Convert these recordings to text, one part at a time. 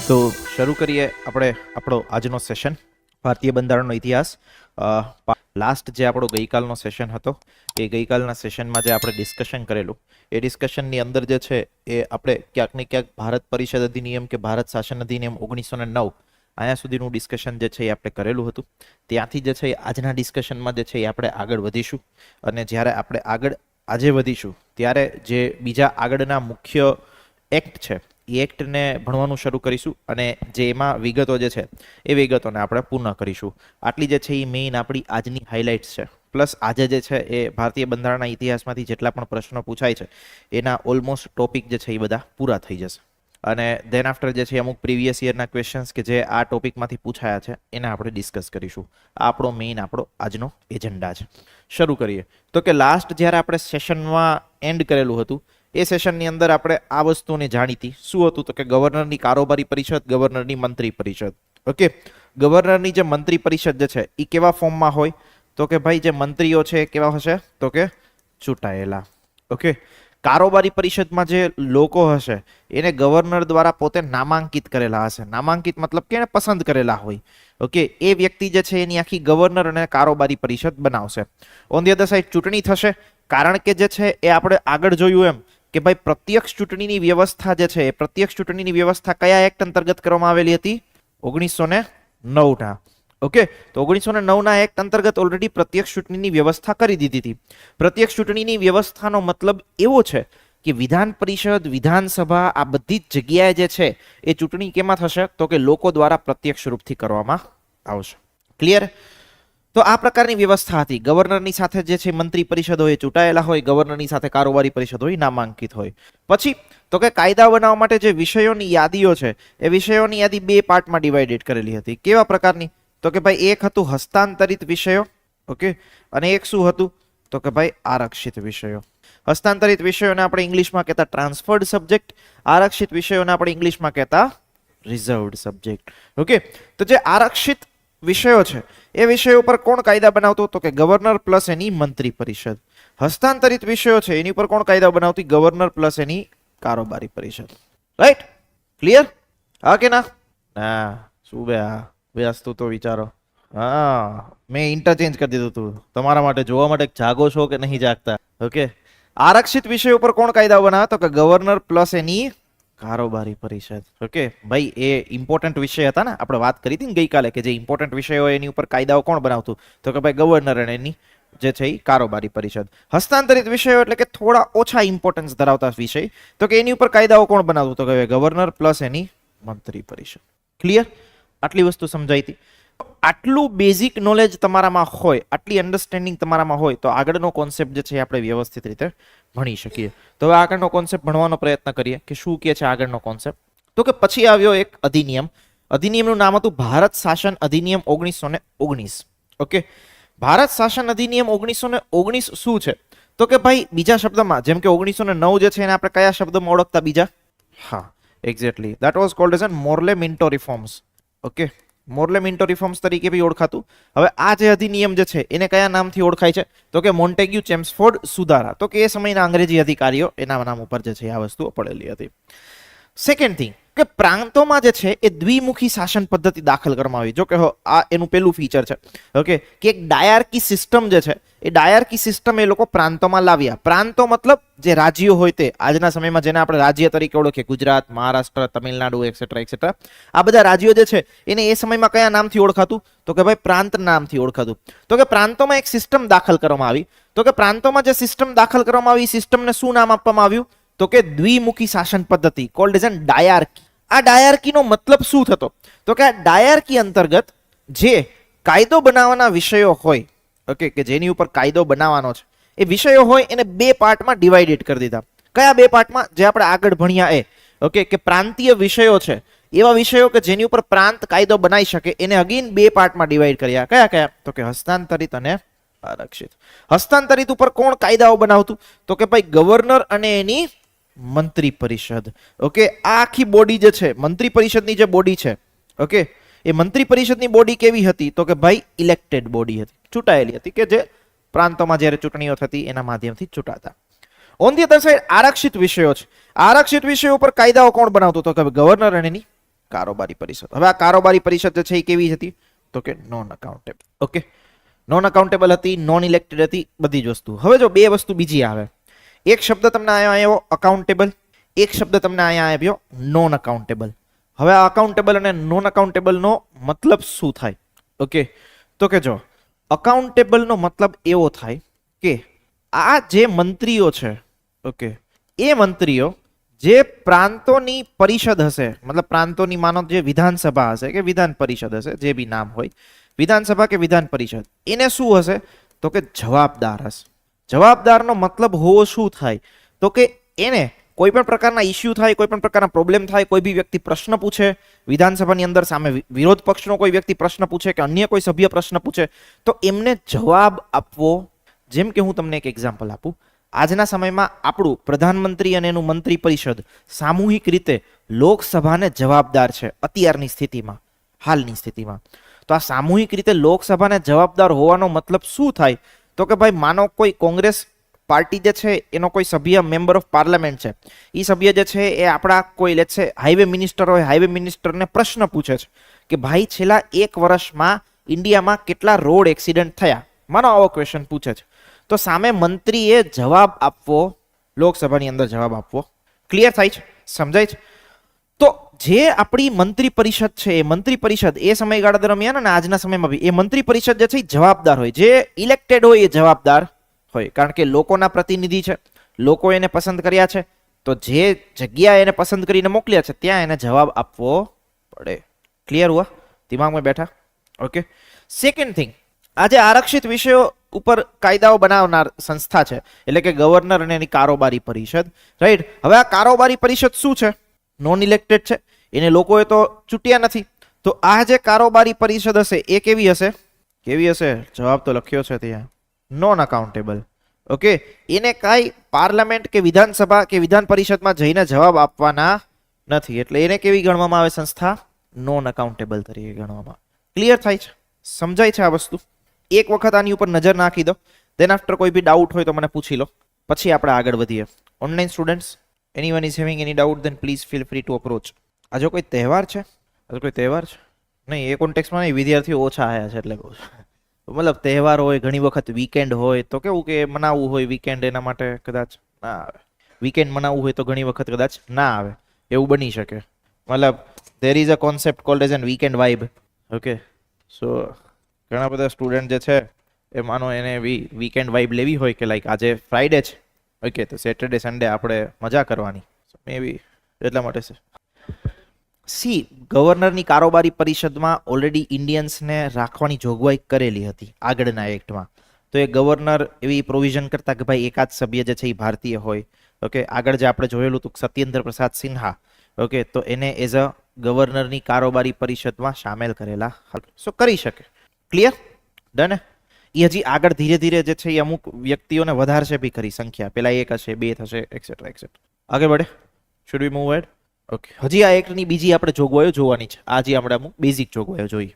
તો શરૂ કરીએ આપણે આપણો આજનો સેશન ભારતીય બંધારણનો ઇતિહાસ. લાસ્ટ જે આપણો ગઈકાલનો સેશન હતો એ ગઈકાલના સેશનમાં જે આપણે ડિસ્કશન કરેલું એ ડિસ્કશનની અંદર જે છે એ આપણે ક્યાંક ને ક્યાંક ભારત પરિષદ અધિનિયમ કે ભારત શાસન અધિનિયમ 1909 અહીંયા સુધીનું ડિસ્કશન જે છે એ આપણે કરેલું હતું. ત્યાંથી જે છે એ આજના ડિસ્કશનમાં જે છે એ આપણે આગળ વધીશું અને જ્યારે આપણે આગળ આજે વધીશું ત્યારે જે બીજા આગળના મુખ્ય એક્ટ છે એ એક્ટને ભણવાનું શરૂ કરીશું અને જે એમાં વિગતો જે છે એ વિગતોને આપણે પૂર્ણ કરીશું. આટલી જે છે એ મેઇન આપણી આજની હાઇલાઇટ્સ છે. પ્લસ આજે જે છે એ ભારતીય બંધારણના ઇતિહાસમાંથી જેટલા પણ પ્રશ્નો પૂછાય છે એના ઓલમોસ્ટ ટોપિક જે છે એ બધા પૂરા થઈ જશે. અને ધેન આફ્ટર જે છે અમુક પ્રીવિયસ યરના ક્વેશ્ચન્સ કે જે આ ટોપિકમાંથી પૂછાયા છે એને આપણે ડિસ્કસ કરીશું. આ આપણો મેઇન આપણો આજનો એજન્ડા છે. શરૂ કરીએ તો કે લાસ્ટ જ્યારે આપણે સેશનમાં એન્ડ કરેલું હતું એ સેશનની અંદર આપણે આ વસ્તુને જાણીતી શું હતું તો કે ગવર્નરની કારોબારી પરિષદ, ગવર્નરની મંત્રી પરિષદ. ઓકે, ગવર્નરની જે મંત્રી પરિષદ જે છે એ કેવા ફોર્મમાં હોય તો કે ભાઈ જે મંત્રીઓ છે કેવા હશે તો કે ચૂંટાયેલા. ઓકે, કારોબારી પરિષદમાં જે લોકો હશે એને ગવર્નર દ્વારા પોતે નામાંકિત કરેલા હશે. નામાંકિત મતલબ કે એને પસંદ કરેલા હોય. ઓકે, એ વ્યક્તિ જે છે એની આખી ગવર્નર અને કારોબારી પરિષદ બનાવશે. ઓન ધી અધર સાઈડ ચૂંટણી થશે, કારણ કે જે છે એ આપણે આગળ જોયું એમ કે ભાઈ પ્રત્યક્ષ ચૂંટણીની વ્યવસ્થા જે છે એ પ્રત્યક્ષ ચૂંટણીની વ્યવસ્થા કયા એક્ટ અંતર્ગત કરવામાં આવેલી હતી 1909 ના. ઓકે, તો 1909 ના એક્ટ અંતર્ગત ઓલરેડી પ્રત્યક્ષ ચૂંટણીની વ્યવસ્થા કરી દીધી હતી. પ્રત્યક્ષ ચૂંટણીની વ્યવસ્થાનો મતલબ એવો છે કે વિધાન પરિષદ, વિધાનસભા આ બધી જ જગ્યાએ જે છે એ ચૂંટણી કેમાં થશે તો કે લોકો દ્વારા પ્રત્યક્ષ રૂપથી કરવામાં આવશે. ક્લિયર? તો આ પ્રકારની વ્યવસ્થા હતી. ગવર્નરની સાથે જે છે મંત્રી પરિષદ હોય ચૂંટાયેલા હોય, ગવર્નરની સાથે કારોબારી પરિષદ હોય નામાંકિત હોય. પછી તો કે કાયદા બનાવવા માટે જે વિષયોની યાદીઓ છે એ વિષયોની યાદી બે પાર્ટમાં ડિવાઇડેડ કરેલી હતી. કેવા પ્રકારની તો કે ભાઈ એક હતું હસ્તાંતરિત વિષયો. ઓકે, અને એક શું હતું તો કે ભાઈ આરક્ષિત વિષયો. હસ્તાંતરિત વિષયોને આપણે ઇંગ્લિશમાં કહેતા ટ્રાન્સફર્ડ સબ્જેક્ટ, આરક્ષિત વિષયોને આપણે ઇંગ્લિશમાં કહેતા રિઝર્વડ સબ્જેક્ટ. ઓકે, તો જે આરક્ષિત વિષયો છે એ વિષયો ઉપર કોણ કાયદા બનાવતો તો કે ગવર્નર પ્લસ એની મંત્રી પરિષદ. હસ્તાંતરિત વિષયો છે એની ઉપર કોણ કાયદા બનાવતી ગવર્નર પ્લસ એની કારોબારી પરિષદ. રાઈટ? ક્લિયર? હા કે ના? ના શું બે વ્યસ્તુ તો વિચારો. હા, મેં ઇન્ટરચેન્જ કરી દીધું હતું તમારા માટે જોવા માટે જાગો છો કે નહીં જાગતા. ઓકે, આરક્ષિત વિષય ઉપર કોણ કાયદા બનાવે તો કે ગવર્નર પ્લસ એની કારોબારી પરિષદ. ઓકે ભાઈ, એ ઇમ્પોર્ટન્ટ વિષય હતા ને, આપણે વાત કરી હતી ને ગઈકાલે કે જે ઇમ્પોર્ટન્ટ વિષય હોય એની ઉપર કાયદાઓ કોણ બનાવતું તો કે ભાઈ ગવર્નર અને એની જે છે એ કારોબારી પરિષદ. હસ્તાંતરિત વિષયો એટલે કે થોડા ઓછા ઇમ્પોર્ટન્સ ધરાવતા વિષય તો કે એની ઉપર કાયદાઓ કોણ બનાવતું તો કે ગવર્નર પ્લસ એની મંત્રી પરિષદ. ક્લિયર? આટલી વસ્તુ સમજાઈ હતી. આટલું બેઝિક નોલેજ તમારામાં હોય, આટલી અન્ડરસ્ટેન્ડિંગ તમારામાં હોય તો આગળનો કોન્સેપ્ટ જે છે એ આપણે વ્યવસ્થિત રીતે ભણી શકીએ. તો હવે આગળનો કોન્સેપ્ટ ભણવાનો પ્રયત્ન કરીએ કે શું કે છે આગળનો કોન્સેપ્ટ. તો કે પછી આવ્યો એક અધિનિયમ. અધિનિયમનું નામ હતું ભારત શાસન અધિનિયમ 1919. ઓકે, ભારત શાસન અધિનિયમ 1919 શું છે તો કે ભાઈ બીજા શબ્દમાં જેમ કે 1909 જે છે એને આપણે કયા શબ્દમાં ઓળખતા બીજા? હા, exactly, that was called as Morley Minto reforms. Okay, Morley Minto reforms તરીકે બી ઓળખાતું. હવે આ જે અધિનિયમ જે છે એને કયા નામથી ઓળખાય છે તો કે મોન્ટેગ્યુ ચેમ્સફોર્ડ સુધારા. તો કે એ સમયના અંગ્રેજી અધિકારીઓ એના નામ ઉપર જે છે આ વસ્તુઓ પડેલી હતી. સેકન્ડ થિંગ કે પ્રાંતોમાં જે છે એ દ્વિમુખી શાસન પદ્ધતિ દાખલ કરવામાં આવી. જો કે આ એનું પેલું ફીચર છે. ઓકે, કે એક ડાયાર્કી સિસ્ટમ જે છે એ ડાયાર્કી સિસ્ટમ એ લોકો પ્રાંતોમાં લાવ્યા. પ્રાંતો મતલબ જે રાજ્યો હોય તે આજના સમયમાં જેને આપણે રાજ્ય તરીકે ઓળખીએ, ગુજરાત, મહારાષ્ટ્ર, તમિલનાડુ એક્સેટ્રા એક્સેટ્રા, આ બધા રાજ્યો જે છે એને એ સમયમાં કયા નામથી ઓળખાતું તો કે ભાઈ પ્રાંત નામથી ઓળખાતું. તો કે પ્રાંતોમાં એક સિસ્ટમ દાખલ કરવામાં આવી. તો કે પ્રાંતોમાં જે સિસ્ટમ દાખલ કરવામાં આવી સિસ્ટમને શું નામ આપવામાં આવ્યું તો કે દ્વિમુખી શાસન પદ્ધતિ, કોલ્ડ એઝ એન ડાયાર્કી. આ ડાયાર્કીનો મતલબ શું થતો તો કે આ ડાયાર્કી અંતર્ગત જે કાયદો બનાવવાના વિષયો હોય, ઓકે, કે જેની ઉપર કાયદો બનાવવાનો છે એ વિષયો હોય એને બે પાર્ટમાં ડિવાઇડેડ કરી દીધા. કયા બે પાર્ટમાં? જે આપણે આગળ ભણ્યા એ. ઓકે, કે પ્રાંતીય વિષયો છે એવા વિષયો કે જેની ઉપર પ્રાંત કાયદો બનાવી શકે એને અગેન બે પાર્ટમાં ડિવાઇડ કર્યા. કયા કયા તો કે હસ્તાંતરિત અને આરક્ષિત. હસ્તાંતરિત ઉપર કોણ કાયદાઓ બનાવતું તો કે ભાઈ ગવર્નર અને એની મંત્રી પરિષદ. ઓકે, આ આખી બોડી જે છે મંત્રી પરિષદની જે બોડી છે, ઓકે, એ મંત્રી પરિષદની બોડી કેવી હતી તો કે ભાઈ ઇલેક્ટેડ બોડી હતી, ચૂંટાયેલી હતી, કે જે પ્રાંતોમાં જ્યારે ચૂંટણીઓ થતી એના માધ્યમથી ચૂંટાતા. ઓન ધી અધર સાઈડ આરક્ષિત વિષયો છે. આરક્ષિત વિષયો ઉપર કાયદાઓ કોણ બનાવતો તો કે ગવર્નર અને એની કારોબારી પરિષદ. હવે આ કારોબારી પરિષદ જે છે એ કેવી હતી? તો કે non accountable. Okay, non accountable હતી, નોન ઇલેક્ટેડ હતી, બધી જ વસ્તુ. હવે જો બે વસ્તુ બીજી આવે, એક શબ્દ તમને અહીંયા આવ્યો અકાઉન્ટેબલ, એક શબ્દ તમને અહીંયા આવ્યો નોન અકાઉન્ટેબલ. હવે આ અકાઉન્ટેબલ અને નોન અકાઉન્ટેબલ નો મતલબ શું થાય? ઓકે, તો કે જો અકાઉન્ટેબલ નો મતલબ એવો થાય કે આ જે મંત્રીઓ છે, ઓકે, એ મંત્રીઓ જે પ્રાંતોની પરિષદ હશે, મતલબ પ્રાંતોની માનો જે વિધાનસભા હશે કે વિધાન પરિષદ હશે, જે બી નામ હોય, વિધાનસભા કે વિધાન પરિષદ, એને શું હશે? તો કે જવાબદાર હશે. જવાબદારનો મતલબ હોવો શું થાય? તો કે એને કોઈ પણ પ્રકારના ઇસ્યુ થાય, કોઈ પણ પ્રકારના પ્રોબ્લેમ થાય, કોઈ બી વ્યક્તિ પ્રશ્ન પૂછે વિધાનસભાની અંદર, સામે વિરોધ પક્ષનો કોઈ વ્યક્તિ પ્રશ્ન પૂછે કે અન્ય કોઈ સભ્ય પ્રશ્ન પૂછે, તો એમને જવાબ આપવો. જેમ કે હું તમને એક એક્ઝામ્પલ આપું, આજના સમયમાં આપણું પ્રધાનમંત્રી અને એનું મંત્રી પરિષદ સામૂહિક રીતે લોકસભાને જવાબદાર છે અત્યારની સ્થિતિમાં, હાલની સ્થિતિમાં. તો આ સામૂહિક રીતે લોકસભાને જવાબદાર હોવાનો મતલબ શું થાય? તો કે ભાઈ માનો કોઈ કોંગ્રેસ પાર્ટી જે છે એનો કોઈ સભ્ય મેમ્બર ઓફ પાર્લામેન્ટ છે, એ સભ્ય જે છે એ આપણા કોઈ લેટ છે હાઈવે મિનિસ્ટર હોય, હાઈવે મિનિસ્ટરને પ્રશ્ન પૂછે છે કે ભાઈ છેલ્લા 1 વર્ષમાં ઇન્ડિયામાં કેટલા રોડ એક્સિડન્ટ થયા, માનો આવો ક્વેશ્ચન પૂછે છે, તો સામે મંત્રીએ જવાબ આપવો, લોકસભાની અંદર જવાબ આપવો. ક્લિયર થાય છે? સમજાય છે? તો જે આપણી મંત્રી પરિષદ છે, એ મંત્રી પરિષદ એ સમયગાળા દરમિયાન અને આજના સમયમાં બી એ મંત્રી પરિષદ જે છે એ જવાબદાર હોય, જે ઇલેક્ટેડ હોય એ જવાબદાર હોય, કારણ કે લોકોના પ્રતિનિધિ છે, લોકો એને પસંદ કર્યા છે, તો જે જગ્યા એને પસંદ કરીને મોકલ્યા છે ત્યાં એને જવાબ આપવો પડે. ક્લિયર હુઆ? દિમાગમાં બેઠા? ઓકે. સેકન્ડ થિંગ, આજે આરક્ષિત વિષયો ઉપર કાયદાઓ બનાવનાર સંસ્થા છે, એટલે કે ગવર્નર અને એની કારોબારી પરિષદ, રાઈટ? હવે આ કારોબારી પરિષદ શું છે? નોન ઇલેક્ટેડ છે, એને લોકોએ તો ચૂંટ્યા નથી. તો આ જે કારોબારી પરિષદ હશે એ કેવી હશે? કેવી હશે? જવાબ તો લખ્યો છે ત્યાં, નોન અકાઉન્ટેબલ. ઓકે, એને કાંઈ પાર્લામેન્ટ કે વિધાનસભા કે વિધાન પરિષદમાં જઈને જવાબ આપવાના નથી, એટલે એને કેવી ગણવામાં આવે? સંસ્થા નોન અકાઉન્ટેબલ તરીકે ગણવામાં. ક્લિયર થાય છે? સમજાય છે આ વસ્તુ? એક વખત આની ઉપર નજર નાખી દો, દેન આફ્ટર કોઈ બી ડાઉટ હોય તો મને પૂછી લો, પછી આપણે આગળ વધીએ. Online students, anyone is having any doubt then please feel free to approach. આજે કોઈ તહેવાર છે? આજે કોઈ તહેવાર છે? નહીં, એ કોન્ટેક્સમાં નહીં, વિદ્યાર્થીઓ ઓછા આવ્યા છે એટલે કહું છું. મતલબ તહેવાર હોય, ઘણી વખત વીકેન્ડ હોય, તો કેવું કે મનાવવું હોય વીકેન્ડ, એના માટે કદાચ ના આવે. વીકેન્ડ મનાવવું હોય તો ઘણી વખત કદાચ ના આવે, એવું બની શકે. મતલબ there is a concept called as an weekend vibe. Okay, so ઘણા બધા સ્ટુડન્ટ જે છે એ માનો એને વીકેન્ડ વાઇબ લેવી હોય કે લાઈક આજે ફ્રાઈડે છે, ઓકે, તો સેટરડે સન્ડે આપણે મજા કરવાની, મે બી એટલા માટે છે. સી, ગવર્નરની કારોબારી પરિષદમાં ઓલરેડી ઇન્ડિયન્સને રાખવાની જોગવાઈ કરેલી હતી આગળના એક્ટમાં. તો એ ગવર્નર એવી પ્રોવિઝન કરતા કે ભાઈ એકાદ સભ્ય જે છે એ ભારતીય હોય. ઓકે, આગળ જે આપણે જોયેલું હતું સત્યેન્દ્ર પ્રસાદ સિન્હા, ઓકે, તો એને એઝ અ ગવર્નરની કારોબારી પરિષદમાં સામેલ કરેલા, સો કરી શકે. ક્લિયર? ડન? એ હજી આગળ ધીરે ધીરે જે છે એ અમુક વ્યક્તિઓને વધારશે બી ખરી સંખ્યા, પેલા 1 હશે, 2 થશે, એક્સેટ્રા એક્સેટ્રા. આગળ વધે. Should we move ahead? Okay, હજી આ એક્ટની બીજી આપણે જોગવાઈઓ જોવાની છે. આજે આપણે અમુક બેઝિક જોગવાઈઓ જોઈએ.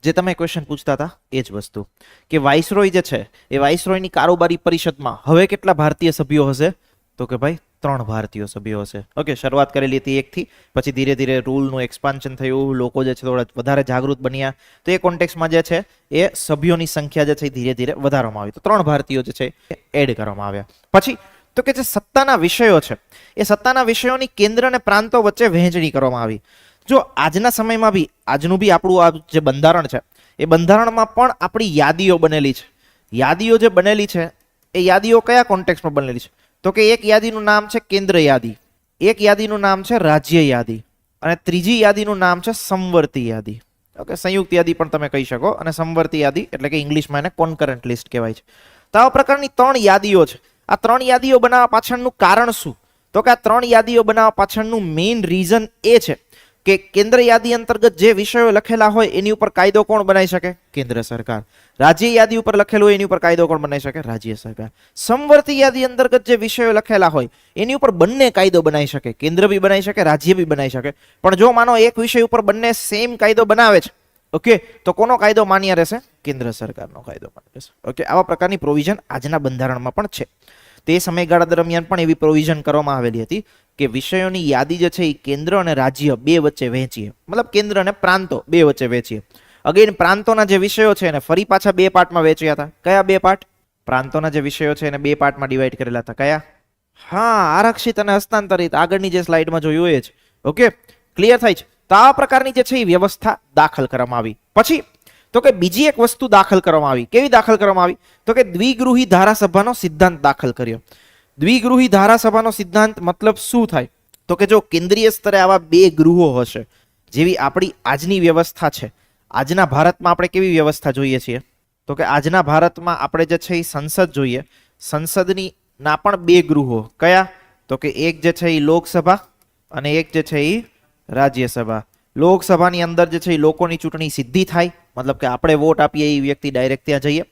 જે તમે ક્વેશ્ચન પૂછતા હતા એ જ વસ્તુ કે વાઇસરોય જે છે એ વાઇસરોયની કારોબારી પરિષદમાં હવે કેટલા ભારતીય સભ્યો હશે? તો કે ભાઈ 3 ભારતીય સભ્યો હશે. ઓકે, શરૂઆત કરેલી હતી 1 થી, પછી ધીરે ધીરે રૂલનું એક્સપાન્શન થયું, લોકો જે છે થોડા વધારે જાગૃત બન્યા, તો એ કોન્ટેક્સમાં જે છે એ સભ્યોની સંખ્યા જે છે એ ધીરે ધીરે વધારવામાં આવી, તો 3 ભારતીયો જે છે એડ કરવામાં આવ્યા. પછી તો કે જે સત્તાના વિષયો છે એ સત્તાના વિષયોની કેન્દ્ર અને પ્રાંતો વચ્ચે વહેંચણી કરવામાં આવી. જો આજના સમયમાં બી આજનું બી આપણું આ જે બંધારણ છે એ બંધારણમાં પણ આપણી યાદીઓ બનેલી છે. યાદીઓ જે બનેલી છે એ યાદીઓ કયા કોન્ટેક્સમાં બનેલી છે? તો કે એક યાદીનું નામ છે કેન્દ્ર યાદી, એક યાદીનું નામ છે રાજ્ય યાદી, અને ત્રીજી યાદીનું નામ છે સંવર્તી યાદી. ઓકે, સંયુક્ત યાદી પણ તમે કહી શકો, અને સંવર્તી યાદી એટલે કે ઇંગ્લિશમાં એને કોન્કરન્ટ લિસ્ટ કહેવાય છે. તો આવા પ્રકારની 3 યાદીઓ છે. આ 3 યાદીઓ બનાવવા પાછળનું કારણ શું? તો કે આ 3 યાદીઓ બનાવવા પાછળનું મેઇન રીઝન એ છે કે કેન્દ્ર યાદી અંતર્ગત જે વિષયો લખેલા હોય એની ઉપર કાયદો કોણ બનાવી શકે? કેન્દ્ર સરકાર. રાજ્ય યાદી ઉપર લખેલું હોય એની ઉપર કાયદો કોણ બનાવી શકે? રાજ્ય સરકાર. સંવર્તી યાદી અંતર્ગત જે વિષયો લખેલા હોય એની ઉપર બંને કાયદો બનાવી શકે, કેન્દ્ર બી બનાવી શકે, રાજ્ય બી બનાવી શકે. પણ જો માનો એક વિષય ઉપર બંને સેમ કાયદો બનાવે છે, ઓકે, તો કોનો કાયદો માન્ય રહેશે? કેન્દ્ર સરકારનો કાયદો માન્ય રહેશે. ઓકે, આવા પ્રકારની પ્રોવિઝન આજના બંધારણમાં પણ છે. તે સમયગાળા દરમિયાન પણ એવી પ્રોવિઝન કરવામાં આવેલી હતી કે વિષયોની યાદી જે છે એ કેન્દ્ર અને રાજ્ય બે વચ્ચે વહેંચીએ, મતલબ કેન્દ્ર અને પ્રાંતો બે વચ્ચે વહેંચીએ. અગેન પ્રાંતોના જે વિષયો છે એને ફરી પાછા બે પાર્ટમાં વહેંચ્યા હતા. કયા બે પાર્ટ? પ્રાંતોના જે વિષયો છે એને બે પાર્ટમાં ડિવાઈડ કરેલા હતા. કયા? હા, આરક્ષિત અને હસ્તાંતરિત. આગળની જે સ્લાઇડમાં જોયું એ જ. ઓકે, ક્લિયર થાય છે. તો આ પ્રકારની જે છે એ વ્યવસ્થા દાખલ કરવામાં આવી. પછી તો કે બીજી એક વસ્તુ દાખલ કરવામાં આવી. કેવી દાખલ કરવામાં આવી? તો કે દ્વિગૃહી ધારાસભાનો સિદ્ધાંત દાખલ કર્યો. દ્વિગૃહી ધારાસભાનો સિદ્ધાંત મતલબ શું થાય? તો કે જો કેન્દ્રીય સ્તરે આવા બે ગૃહો હશે, જેવી આપણી આજની વ્યવસ્થા છે. આજના ભારતમાં આપણે કેવી વ્યવસ્થા જોઈએ છીએ? તો કે આજના ભારતમાં આપણે જે છે એ સંસદ જોઈએ. સંસદની ના પણ બે ગૃહો. કયા? તો કે એક જે છે એ લોકસભા અને એક જે છે એ રાજ્યસભા. લોકસભાની અંદર જે છે એ લોકોની ચૂંટણી સીધી થાય, મતલબ કે આપણે વોટ આપીએ એ વ્યક્તિ ડાયરેક્ટ ત્યાં જઈએ.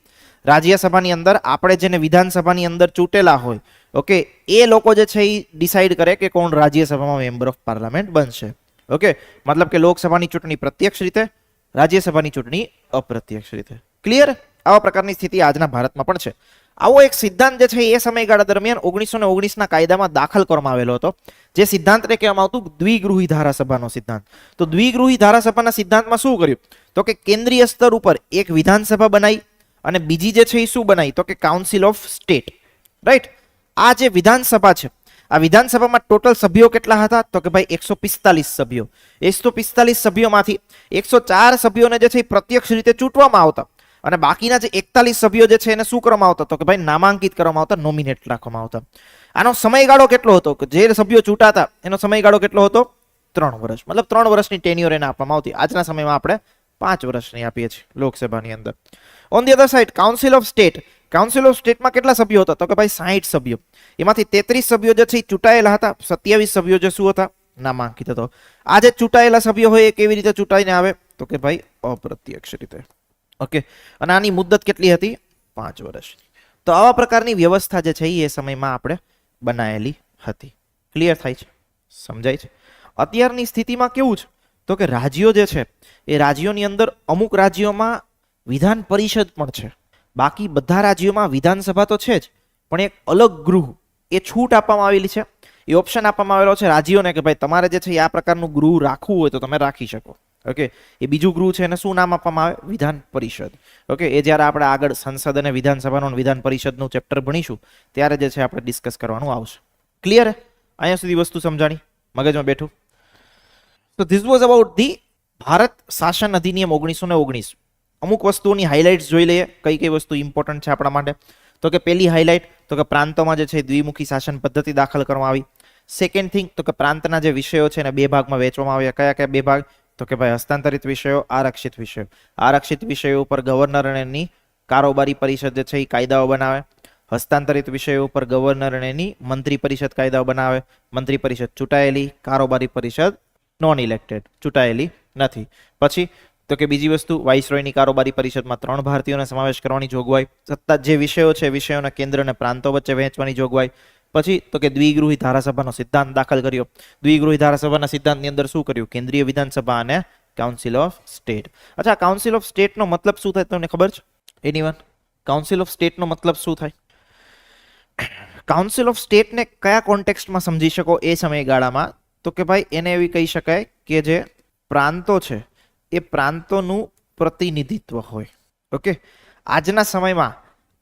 રાજ્યસભાની અંદર આપણે જેને વિધાનસભાની અંદર ચૂંટેલા હોય, ઓકે, એ લોકો જે છે એ ડિસાઈડ કરે કે કોણ રાજ્યસભામાં મેમ્બર ઓફ પાર્લામેન્ટ બનશે. ઓકે, મતલબ કે લોકસભાની ચૂંટણી પ્રત્યક્ષ રીતે, રાજ્યસભાની ચૂંટણી અપ્રત્યક્ષ રીતે. ક્લિયર? આવા પ્રકારની સ્થિતિ આજના ભારતમાં પણ છે. આવો એક સિદ્ધાંત જે છે એ સમયગાળા દરમિયાન 1919ના કાયદામાં દાખલ કરવામાં આવેલો હતો. જે સિદ્ધાંતને કહેવામાં આવતું દ્વિગૃહી ધારાસભાનો સિદ્ધાંત. તો દ્વિગૃહી ધારાસભાના સિદ્ધાંતમાં શું કર્યું? તો કે કેન્દ્રીય સ્તર ઉપર એક વિધાનસભા બનાવી અને બીજી જે છે એ શું બનાવી? તો કે કાઉન્સિલ ઓફ સ્ટેટ. રાઈટ? આ જે વિધાનસભા છે, આ વિધાનસભામાં ટોટલ સભ્યો કેટલા હતા? તો કે ભાઈ 145 સભ્યો. 145 સભ્યોમાંથી 104 સભ્યોને જે છે એ પ્રત્યક્ષ રીતે ચૂંટવામાં આવતા અને બાકીના જે 41 સભ્યો જે છે એને શું કરવામાં આવતા? તો કે ભાઈ નામાંકિત કરવામાં આવતા, નોમિનેટ રાખવામાં આવતા. આનો સમયગાળો કેટલો હતો? કે જે સભ્યો ચૂંટાતા એનો સમયગાળો કેટલો હતો? 3 વર્ષ. મતલબ 3 વર્ષની ટેન્યુર એને આપવામાં આવતી. આજના સમયમાં આપણે 5 વર્ષની આપીએ છીએ લોકસભાની અંદર. On the other side council of state. Council of સ્ટેટમાં કેટલા સભ્યો હતા? તો કે ભાઈ 60 સભ્યો. એમાંથી 33 સભ્યો જે છે એ ચૂંટાયેલા હતા, 27 સભ્યો જે શું હતા? નામાંકિત હતો. આ જે ચૂંટાયેલા સભ્યો હોય એ કેવી રીતે ચૂંટાઈને આવે? તો કે ભાઈ અપ્રત્યક્ષ રીતે. ઓકે, અને આની મુદ્દત કેટલી હતી? 5 વર્ષ. તો આવા પ્રકારની વ્યવસ્થા જે છે એ સમયમાં આપણે બનાયેલી હતી. ક્લિયર થાય છે? સમજાય છે? અત્યારની સ્થિતિમાં કેવું છે? તો કે રાજ્યો જે છે એ રાજ્યોની અંદર અમુક રાજ્યોમાં વિધાન પરિષદ પણ છે. બાકી બધા રાજ્યોમાં વિધાનસભા તો છે જ, પણ એક અલગ ગૃહ એ છૂટ આપવામાં આવેલી છે. એ ઓપ્શન આપવામાં આવેલો છે રાજ્યોને કે ભાઈ તમારે જે છે આ પ્રકારનું ગૃહ રાખવું હોય તો તમે રાખી શકો. ઓકે, એ બીજું ગૃહ છે એને શું નામ આપવામાં આવે? વિધાન પરિષદ. ઓકે, એ જ્યારે આપણે આગળ સંસદ અને વિધાનસભાનું વિધાન પરિષદનું ચેપ્ટર ભણીશું ત્યારે જે છે આપણે ડિસ્કસ કરવાનું આવશે. ક્લિયર? અહીંયા સુધી વસ્તુ સમજાણી? મગજમાં બેઠું? તો this was about the Bharat શાસન અધિનિયમ 1919. અમુક વસ્તુઓની હાઇલાઇટ્સ જોઈ લઈએ, કઈ કઈ વસ્તુ ઇમ્પોર્ટન્ટ છે આપણા માટે. તો કે પહેલી હાઇલાઇટ તો કે પ્રાંતોમાં જે છે દ્વિમુખી શાસન પદ્ધતિ દાખલ કરવામાં આવી. સેકન્ડ થિંગ તો કે પ્રાંતના જે વિષયો છે એને બે ભાગમાં વહેંચવામાં આવ્યા. કયા કયા બે ભાગ? તો કે ભાઈ હસ્તાંતરિત વિષયો, આરક્ષિત વિષયો. આરક્ષિત વિષયો ઉપર ગવર્નર અને એની કારોબારી પરિષદ જે છે એ કાયદાઓ બનાવે. હસ્તાંતરિત વિષયો ઉપર ગવર્નર અને એની મંત્રી પરિષદ કાયદાઓ બનાવે. મંત્રી પરિષદ ચૂંટાયેલી, કારોબારી પરિષદ નોન ઇલેક્ટેડ, ચૂંટાયેલી નથી. પછી તો કે બીજી વસ્તુ, વાઇસરોયની કારોબારી પરિષદમાં 3 ભારતીયોનો સમાવેશ કરવાની જોગવાઈ. સત્તા જે વિષયો છે વિષયોના કેન્દ્ર અને પ્રાંતો વચ્ચે વહેંચવાની જોગવાઈ. પછી તો કે દ્વિગૃહી ધારાસભાનો સિદ્ધાંત દાખલ કર્યો. દ્વિગૃહી ધારાસભાના સિદ્ધાંતની અંદર શું કર્યું? કેન્દ્રીય વિધાનસભા અને કાઉન્સિલ ઓફ સ્ટેટ. અચ્છા, કાઉન્સિલ ઓફ સ્ટેટનો મતલબ શું થાય તમને ખબર છે? એનીવન, કાઉન્સિલ ઓફ સ્ટેટનો મતલબ શું થાય? કાઉન્સિલ ઓફ સ્ટેટને કયા કોન્ટેક્સ્ટમાં સમજી શકો એ સમયગાળામાં? તો કે ભાઈ એને એવી કહી શકાય કે જે પ્રાંતો છે એ પ્રાંતોનું પ્રતિનિધિત્વ હોય. ઓકે, આજના સમયમાં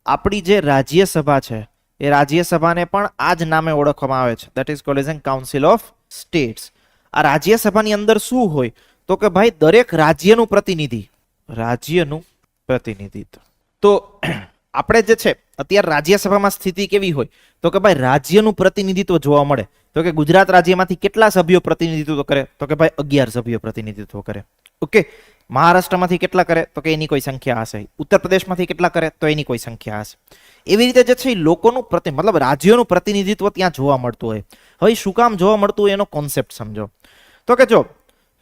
આપણી જે રાજ્યસભા છે એ રાજ્યસભાને પણ આ જ નામે ઓળખવામાં આવે છે. That is called as council of states. આ રાજ્યસભાની અંદર શું હોય? તો કે ભાઈ દરેક રાજ્યનું પ્રતિનિધિ, રાજ્યનું પ્રતિનિધિત્વ. તો આપણે જે છે અત્યારે રાજ્યસભામાં સ્થિતિ કેવી હોય? તો કે ભાઈ રાજ્યનું પ્રતિનિધિત્વ જોવા મળે. તો કે ગુજરાત રાજ્યમાંથી કેટલા સભ્યો પ્રતિનિધિત્વ કરે? તો કે ભાઈ 11 સભ્યો પ્રતિનિધિત્વ કરે. ઓકે, મહારાષ્ટ્રમાંથી કેટલા કરે? તો કે એની કોઈ સંખ્યા હશે. ઉત્તર પ્રદેશમાંથી કેટલા કરે? તો એની કોઈ સંખ્યા હશે. એવી રીતે જે છે લોકોનું મતલબ રાજ્યોનું પ્રતિનિધિત્વ ત્યાં જોવા મળતું હોય. હવે શું કામ જોવા મળતું હોય એનો કોન્સેપ્ટ સમજો. તો કે જો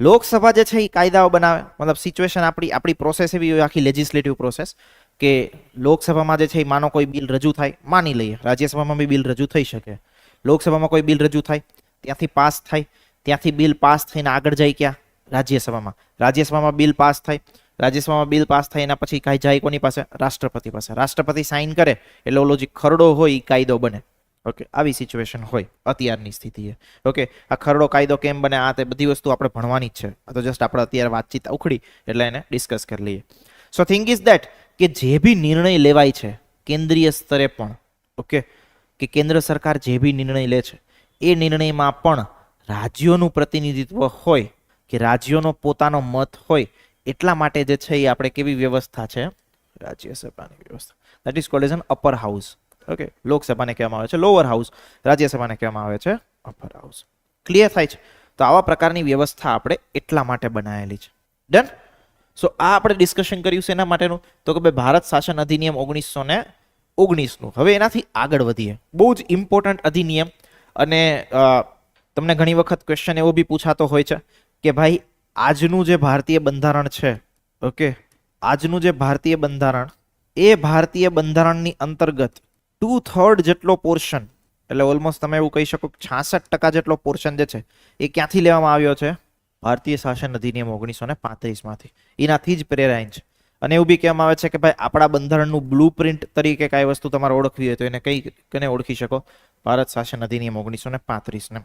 લોકસભા જે છે એ કાયદાઓ બનાવે, મતલબ સિચ્યુએશન આપણી પ્રોસેસ એવી હોય, આખી લેજિસ્લેટિવ પ્રોસેસ, કે લોકસભામાં જે છે એ માનો કોઈ બિલ રજૂ થાય, માની લઈએ રાજ્યસભામાં બી બિલ રજૂ થઈ શકે. લોકસભામાં કોઈ બિલ રજૂ થાય, ત્યાંથી પાસ થાય, ત્યાંથી બિલ પાસ થઈને આગળ જાય ક્યાં? રાજ્યસભામાં. રાજ્યસભામાં બિલ પાસ થાય, રાજ્યસભામાં બિલ પાસ થાય એના પછી કાંઈ જાય કોની પાસે? રાષ્ટ્રપતિ પાસે. રાષ્ટ્રપતિ સાઇન કરે એટલે ઓલો જે ખરડો હોય એ કાયદો બને. ઓકે, આવી સિચ્યુએશન હોય અત્યારની સ્થિતિએ. ઓકે, આ ખરડો કાયદો કેમ બને, આ તે બધી વસ્તુ આપણે ભણવાની જ છે. આ તો જસ્ટ આપણે અત્યારે વાતચીત ઉખડી એટલે એને ડિસ્કસ કરી લઈએ. સો થિંગ ઇઝ ધેટ કે જે બી નિર્ણય લેવાય છે કેન્દ્રીય સ્તરે પણ, ઓકે, કે કેન્દ્ર સરકાર જે બી નિર્ણય લે છે એ નિર્ણયમાં પણ રાજ્યોનું પ્રતિનિધિત્વ હોય કે રાજ્યોનો પોતાનો મત હોય, એટલા માટે જે છે એ આપણે કેવી વ્યવસ્થા છે, રાજ્યસભાની વ્યવસ્થા, that is called as an upper house. Okay, લોકસભાને કહેવામાં આવે છે લોઅર હાઉસ, રાજ્યસભાને કહેવામાં આવે છે અપર હાઉસ. ક્લિયર થાય છે? તો આવા પ્રકારની વ્યવસ્થા આપણે એટલા માટે બનાવેલી છે. ડન. સો આ આપણે ડિસ્કશન કર્યું છે એના માટેનું, તો કે ભાઈ ભારત શાસન અધિનિયમ 1919નું. હવે એનાથી આગળ વધીએ. બહુ જ ઇમ્પોર્ટન્ટ અધિનિયમ, અને તમને ઘણી વખત ક્વેશ્ચન એવો બી પૂછાતો હોય છે કે ભાઈ આજનું જે ભારતીય બંધારણ છે, ઓકે, આજનું જે ભારતીય બંધારણ, એ ભારતીય બંધારણની અંતર્ગત 2/3 જેટલો પોર્શન, એટલે ઓલમોસ્ટ તમે એવું કહી શકો 66% જેટલો પોર્શન જે છે એ ક્યાંથી લેવામાં આવ્યો છે? ભારતીય શાસન અધિનિયમ 1935 માંથી. એનાથી જ પ્રેરાય છે. અને એવું બી કહેવામાં આવે છે કે ભાઈ આપણા બંધારણનું બ્લુ પ્રિન્ટ તરીકે કઈ વસ્તુ તમારે ઓળખવી હોય તો એને કને ઓળખી શકો? ભારત શાસન અધિનિયમ 1935 ને.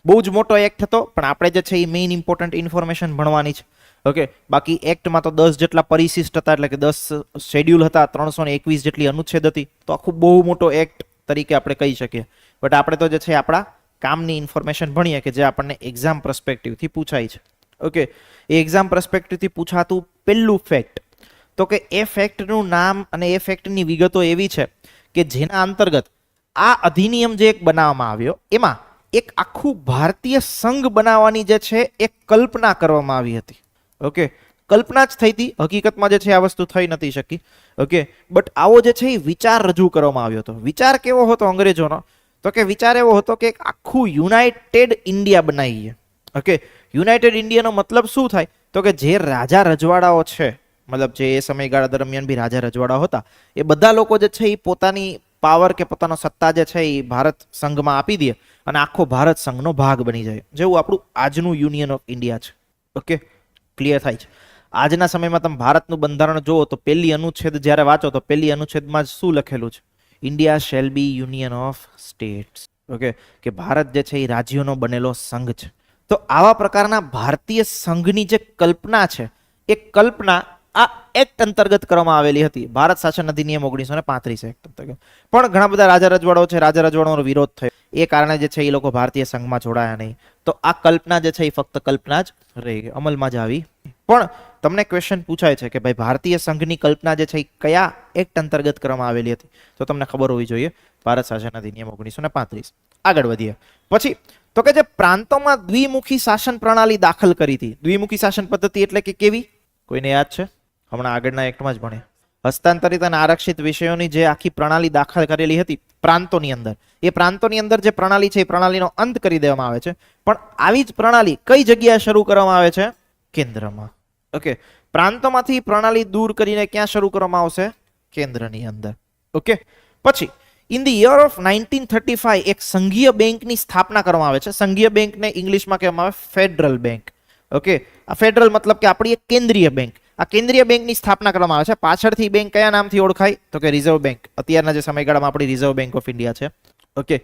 બહુ જ મોટો એક્ટ હતો, પણ આપણે જે છે એ મેઇન ઇમ્પોર્ટન્ટ ઇન્ફોર્મેશન ભણવાની છે. ઓકે, બાકી એક્ટમાં તો 10 જેટલા પરિશિષ્ટ હતા, એટલે કે 10 શેડ્યુલ હતા, 321 જેટલી અનુચ્છેદ હતી, તો આખું બહુ મોટો એક્ટ તરીકે આપણે કહી શકીએ. બટ આપણે તો જે છે આપણા કામની ઇન્ફોર્મેશન ભણીએ કે જે આપણને એક્ઝામ પર્સપેક્ટિવથી પૂછાય છે. ઓકે, એ એક્ઝામ પર્સપેક્ટિવથી પૂછાતું પહેલું ફેક્ટ, તો કે એ ફેક્ટનું નામ અને એ ફેક્ટની વિગતો એવી છે કે જેના અંતર્ગત આ અધિનિયમ જે એક બનાવવામાં આવ્યો, એમાં એક આખું ભારતીય સંઘ બનાવવાની જે છે એક કલ્પના કરવામાં આવી હતી. ઓકે, કલ્પના જ થઈ હતી, હકીકતમાં જે છે આ વસ્તુ થઈ નથી શકી. ઓકે, બટ આવો જે છે એ વિચાર રજૂ કરવામાં આવ્યો હતો. વિચાર કેવો હતો અંગ્રેજોનો? તો કે વિચાર એવો હતો કે એક આખું યુનાઇટેડ ઇન્ડિયા બનાવીએ. ઓકે, યુનાઇટેડ ઇન્ડિયાનો મતલબ શું થાય? તો કે જે રાજા રજવાડાઓ છે, મતલબ જે એ સમયગાળા દરમિયાન બી રાજા રજવાડાઓ હતા, એ બધા લોકો જે છે એ પોતાની પાવર કે પોતાનો સત્તા જે છે એ ભારત સંઘમાં આપી દે અને આખો ભારત સંઘનો ભાગ બની જાય, જેવું આપણું આજનું યુનિયન ઓફ ઇન્ડિયા છે. ઓકે, ક્લિયર થાય છે? આજના સમયમાં તમે ભારતનું બંધારણ જુઓ તો પહેલી અનુચ્છેદ જ્યારે વાંચો તો પહેલી અનુચ્છેદમાં જ શું લખેલું છે? India shall be union of states. Okay, કે ભારત જે છે એ રાજ્યોનો બનેલો સંઘ છે. તો આવા પ્રકારના ભારતીય સંઘની જે કલ્પના છે, એ કલ્પના આ એક્ટ અંતર્ગત કરવામાં આવેલી હતી, ભારત શાસન અધિનિયમ 1935 એક્ટ અંતર્ગત. પણ ઘણા બધા રાજા રજવાડાઓ છે, રાજા રજવાડાઓનો વિરોધ થયો, એ કારણે જે છે એ લોકો ભારતીય સંઘમાં જોડાયા નહીં. તો આ કલ્પના જે છે એ ફક્ત કલ્પના જ રહી ગઈ, અમલમાં જ આવી. પણ તમને ક્વેશ્ચન પૂછાય છે કે ભાઈ ભારતીય સંઘની કલ્પના જે છે એ કયા એક્ટ અંતર્ગત કરવામાં આવેલી હતી? તો તમને ખબર હોવી જોઈએ, ભારત શાસન અધિનિયમ 1935. આગળ વધીએ પછી, તો કે જે પ્રાંતોમાં દ્વિમુખી શાસન પ્રણાલી દાખલ કરી હતી. દ્વિમુખી શાસન પદ્ધતિ એટલે કે કેવી? કોઈને યાદ છે? હમણાં આગળના એક્ટમાં જ ભણે. હસ્તાંતરિત અને આરક્ષિત વિષયોની જે આખી પ્રણાલી દાખલ કરેલી હતી પ્રાંતોની અંદર, એ પ્રાંતોની અંદર જે પ્રણાલી છે એ પ્રણાલીનો અંત કરી દેવામાં આવે છે. પણ આવી જ પ્રણાલી કઈ જગ્યાએ શરૂ કરવામાં આવે છે? કેન્દ્રમાં. ઓકે, પ્રાંતોમાંથી પ્રણાલી દૂર કરીને ક્યાં શરૂ કરવામાં આવશે? કેન્દ્રની અંદર. ઓકે, પછી ઇન ધ યર ઓફ 1935 એક સંઘીય બેંકની સ્થાપના કરવામાં આવે છે. સંઘીય બેંકને ઇંગ્લિશમાં કહેવામાં આવે ફેડરલ બેંક. ઓકે, આ ફેડરલ મતલબ કે આપણી એક કેન્દ્રીય બેંક. આ કેન્દ્રીય બેંકની સ્થાપના કરવામાં આવે છે. પાછળથી બેંક કયા નામથી ઓળખાય? તો કે રિઝર્વ બેંક. અત્યારના જે સમયગાળામાં આપણી રિઝર્વ બેંક ઓફ ઇન્ડિયા છે. ઓકે,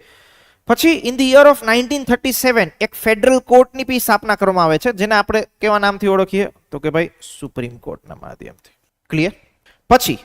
પછી ઇન ધ યર ઓફ 1937 એક ફેડરલ કોર્ટની બી સ્થાપના કરવામાં આવે છે, જેને આપણે કેવા નામથી ઓળખીએ? તો કે ભાઈ સુપ્રીમ કોર્ટના માધ્યમથી. ક્લિયર? પછી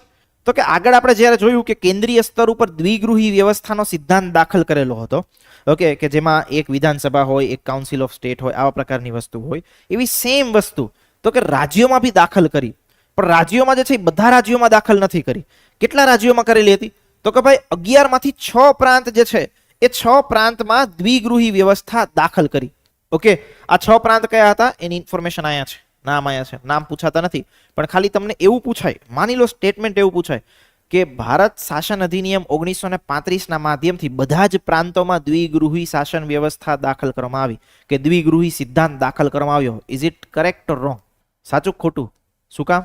તો કે આગળ આપણે જ્યારે જોયું કે કેન્દ્રીય સ્તર ઉપર દ્વિગૃહી વ્યવસ્થાનો સિદ્ધાંત દાખલ કરેલો હતો. ઓકે, કે જેમાં એક વિધાનસભા હોય, એક કાઉન્સિલ ઓફ સ્ટેટ હોય, આવા પ્રકારની વસ્તુ હોય. એવી સેમ વસ્તુ તો કે રાજ્યોમાં બી દાખલ કરી. પણ રાજ્યોમાં જે છે એ બધા રાજ્યોમાં દાખલ નથી કરી. કેટલા રાજ્યોમાં કરેલી હતી? તો કે ભાઈ 11 માંથી 6 પ્રાંત જે છે એ 6 પ્રાંતમાં દ્વિગૃહી વ્યવસ્થા દાખલ કરી. ઓકે, આ 6 પ્રાંત કયા હતા એની ઇન્ફોર્મેશન અહીંયા છે, નામ અહીંયા છે. નામ પૂછાતા નથી, પણ ખાલી તમને એવું પૂછાય, માની લો સ્ટેટમેન્ટ એવું પૂછાય કે ભારત શાસન અધિનિયમ 1935 ના માધ્યમથી બધા જ પ્રાંતોમાં દ્વિગૃહી શાસન વ્યવસ્થા દાખલ કરવામાં આવી, કે દ્વિગૃહી સિદ્ધાંત દાખલ કરવામાં આવ્યો. Is it correct or wrong? સાચું ખોટું? શું કામ?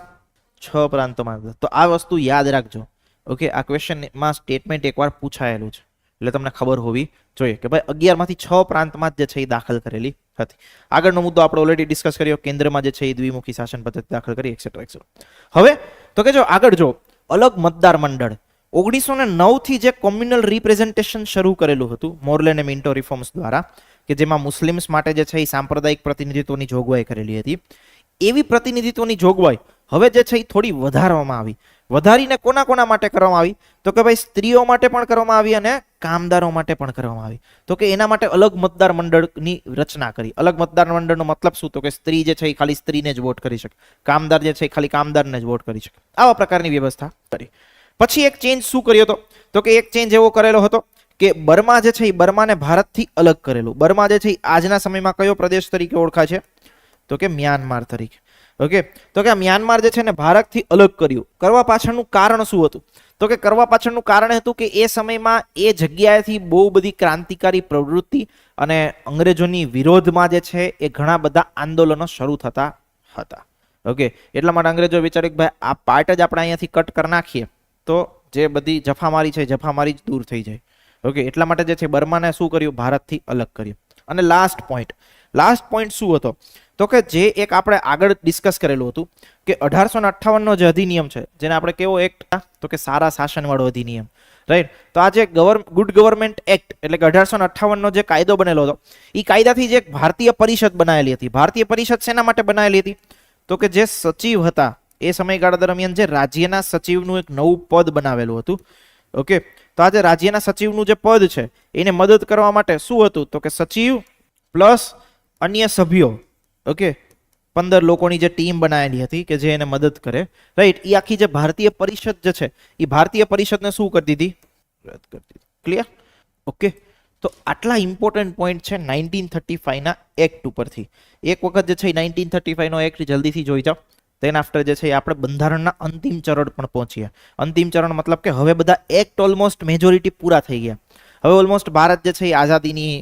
6 પ્રાંતોમાં. તો આ વસ્તુ યાદ રાખજો. ઓકે, આ ક્વેશ્ચનમાં સ્ટેટમેન્ટ એકવાર પૂછાયેલું છે, એટલે તમને ખબર હોવી જોઈએ કે ભાઈ 11 માંથી 6 પ્રાંતમાં જે છે એ દાખલ કરેલી હતી. આગળનો મુદ્દો આપણે ઓલરેડી ડિસ્કસ કર્યો, કેન્દ્રમાં જે છે એ દ્વિમુખી શાસન પદ્ધતિ દાખલ કરી, એક્સેટ્રા એક્સેટ્રા. હવે તો કે જો આગળ જો અલગ મતદાર મંડળ, 1909 થી જે કોમ્યુનલ રિપ્રેઝન્ટેશન શરૂ કરેલું હતું મોરલે અને મિન્ટો રિફોર્મ્સ દ્વારા, કે જેમાં મુસ્લિમ્સ માટે જે છે એ સાંપ્રદાયિક પ્રતિનિધિત્વની જોગવાઈ કરેલી હતી, એવી પ્રતિનિધિત્વની જોગવાઈ હવે જે છે એ થોડી વધારવામાં આવી. વધારીને કોના કોના માટે કરવામાં આવી? તો કે ભાઈ સ્ત્રીઓ માટે પણ કરવામાં આવી અને કામદારો માટે પણ કરવામાં આવી. તો કે એના માટે અલગ મતદાર મંડળની રચના કરી. અલગ મતદાર મંડળનો મતલબ શું? તો કે સ્ત્રી જે છે એ ખાલી સ્ત્રીને જ વોટ કરી શકે, કામદાર જે છે એ ખાલી કામદારને જ વોટ કરી શકે. આવા પ્રકારની વ્યવસ્થા કરી. પછી એક ચેન્જ શું કર્યો હતો? તો કે એક ચેન્જ એવો કરેલો હતો કે બર્મા જે છે એ બર્માને ભારતથી અલગ કરેલું. બર્મા જે છે એ આજના સમયમાં કયો પ્રદેશ તરીકે ઓળખાય છે? તો કે મ્યાનમાર તરીકે. ઓકે, તો કે આ મ્યાનમાર જે છે ને ભારતથી અલગ કર્યું. કરવા પાછળનું કારણ શું હતું? તો કે કરવા પાછળનું કારણ હતું કે એ સમયમાં એ જગ્યાએથી બહુ બધી ક્રાંતિકારી પ્રવૃત્તિ અને અંગ્રેજોની વિરોધમાં જે છે એ ઘણા બધા આંદોલનો શરૂ થતા હતા. ઓકે, એટલા માટે અંગ્રેજો વિચાર્યું કે ભાઈ આ પાર્ટ જ આપણે અહીંયાથી કટ કરી નાખીએ તો જે બધી જફામારી છે જફામારી જ દૂર થઈ જાય. ઓકે, એટલા માટે જે છે બર્માને શું કર્યું? ભારતથી અલગ કર્યું. અને લાસ્ટ પોઈન્ટ શું હતો? તો કે જે એક આપણે આગળ ડિસ્કસ કરેલું હતું કે 1858 નો જે અધિનિયમ છે, જેને આપણે કેવો એક્ટ? તો કે સારા શાસન વાળો અધિનિયમ, રાઈટ? તો આ જે ગુડ ગવર્નમેન્ટ એક્ટ એટલે કે 1858 નો જે કાયદો બનેલો હતો, એ કાયદાથી જે એક ભારતીય પરિષદ બનાવેલી હતી. ભારતીય પરિષદ શેના માટે બનાવેલી હતી? તો કે જે સચિવ હતા એ સમયગાળા દરમિયાન જે રાજ્યના સચિવનું એક નવું પદ બનાવેલું હતું. ઓકે, તો આ જે રાજ્યના સચિવનું જે પદ છે એને મદદ કરવા માટે શું હતું? તો કે સચિવ પ્લસ અન્ય સભ્યો. ઓકે, 15 લોકોની જે ટીમ બનાવેલી હતી કે જે એને મદદ કરે, રાઈટ? એ આખી જે ભારતીય પરિષદ જે છે એ ભારતીય પરિષદને શું કરી દીધી? રદ કરી દીધી. ક્લિયર? ઓકે, તો આટલા ઇમ્પોર્ટન્ટ પોઈન્ટ છે 1935 ના એક્ટ ઉપરથી. એક વખત જે છે 1935 નો એક્ટ જલ્દીથી જોઈ જાઓ. તેન આફ્ટર જે છે આપણે બંધારણના અંતિમ ચરણ પણ પહોંચીએ. અંતિમ ચરણ મતલબ કે હવે બધા એક્ટ ઓલમોસ્ટ મેજોરિટી પૂરા થઈ ગયા. હવે ઓલમોસ્ટ ભારત જે છે એ આઝાદીની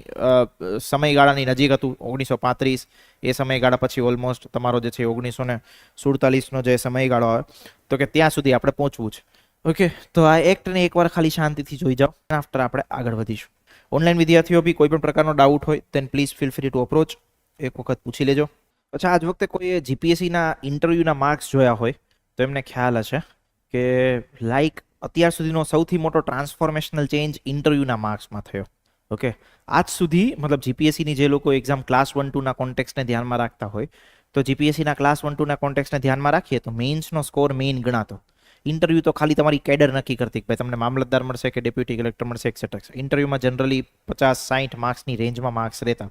સમયગાળાની નજીક હતું. 1935 એ સમયગાળા પછી ઓલમોસ્ટ તમારો જે છે 1947 નો જે સમયગાળો આવે તો કે ત્યાં સુધી આપણે પહોંચવું છે. ઓકે, તો આ એક્ટને એકવાર ખાલી શાંતિથી જોઈ જાઓ. આફ્ટર આપણે આગળ વધીશું. ઓનલાઈન વિદ્યાર્થીઓ બી કોઈ પણ પ્રકારનો ડાઉટ હોય then please feel free to approach. એક વખત પૂછી લેજો. અચ્છા, આજ વખતે કોઈ જીપીએસસીના ઇન્ટરવ્યુના માર્ક્સ જોયા હોય તો એમને ખ્યાલ હશે કે લાઈક અત્યાર સુધીનો સૌથી મોટો ટ્રાન્સફોર્મેશનલ ચેન્જ ઇન્ટરવ્યુના માર્ક્સમાં થયો. ઓકે, આજ સુધી મતલબ જીપીએસસીની જે લોકો એક્ઝામ ક્લાસ 1-2ના કોન્ટેક્સને ધ્યાનમાં રાખતા હોય તો જીપીએસસીના ક્લાસ 1-2ના કોન્ટેક્સને ધ્યાનમાં રાખીએ તો મેઇન્સનો સ્કોર મેઇન ગણાતો. ઇન્ટરવ્યુ તો ખાલી તમારી કેડર નક્કી કરતી કે ભાઈ તમને મામલતદાર મળશે કે ડેપ્યુટી કલેક્ટર મળશે એક્સેટ્રા. ઇન્ટરવ્યુમાં જનરલી 50-60 માર્ક્સની રેન્જમાં માર્ક્સ રહેતા.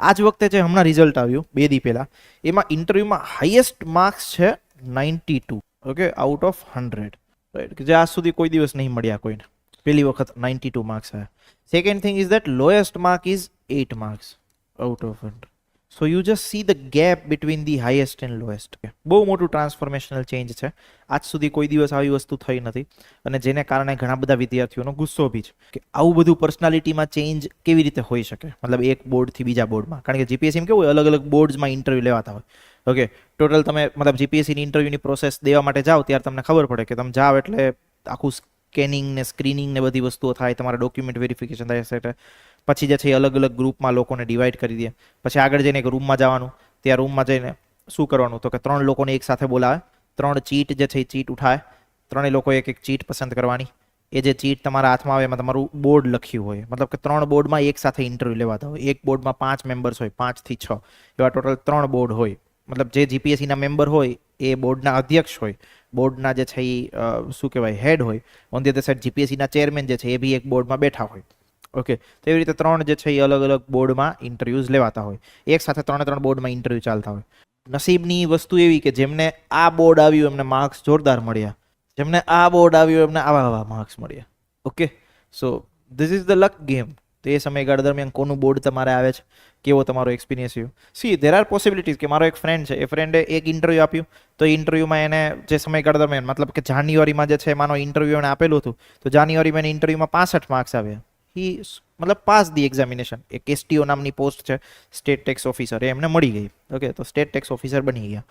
આજ વખતે જે હમણાં રિઝલ્ટ આવ્યું 2 દી પહેલા, એમાં ઇન્ટરવ્યુમાં હાઈએસ્ટ માર્ક્સ છે 92. Okay, out of 100, right? કે જે આજ સુધી કોઈ દિવસ નહીં મળ્યા કોઈને. પહેલી વખત 92 માર્ક્સ આવ્યા. Second thing is that lowest mark is 8 marks out of 100. So you just see the gap between the highest and lowest. બહુ મોટું ટ્રાન્સફોર્મેશનલ ચેન્જ છે. આજ સુધી કોઈ દિવસ આવી વસ્તુ થઈ નથી અને જેને કારણે ઘણા બધા વિદ્યાર્થીઓનો ગુસ્સો બી છે કે આવું બધું પર્સનાલિટીમાં ચેન્જ કેવી રીતે હોઈ શકે, મતલબ એક બોર્ડથી બીજા બોર્ડમાં. કારણ કે જીપીએસસીમાં કેવું હોય, અલગ અલગ બોર્ડ્સમાં ઇન્ટરવ્યુ લેવાતા હોય. ઓકે, ટોટલ તમે મતલબ જીપીએસસીની ઇન્ટરવ્યુની પ્રોસેસ દેવા માટે જાઓ ત્યારે તમને ખબર પડે કે તમે જાઓ એટલે આખું સ્કેનિંગ ને સ્ક્રીનિંગ ને બધી વસ્તુઓ થાય, તમારા ડોક્યુમેન્ટ વેરિફિકેશન થાય એટસેટ્રા. પછી જે છે અલગ અલગ ગ્રુપમાં લોકોને ડિવાઈડ કરી દે. પછી આગળ જઈને એક રૂમમાં જવાનું, ત્યાં રૂમમાં જઈને શું કરવાનું? તો કે 3 લોકોને એક સાથે બોલાવે, 3 ચીટ જે છે એ ચીટ ઉઠાવે, 3 લોકો એક ચીટ પસંદ કરવાની. એ જે ચીટ તમારા હાથમાં આવે એમાં તમારું બોર્ડ લખ્યું હોય, મતલબ કે 3 બોર્ડમાં એક સાથે ઇન્ટરવ્યુ લેવાતા હોય. એક બોર્ડમાં 5 મેમ્બર્સ હોય, 5 થી 6 એવા ટોટલ 3 બોર્ડ હોય. મતલબ જે જીપીએસસીના મેમ્બર હોય એ બોર્ડના અધ્યક્ષ હોય, બોર્ડના જે છે એ શું કહેવાય હેડ હોય. ઓન ધી અધર સાઈડ જીપીએસસીના ચેરમેન જે છે એ બી એક બોર્ડમાં બેઠા હોય. ઓકે, તો એવી રીતે 3 જે છે એ અલગ અલગ બોર્ડમાં ઇન્ટરવ્યુઝ લેવાતા હોય. એક સાથે 3 બોર્ડમાં ઇન્ટરવ્યુ ચાલતા હોય. નસીબની વસ્તુ એવી કે જેમને આ બોર્ડ આવ્યું એમને માર્ક્સ જોરદાર મળ્યા, જેમને આ બોર્ડ આવ્યું એમને આવા માર્ક્સ મળ્યા. Okay, so this is the luck game. તો એ સમયગાળા દરમિયાન કોનું બોર્ડ તમારે આવે છે, કેવો તમારો એક્સપિરિયન્સ રહ્યો. સી ધેર આર પોસિબિલિટીઝ કે મારો એક ફ્રેન્ડ છે, એ ફ્રેન્ડે એક ઇન્ટરવ્યુ આપ્યું તો એ ઇન્ટરવ્યુમાં એને જે સમયગાળા દરમિયાન મતલબ કે જાન્યુઆરીમાં જે છે માનો ઇન્ટરવ્યુ એને આપેલું હતું તો જાન્યુઆરીમાં એને ઇન્ટરવ્યુમાં 65 માર્ક્સ આવ્યા. હી મતલબ પાસ ધી એક્ઝામિનેશન. એક એસટીઓ નામની પોસ્ટ છે, સ્ટેટ ટેક્સ ઓફિસર, એ એમને મળી ગઈ. ઓકે, તો સ્ટેટ ટેક્સ ઓફિસર બની ગયા.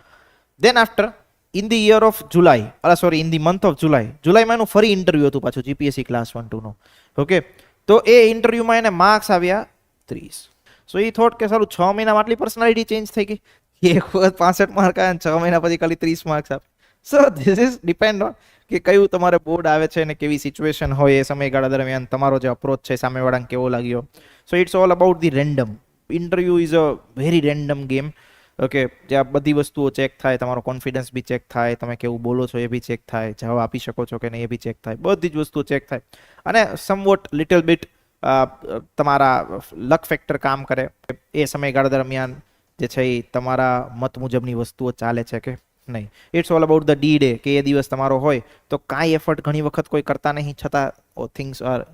Then after in the year of July, in the month of જુલાઈમાં એનું ફરી ઇન્ટરવ્યુ હતું પાછું જીપીએસસી ક્લાસ 1-2નો. ઓકે, તો એ ઇન્ટરવ્યુમાં એને માર્ક્સ આવ્યા 30. સો એ થોટ કે સારું 6 મહિનામાં આટલી પર્સનાલિટી ચેન્જ થઈ ગઈ. એક વખત 65 માર્ક આવ્યા 6 મહિના પછી ખાલી 30 માર્ક્સ આપે. સો ધીસ ઇઝ ડિપેન્ડ ઓન કે કયું તમારે બોર્ડ આવે છે અને કેવી સિચ્યુએશન હોય એ સમયગાળા દરમિયાન તમારો જે અપ્રોચ છે સામેવાળાને કેવો લાગ્યો. So it's all about the random. Interview is a very random game. Okay, જ્યાં બધી વસ્તુઓ ચેક થાય, તમારો કોન્ફિડન્સ બી ચેક થાય, તમે કેવું બોલો છો એ બી ચેક થાય, જવાબ આપી શકો છો કે નહીં એ બી ચેક થાય, બધી જ વસ્તુઓ ચેક થાય. અને સમવોટ લિટલ બીટ તમારા લક ફેક્ટર કામ કરે એ સમયગાળા દરમિયાન જે છે એ તમારા મત મુજબની વસ્તુઓ ચાલે છે કે નહીં. It's all about the D day, કે એ દિવસ તમારો હોય તો કાંઈ એફર્ટ ઘણી વખત કોઈ કરતા નહીં, છતાં થિંગ્સ આર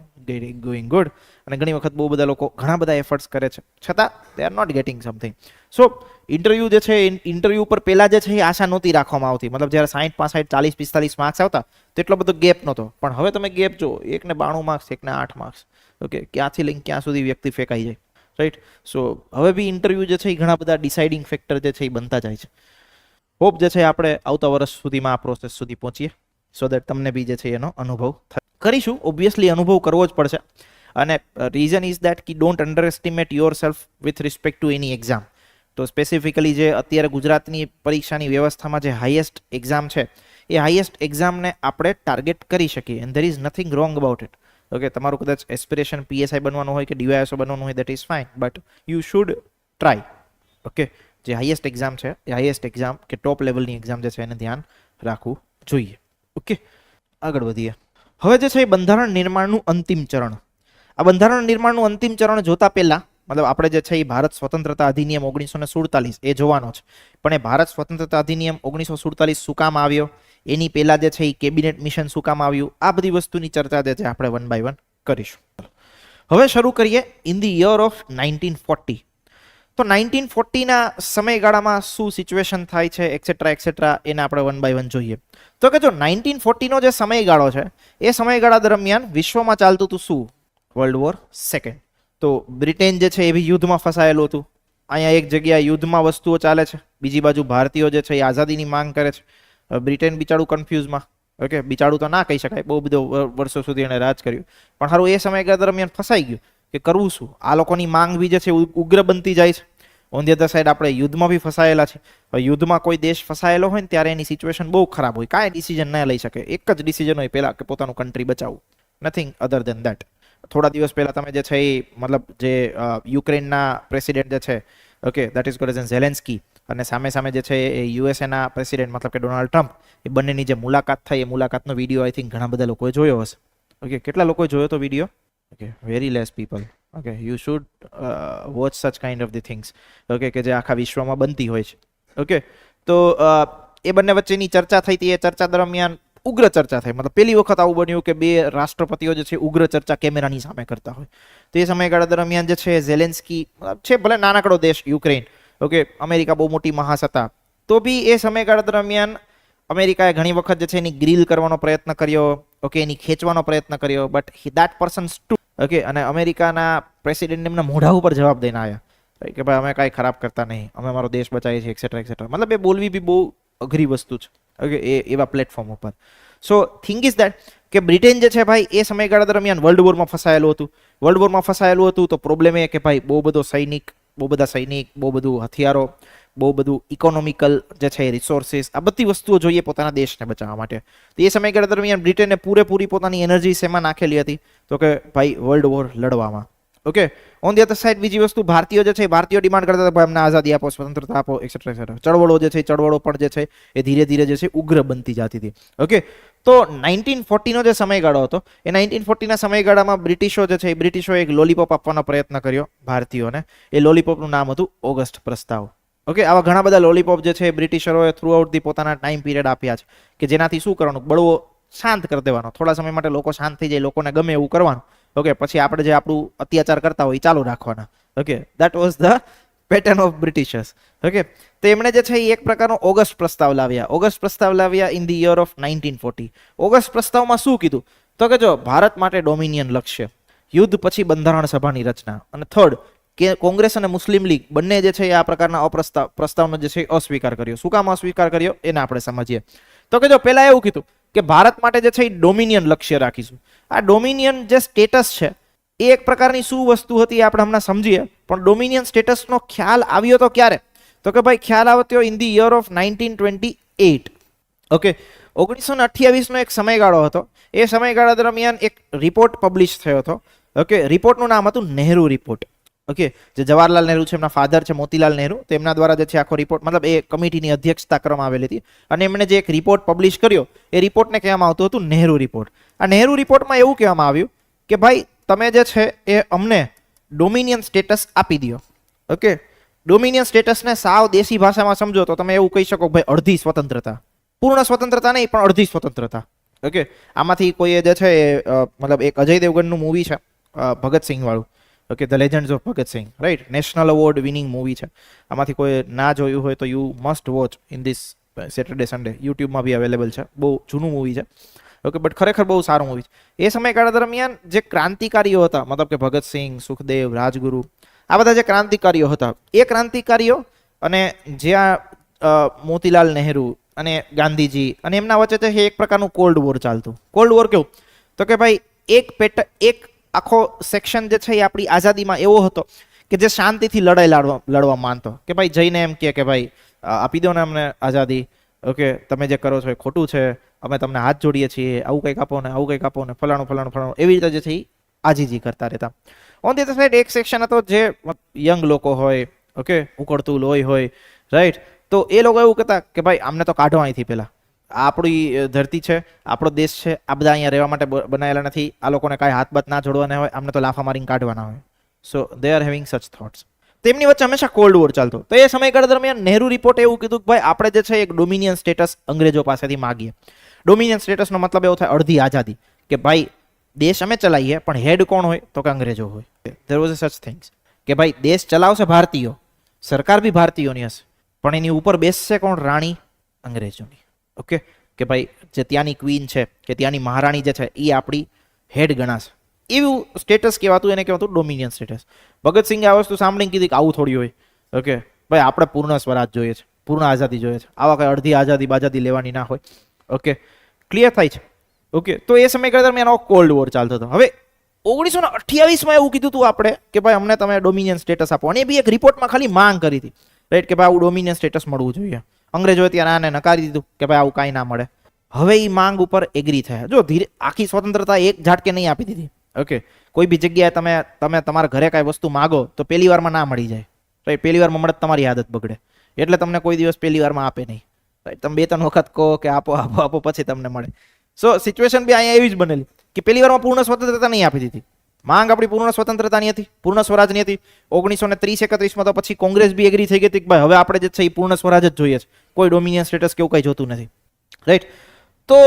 ગોઈંગ ગુડ. અને ઘણી વખત બહુ બધા લોકો ઘણા બધા એફર્ટ્સ કરે છે, છતાં they are not getting something. So interview જે છે, ઇન્ટરવ્યૂ ઉપર પહેલા જે છે એ આશા નહોતી રાખવામાં આવતી. મતલબ જ્યારે 60, 65, 40, 45 માર્ક્સ આવતા તો એટલો બધો ગેપ નહોતો. પણ હવે તમે ગેપ જો, એકને 92 માર્ક્સ, એકને 8 માર્ક્સ. ઓકે, ક્યાંથી લઈને ક્યાં સુધી વ્યક્તિ ફેંકાઈ જાય, રાઈટ. સો હવે બી ઇન્ટરવ્યૂ જે છે એ ઘણા બધા ડિસાઇડિંગ ફેક્ટર જે છે એ બનતા જાય છે. હોપ જે છે આપણે આવતા વર્ષ સુધીમાં આ પ્રોસેસ સુધી પહોંચીએ, સો દેટ તમને બી જે છે એનો અનુભવ કરીશું. ઓબ્વિયસલી અનુભવ કરવો જ પડશે. અને રીઝન ઇઝ દેટ કે don't under estimate your self with respect to any exam. તો સ્પેસિફિકલી જે અત્યારે ગુજરાતની પરીક્ષાની વ્યવસ્થામાં જે હાઈએસ્ટ એક્ઝામ છે, એ હાઈએસ્ટ એક્ઝામને આપણે ટાર્ગેટ કરી શકીએ. And there is nothing wrong about it. Okay, તમારું કદાચ એસ્પિરેશન પીએસઆઈ બનવાનું હોય કે ડીવાયએસઓ બનવાનું હોય, that is fine, but you should try. Okay, જે હાઈએસ્ટ એક્ઝામ છે એ હાઈએસ્ટ એક્ઝામ કે ટોપ લેવલની એક્ઝામ જે છે એને ધ્યાન રાખવું જોઈએ. ઓકે, આગળ વધીએ. હવે જે છે એ બંધારણ નિર્માણનું અંતિમ ચરણ. આ બંધારણ નિર્માણનું અંતિમ ચરણ જોતા પહેલા, મતલબ આપણે જે છે એ ભારત સ્વતંત્રતા અધિનિયમ 1947 એ જોવાનો છે. પણ એ ભારત સ્વતંત્રતા અધિનિયમ 1947 શું કામ આવ્યો, એની પહેલા જે છે એ કેબિનેટ મિશન શું કામ આવ્યું, આ બધી વસ્તુની ચર્ચા જે છે આપણે વન બાય વન કરીશું. હવે શરૂ કરીએ ઇન ધી યર ઓફ 1940. તો 1940ના સમયગાળામાં શું સિચ્યુએશન થાય છે, એક્સેટ્રા એક્સેટ્રા, એને આપણે વન બાય વન જોઈએ. તો કે જો 1940નો જે સમયગાળો છે, એ સમયગાળા દરમિયાન વિશ્વમાં ચાલતું હતું શું? World war second. તો બ્રિટેન જે છે એ બી યુદ્ધમાં ફસાયેલું હતું. અહીંયા એક જગ્યાએ યુદ્ધમાં વસ્તુઓ ચાલે છે, બીજી બાજુ ભારતીયો જે છે એ આઝાદીની માંગ કરે છે. બ્રિટેન બિચારું કન્ફ્યુઝમાં. ઓકે, બિચારું તો ના કહી શકાય, બહુ બધો વર્ષો સુધી એને રાજ કર્યું, પણ સારું એ સમયગાળા દરમિયાન ફસાઈ ગયું કે કરવું શું. આ લોકોની માંગ બી જે છે ઉગ્ર બનતી જાય છે. ઓન ધી અધર સાઈડ આપણે યુદ્ધમાં બી ફસાયેલા છે. યુદ્ધમાં કોઈ દેશ ફસાયેલો હોય ને ત્યારે એની સિચ્યુએશન બહુ ખરાબ હોય, કાંઈ ડિસિઝન ના લઈ શકે. એક જ ડિસિઝન હોય પહેલા કે પોતાનું કન્ટ્રી બચાવવું, નથિંગ અધર દેન દેટ. થોડા દિવસ પહેલા તમે જે છે એ મતલબ જે યુક્રેનના પ્રેસિડેન્ટ જે છે, okay, that is called as Zelensky, અને સામે સામે જે છે એ યુએસએના પ્રેસિડેન્ટ મતલબ કે ડોનાલ્ડ ટ્રમ્પ, એ બંનેની જે મુલાકાત થઈ, એ મુલાકાતનો વિડીયો આઈ થિંક ઘણા બધા લોકોએ જોયો હશે. ઓકે, કેટલા લોકોએ જોયો તો video? Okay, very less people. Okay, you should watch such kind of the things. Okay, કે જે આખા વિશ્વમાં બનતી હોય છે. ઓકે, તો એ બંને વચ્ચેની ચર્ચા થઈ હતી. એ ચર્ચા દરમિયાન ઉગ્ર ચર્ચા થઈ. મતલબ પહેલી વખત આવું બન્યું કે બે રાષ્ટ્રપતિઓ જે છે ઉગ્ર ચર્ચા કેમેરાની સામે કરતા હોય. તો એ સમયગાળા દરમિયાન જે છે ઝેલેન્સ્કી છે, ભલે નાનકડો દેશ યુક્રેન, ઓકે, અમેરિકા બહુ મોટી મહાસત્તા, તો બી એ સમયગાળા દરમિયાન અમેરિકાએ ઘણી વખત જે છે એની ગ્રીલ કરવાનો પ્રયત્ન કર્યો, ઓકે, એની ખેંચવાનો પ્રયત્ન કર્યો, બટ દેટ પર્સન સ્ટુ. ઓકે, અને અમેરિકાના પ્રેસિડેન્ટ એમના મોઢા ઉપર જવાબ દઈને આવ્યા કે ભાઈ અમે કાંઈ ખરાબ કરતા નહીં, અમે મારો દેશ બચાવીએ છીએ, એક્સેટ્રા એક્સેટ્રા. મતલબ એ બોલવી બી બહુ અઘરી વસ્તુ છે. ઓકે, એવા પ્લેટફોર્મ ઉપર. સો થિંગ ઇઝ દેટ કે બ્રિટેન જે છે ભાઈ એ સમયગાળા દરમિયાન વર્લ્ડ વોરમાં ફસાયેલું હતું. વર્લ્ડ વોરમાં ફસાયેલું હતું તો પ્રોબ્લેમ એ કે ભાઈ બહુ બધા સૈનિક, બહુ બધું હથિયારો, બહુ બધું ઇકોનોમિકલ જે છે રિસોર્સિસ, આ બધી વસ્તુઓ જોઈએ પોતાના દેશને બચાવવા માટે. તો એ સમયગાળા દરમિયાન બ્રિટેને પૂરેપૂરી પોતાની એનર્જી શેમાં નાખેલી હતી? તો કે ભાઈ વર્લ્ડ વોર લડવામાં. Okay, on the other side બીજી વસ્તુ, ભારતીયો જે છે ભારતીયો ડિમાન્ડ કરતા હતા ભાઈ અમને આઝાદી આપો, સ્વતંત્રતા આપો, એક્સેટ્રા એક્સેટ્રા. ચળવળો જે છે ચળવળો પણ જે છે એ ધીરે ધીરે જે છે ઉગ્ર બનતી જતી હતી. ઓકે, તો 1940નો જે સમયગાળો હતો, એ 1940ના સમયગાળામાં બ્રિટિશો જે છે એ બ્રિટિશોએ એક લોલીપોપ આપવાનો પ્રયત્ન કર્યો ભારતીયોને. એ લોલીપોપનું નામ હતું ઓગસ્ટ પ્રસ્તાવ. ઓકે, આવા ઘણા બધા લોલીપોપ જે છે બ્રિટિશરોએ થ્રુ આઉટ ધી પોતાના ટાઈમ પીરિયડ આપ્યા છે કે જેનાથી શું કરવાનું, બળવો શાંત કરી દેવાનો. થોડા સમય માટે લોકો શાંત થઈ જાય, લોકોને ગમે એવું કરવાનું. ઓકે, પછી આપણે જે આપણું અત્યાચાર કરતા હોય એ ચાલુ રાખવાના. Okay, that was the pattern of Britishers. Okay, તો એમણે જે છે એ એક પ્રકારનો ઓગસ્ટ પ્રસ્તાવ લાવ્યા. ઓગસ્ટ પ્રસ્તાવ લાવ્યા in the year of 1940. August પ્રસ્તાવમાં શું કીધું? તો કે જો ભારત માટે ડોમિનિયન લક્ષ્ય, યુદ્ધ પછી બંધારણ સભાની રચના, અને થર્ડ કે કોંગ્રેસ અને મુસ્લિમ લીગ બંને જે છે એ આ પ્રકારના પ્રસ્તાવનો જે છે અસ્વીકાર કર્યો. શું કામ અસ્વીકાર કર્યો એને આપણે સમજીએ. તો કે જો પહેલા એવું કીધું કે ભારત માટે જે છે એ ડોમિનિયન લક્ષ્ય રાખીશું. આ ડોમિનિયન જે સ્ટેટસ છે એ એક પ્રકારની શું વસ્તુ હતી આપણે હમણાં સમજીએ. પણ ડોમિનિયન સ્ટેટસનો ખ્યાલ આવ્યો તો ક્યારે? તો કે ભાઈ ખ્યાલ આવ્યો in the year of 1928. Okay, 1928નો એક સમયગાળો હતો. એ સમયગાળા દરમિયાન એક રિપોર્ટ પબ્લિશ થયો હતો. ઓકે, રિપોર્ટનું નામ હતું નહેરુ રિપોર્ટ. ઓકે, જે જવાહરલાલ નહેરુ છે, એમના ફાધર છે મોતીલાલ નહેરુ, તેમના દ્વારા જે છે આખો રિપોર્ટ, મતલબ એ કમિટીની અધ્યક્ષતા કરવામાં આવેલી હતી અને એમણે જે એક રિપોર્ટ પબ્લિશ કર્યો એ રિપોર્ટને કહેવામાં આવતું હતું નહેરુ રિપોર્ટ. આ નહેરુ રિપોર્ટમાં એવું કહેવામાં આવ્યું કે ભાઈ તમે જે છે એ અમને ડોમિનિયન સ્ટેટસ આપી દો. ઓકે, ડોમિનિયન સ્ટેટસને સાવ દેશી ભાષામાં સમજો તો તમે એવું કહી શકો ભાઈ અડધી સ્વતંત્રતા, પૂર્ણ સ્વતંત્રતા નહીં પણ અડધી સ્વતંત્રતા. ઓકે, આમાંથી કોઈ જે છે એ મતલબ એક અજય દેવગનનું મૂવી છે ભગતસિંહ વાળું. Okay, the legends of Bhagat Singh, right, national award winning movie છે. આમાંથી કોઈ ના જોયું હોય તો you must watch in this Saturday Sunday. યુટ્યુબમાં બી અવેલેબલ છે. બહુ જૂનું મૂવી છે. ઓકે, બટ ખરેખર બહુ સારું મૂવી છે. એ સમયગાળા દરમિયાન જે ક્રાંતિકારીઓ હતા, મતલબ કે ભગતસિંહ, સુખદેવ, રાજગુરુ, આ બધા જે ક્રાંતિકારીઓ હતા, એ ક્રાંતિકારીઓ અને જ્યાં મોતીલાલ નહેરુ અને ગાંધીજી અને એમના વચ્ચે છે એક પ્રકારનું કોલ્ડ વોર ચાલતું. કોલ્ડ વોર કેવું તો કે ભાઈ એક આખો સેક્શન જે છે એ આપણી આઝાદીમાં એવો હતો કે જે શાંતિથી લડાઈ લડવા માનતો કે ભાઈ જઈને એમ કે ભાઈ આપી દો ને અમને આઝાદી. ઓકે, તમે જે કરો છો એ ખોટું છે, અમે તમને હાથ જોડીએ છીએ, આવું કંઈક આપો ને, આવું કંઈક આપો ને, ફલાણું ફલાણું ફલાણું, એવી રીતે જે છે એ આજીજી કરતા રહેતા. ઓન ધી અધર સાઈડ એક સેક્શન હતો જે યંગ લોકો હોય, ઓકે, ઉકળતું લોહી હોય, રાઈટ, તો એ લોકો એવું કહેતા કે ભાઈ આમને તો કાઢો અહીંથી પહેલા. આપણી ધરતી છે, આપણો દેશ છે, આ બધા અહીંયા રહેવા માટે બનાવેલા નથી, આ લોકોને કાંઈ હાથ બાત ના જોડવાના હોય, આમને તો લાફા મારીને કાઢવાના હોય. સો દે આર હેવિંગ સચ થોટ્સ. તેમની વચ્ચે હંમેશા કોલ્ડ વોર ચાલતો. તો એ સમયગાળા દરમિયાન નહેરુ રિપોર્ટે એવું કીધું કે ભાઈ આપણે જે છે એક ડોમિનિયન સ્ટેટસ અંગ્રેજો પાસેથી માગીએ. ડોમિનિયન સ્ટેટસનો મતલબ એવો થાય અડધી આઝાદી, કે ભાઈ દેશ અમે ચલાવીએ પણ હેડ કોણ હોય તો કે અંગ્રેજો હોય. ધેર વોઝ અ સચ થિંગ્સ કે ભાઈ દેશ ચલાવશે ભારતીયો, સરકાર બી ભારતીયોની હશે, પણ એની ઉપર બેસશે કોણ? રાણી અંગ્રેજોની. ઓકે, કે ભાઈ જે ત્યાંની ક્વીન છે કે ત્યાંની મહારાણી જે છે એ આપણી હેડ ગણાશે. એવું સ્ટેટસ કહેવાતું, એને કહેવાતું ડોમિનિયન સ્ટેટસ. ભગતસિંહે આ વસ્તુ સાંભળીને કીધી કે આવું થોડી હોય. ઓકે ભાઈ, આપણે પૂર્ણ સ્વરાજ જોઈએ છે, પૂર્ણ આઝાદી જોઈએ છે, આવા કઈ અડધી આઝાદી બાજાદી લેવાની ના હોય. ઓકે, ક્લિયર થાય છે. ઓકે, તો એ સમયગાળા દરમિયાન કોલ્ડ વોર ચાલતો હતો. હવે 1928માં એવું કીધું હતું આપણે કે ભાઈ અમને તમે ડોમિનિયન સ્ટેટસ આપો, અને એ બી એક રિપોર્ટમાં ખાલી માંગ કરી હતી, રાઈટ, કે ભાઈ આવું ડોમિનિયન સ્ટેટસ મળવું જોઈએ. અંગ્રેજોએ ત્યાં આને નકારી દીધું કે ભાઈ આવું કાંઈ ના મળે. હવે એ માંગ ઉપર એગ્રી થયા. જો ધીરે આખી સ્વતંત્રતા એક ઝાટકે નહીં આપી દીધી. ઓકે, કોઈ બી જગ્યાએ તમે તમારા ઘરે કાંઈ વસ્તુ માગો તો પહેલી વારમાં ના મળી જાય, રાઈટ, પહેલી વારમાં મળે તમારી આદત બગડે, એટલે તમને કોઈ દિવસ પહેલી વારમાં આપે નહીં, રાઈટ. તમે 2-3 વખત કહો કે આપો આપો આપો પછી તમને મળે. સો સિચ્યુએશન બી અહીંયા એવી જ બનેલી કે પહેલી વારમાં પૂર્ણ સ્વતંત્રતા નહીં આપી દીધી. માંગ આપણી પૂર્ણ સ્વતંત્રતાની હતી, પૂર્ણ સ્વરાજની હતી. 1930-31માં તો પછી કોંગ્રેસ બી એગ્રી થઈ ગઈ હતી કે ભાઈ હવે આપણે જે છે એ પૂર્ણ સ્વરાજ જ જોઈએ છે, કોઈ ડોમિનિયન સ્ટેટસ કેવું કંઈ જોતું નથી, રાઈટ. તો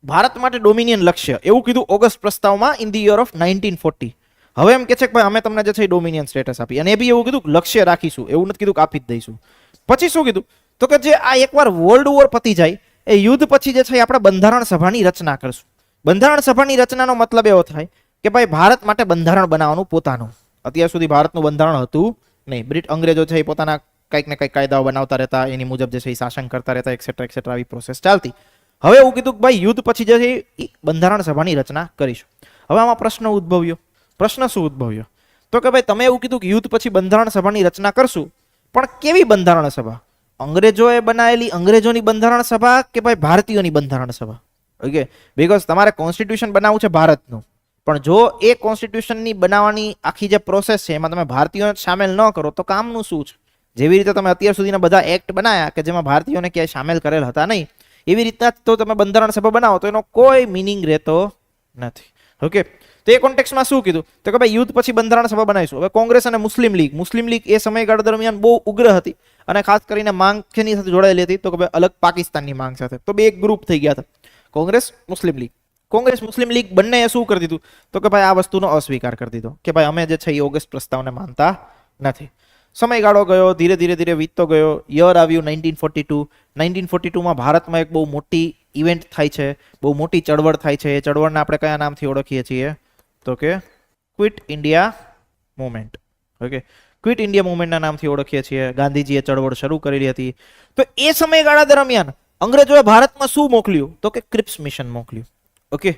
ભારત માટે ડોમિનિયન લક્ષ્ય એવું કીધું ઓગસ્ટ પ્રસ્તાવમાં ઇન ધી યર ઓફ 1940. હવે એમ કે છે કે ભાઈ અમે તમને જે છે ડોમિનિયન સ્ટેટસ આપી, અને એ બી એવું કીધું લક્ષ્ય રાખીશું, એવું નથી કીધું કે આપી જ દઈશું. પછી શું કીધું તો કે જે આ એકવાર વર્લ્ડ વોર પતી જાય એ યુદ્ધ પછી જે છે આપણે બંધારણ સભાની રચના કરશું. બંધારણ સભાની રચનાનો મતલબ એવો થાય કે ભાઈ ભારત માટે બંધારણ બનાવવાનું પોતાનું. અત્યાર સુધી ભારતનું બંધારણ હતું નહીં. અંગ્રેજો છે એ પોતાના કંઈક ને કંઈક કાયદાઓ બનાવતા રહેતા, એની મુજબ જે છે એ શાસન કરતા રહેતા, એક્સેટ્રા એક્સેટ્રા, આવી પ્રોસેસ ચાલતી. હવે એવું કીધું કે ભાઈ યુદ્ધ પછી જે છે એ બંધારણ સભાની રચના કરીશું. હવે આમાં પ્રશ્ન ઉદ્ભવ્યો. પ્રશ્ન શું ઉદ્ભવ્યો તો કે ભાઈ તમે એવું કીધું કે યુદ્ધ પછી બંધારણ સભાની રચના કરશું, પણ કેવી બંધારણ સભા? અંગ્રેજોએ બનાવેલી અંગ્રેજોની બંધારણ સભા કે ભાઈ ભારતીયોની બંધારણ સભા? ઓકે, બીકોઝ તમારે કોન્સ્ટિટ્યુશન બનાવવું છે ભારતનું, પણ જો એ કોન્સ્ટિટ્યુશનની બનાવવાની આખી જે પ્રોસેસ છે એમાં તમે ભારતીયોને સામેલ ન કરો તો કામનું શું છે? જેવી રીતે તમે અત્યાર સુધીના બધા એક્ટ બનાવ્યા કે જેમાં ભારતીયોને ક્યાંય સામેલ કરેલ હતા નહીં, એવી રીતના તો તમે બંધારણ સભા બનાવો તો એનો કોઈ મિનિંગ રહેતો નથી. ઓકે, તો એ કોન્ટેક્સમાં શું કીધું તો કે ભાઈ યુદ્ધ પછી બંધારણ સભા બનાવીશું. હવે કોંગ્રેસ અને મુસ્લિમ લીગ એ સમયગાળા દરમિયાન બહુ ઉગ્ર હતી અને ખાસ કરીને માંગ કેની સાથે જોડાયેલી હતી તો કે ભાઈ અલગ પાકિસ્તાનની માંગ સાથે. તો બે એક ગ્રુપ થઈ ગયા હતા, કોંગ્રેસ મુસ્લિમ લીગ બંનેએ શું કરી દીધું તો કે ભાઈ આ વસ્તુનો અસ્વીકાર કરી દીધો કે ભાઈ અમે જે છે એ ઓગસ્ટ પ્રસ્તાવને માનતા નથી. સમયગાળો ગયો, ધીરે ધીરે વીતતો ગયો. યર આવ્યું 1942. 1942માં ભારતમાં એક બહુ મોટી ઇવેન્ટ થાય છે, બહુ મોટી ચળવળ થાય છે. એ ચળવળને આપણે કયા નામથી ઓળખીએ છીએ તો કે quit India movement. Okay, quit India મુવમેન્ટના નામથી ઓળખીએ છીએ. ગાંધીજીએ ચળવળ શરૂ કરેલી હતી. તો એ સમયગાળા દરમિયાન અંગ્રેજોએ ભારતમાં શું મોકલ્યું તો કે ક્રિપ્સ મિશન મોકલ્યું. ઓકે,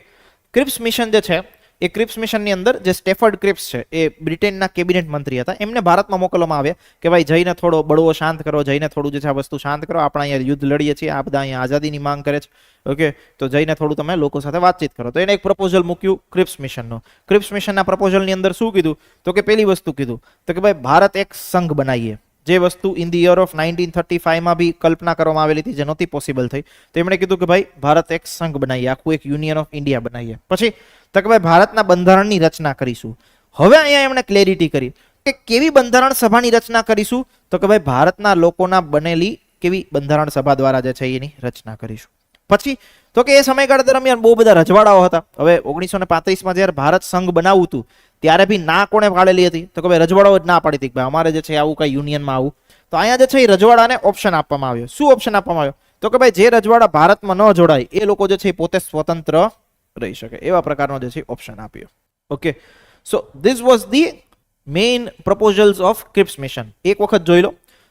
ક્રિપ્સ મિશન જે છે એ ક્રિપ્સ મિશનની અંદર જે સ્ટેફર્ડ ક્રિપ્સ છે એ બ્રિટેનના કેબિનેટ મંત્રી હતા, એમને ભારતમાં મોકલવામાં આવ્યા કે ભાઈ જઈને થોડો બળવો શાંત કરો, જઈને થોડું જે છે આ વસ્તુ શાંત કરો, આપણે અહીંયા યુદ્ધ લડીએ છીએ, આ બધા અહીંયા આઝાદીની માંગ કરે છે, ઓકે, તો જઈને થોડું તમે લોકો સાથે વાતચીત કરો. તો એને એક પ્રપોઝલ મૂક્યું ક્રિપ્સ મિશનનો. ક્રિપ્સ મિશનના પ્રપોઝલની અંદર શું કીધું તો કે પહેલી વસ્તુ કીધું તો કે ભાઈ ભારત એક સંઘ બનાવીએ, જે વસ્તુ ઇન ધી યર ઓફ 1935 બી કલ્પના કરવામાં આવેલી હતી, જે નહોતી પોસિબલ થઈ. તો એમણે કીધું કે ભાઈ ભારત એક સંઘ બનાવીએ, આખું એક યુનિયન ઓફ ઇન્ડિયા બનાવીએ. પછી તો કે ભાઈ ભારતના બંધારણની રચના કરીશું. હવે અહીંયા એમણે ક્લેરિટી કરી કે કેવી બંધારણ સભાની રચના કરીશું, તો કે ભાઈ ભારતના લોકોના બનેલી કેવી બંધારણ સભા દ્વારા જે છે એની રચના કરીશું. પછી તો કે એ સમયગાળા દરમિયાન બહુ બધા રજવાડાઓ હતા. હવે 1935 જ્યારે ભારત સંઘ બનાવવું હતું ત્યારે બી ના કોણે પાડેલી હતી તો કે ભાઈ રજવાડાઓ જ ના પાડી હતી કે ભાઈ અમારે જે છે આવું કઈ યુનિયનમાં આવું. તો અહીંયા જે છે એ રજવાડાને ઓપ્શન આપવામાં આવ્યો. શું ઓપ્શન આપવામાં આવ્યો તો કે ભાઈ જે રજવાડા ભારતમાં ન જોડાય એ લોકો જે છે એ પોતે સ્વતંત્ર રહી શકે, એવા પ્રકારનો જે છે ઓપ્શન આપ્યો. Okay, so this was the main proposals of Cripps mission. એક વખત જોઈ લો.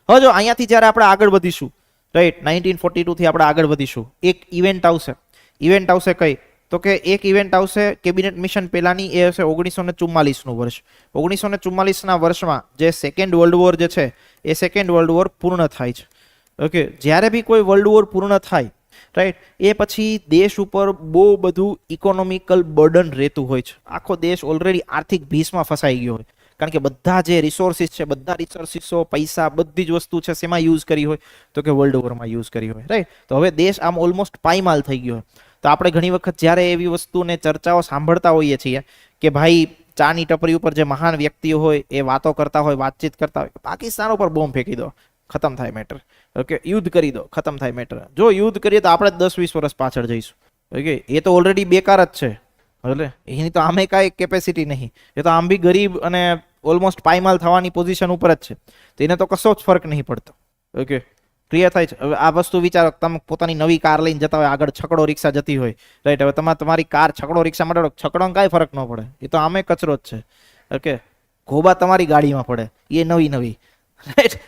હવે જો અહીંયાથી જ્યારે આપણે આગળ વધીશું, રાઈટ, 1942 થી આપણે આગળ વધીશું, એક ઇવેન્ટ આવશે. ઇવેન્ટ આવશે કઈ તો કે એક ઇવેન્ટ આવશે કેબિનેટ મિશન પહેલાની, એ હશે 1944નું વર્ષ. 1944ના વર્ષમાં જે સેકન્ડ વર્લ્ડ વોર જે છે એ સેકન્ડ વર્લ્ડ વોર પૂર્ણ થાય છે. ઓકે, જ્યારે બી કોઈ વર્લ્ડ વોર પૂર્ણ થાય, રાઈટ, એ પછી દેશ ઉપર બહુ બધું ઇકોનોમિકલ બર્ડન રહેતું હોય છે. આખો દેશ ઓલરેડી આર્થિક ભીસમાં ફસાઈ ગયો હોય, કારણ કે બધા જે રિસોર્સિસ છે, બધા રિસોર્સિસો, પૈસા, બધી જ વસ્તુ છે શેમાં યુઝ કરી હોય તો કે વર્લ્ડ વોરમાં યુઝ કરી હોય, રાઈટ. તો હવે દેશ આમ ઓલમોસ્ટ પાયમાલ થઈ ગયો હોય. તો આપણે ઘણી વખત જ્યારે એવી વસ્તુને ચર્ચાઓ સાંભળતા હોઈએ છીએ કે ભાઈ ચાની ટપરી ઉપર જે મહાન વ્યક્તિઓ હોય એ વાતો કરતા હોય, વાતચીત કરતા હોય, પાકિસ્તાન ઉપર બોમ્બ ફેંકી દો, ખતમ થાય મેટર. ઓકે, યુદ્ધ કરી દો, ખતમ થાય મેટર. જો યુદ્ધ કરીએ તો આપણે 10-20 વર્ષ પાછળ જઈશું. ઓકે, એ તો ઓલરેડી બેકાર જ છે, એટલે એની તો આમે કાંઈ કેપેસિટી નહીં. એ તો આમ બી ગરીબ અને ઓલમોસ્ટ પાયમાલ થવાની પોઝિશન ઉપર જ છે, તો એને તો કશો જ ફરક નહીં પડતો. ઓકે, ક્લિયર થાય છે. હવે આ વસ્તુ વિચારો, તમે પોતાની નવી કાર લઈને જતા હોય, આગળ છકડો રિક્ષા જતી હોય, રાઈટ. હવે તમારી કાર છકડો રિક્ષા માટે છકડોને કાંઈ ફરક ન પડે, એ તો આમે કચરો જ છે. ઓકે, ઘોબા તમારી ગાડીમાં પડે, એ નવી, રાઈટ.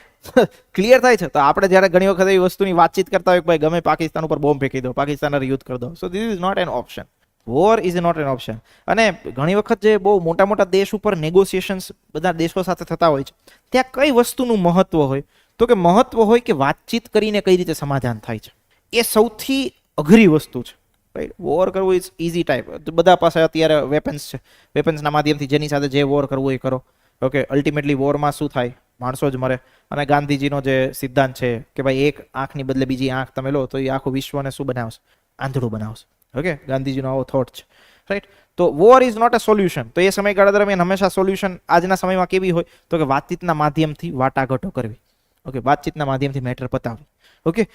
ક્લિયર થાય છે. તો આપણે જ્યારે ઘણી વખત એવી વસ્તુની વાતચીત કરતા હોય કે ભાઈ ગમે પાકિસ્તાન ઉપર બોમ્બ ફેંકી દો, પાકિસ્તાન યુદ્ધ કરી દો, so this is not an option. War is not an option. અને ઘણી વખત જે બહુ મોટા મોટા દેશ ઉપર નેગોશિએશન્સ બધા દેશો સાથે થતા હોય છે, ત્યાં કઈ વસ્તુનું મહત્વ હોય તો કે મહત્વ હોય કે વાતચીત કરીને કઈ રીતે સમાધાન થાય છે. એ સૌથી અઘરી વસ્તુ છે, રાઈટ. વોર કરવું ઇઝ ઇઝી ટાઈપ. બધા પાસે અત્યારે વેપન્સ છે, વેપન્સના માધ્યમથી જેની સાથે જે વોર કરવું એ કરો. ઓકે, અલ્ટિમેટલી વોરમાં શું થાય, માણસો જ મરે. અને ગાંધીજીનો જે સિદ્ધાંત છે કે ભાઈ એક આંખની બદલે બીજી આંખ તમે લો તો એ આખું વિશ્વને શું બનાવશે, આંધળું બનાવશે. ઓકે, ગાંધીજીનો આવો થોટ છે, રાઈટ. તો war is not a solution. તો એ સમયગાળા દરમિયાન હંમેશા સોલ્યુશન આજના સમયમાં કેવી હોય તો કે વાતચીતના માધ્યમથી વાટાઘાટો કરવી. ઓકે, વાતચીતના માધ્યમથી મેટર પતાવવી. Okay,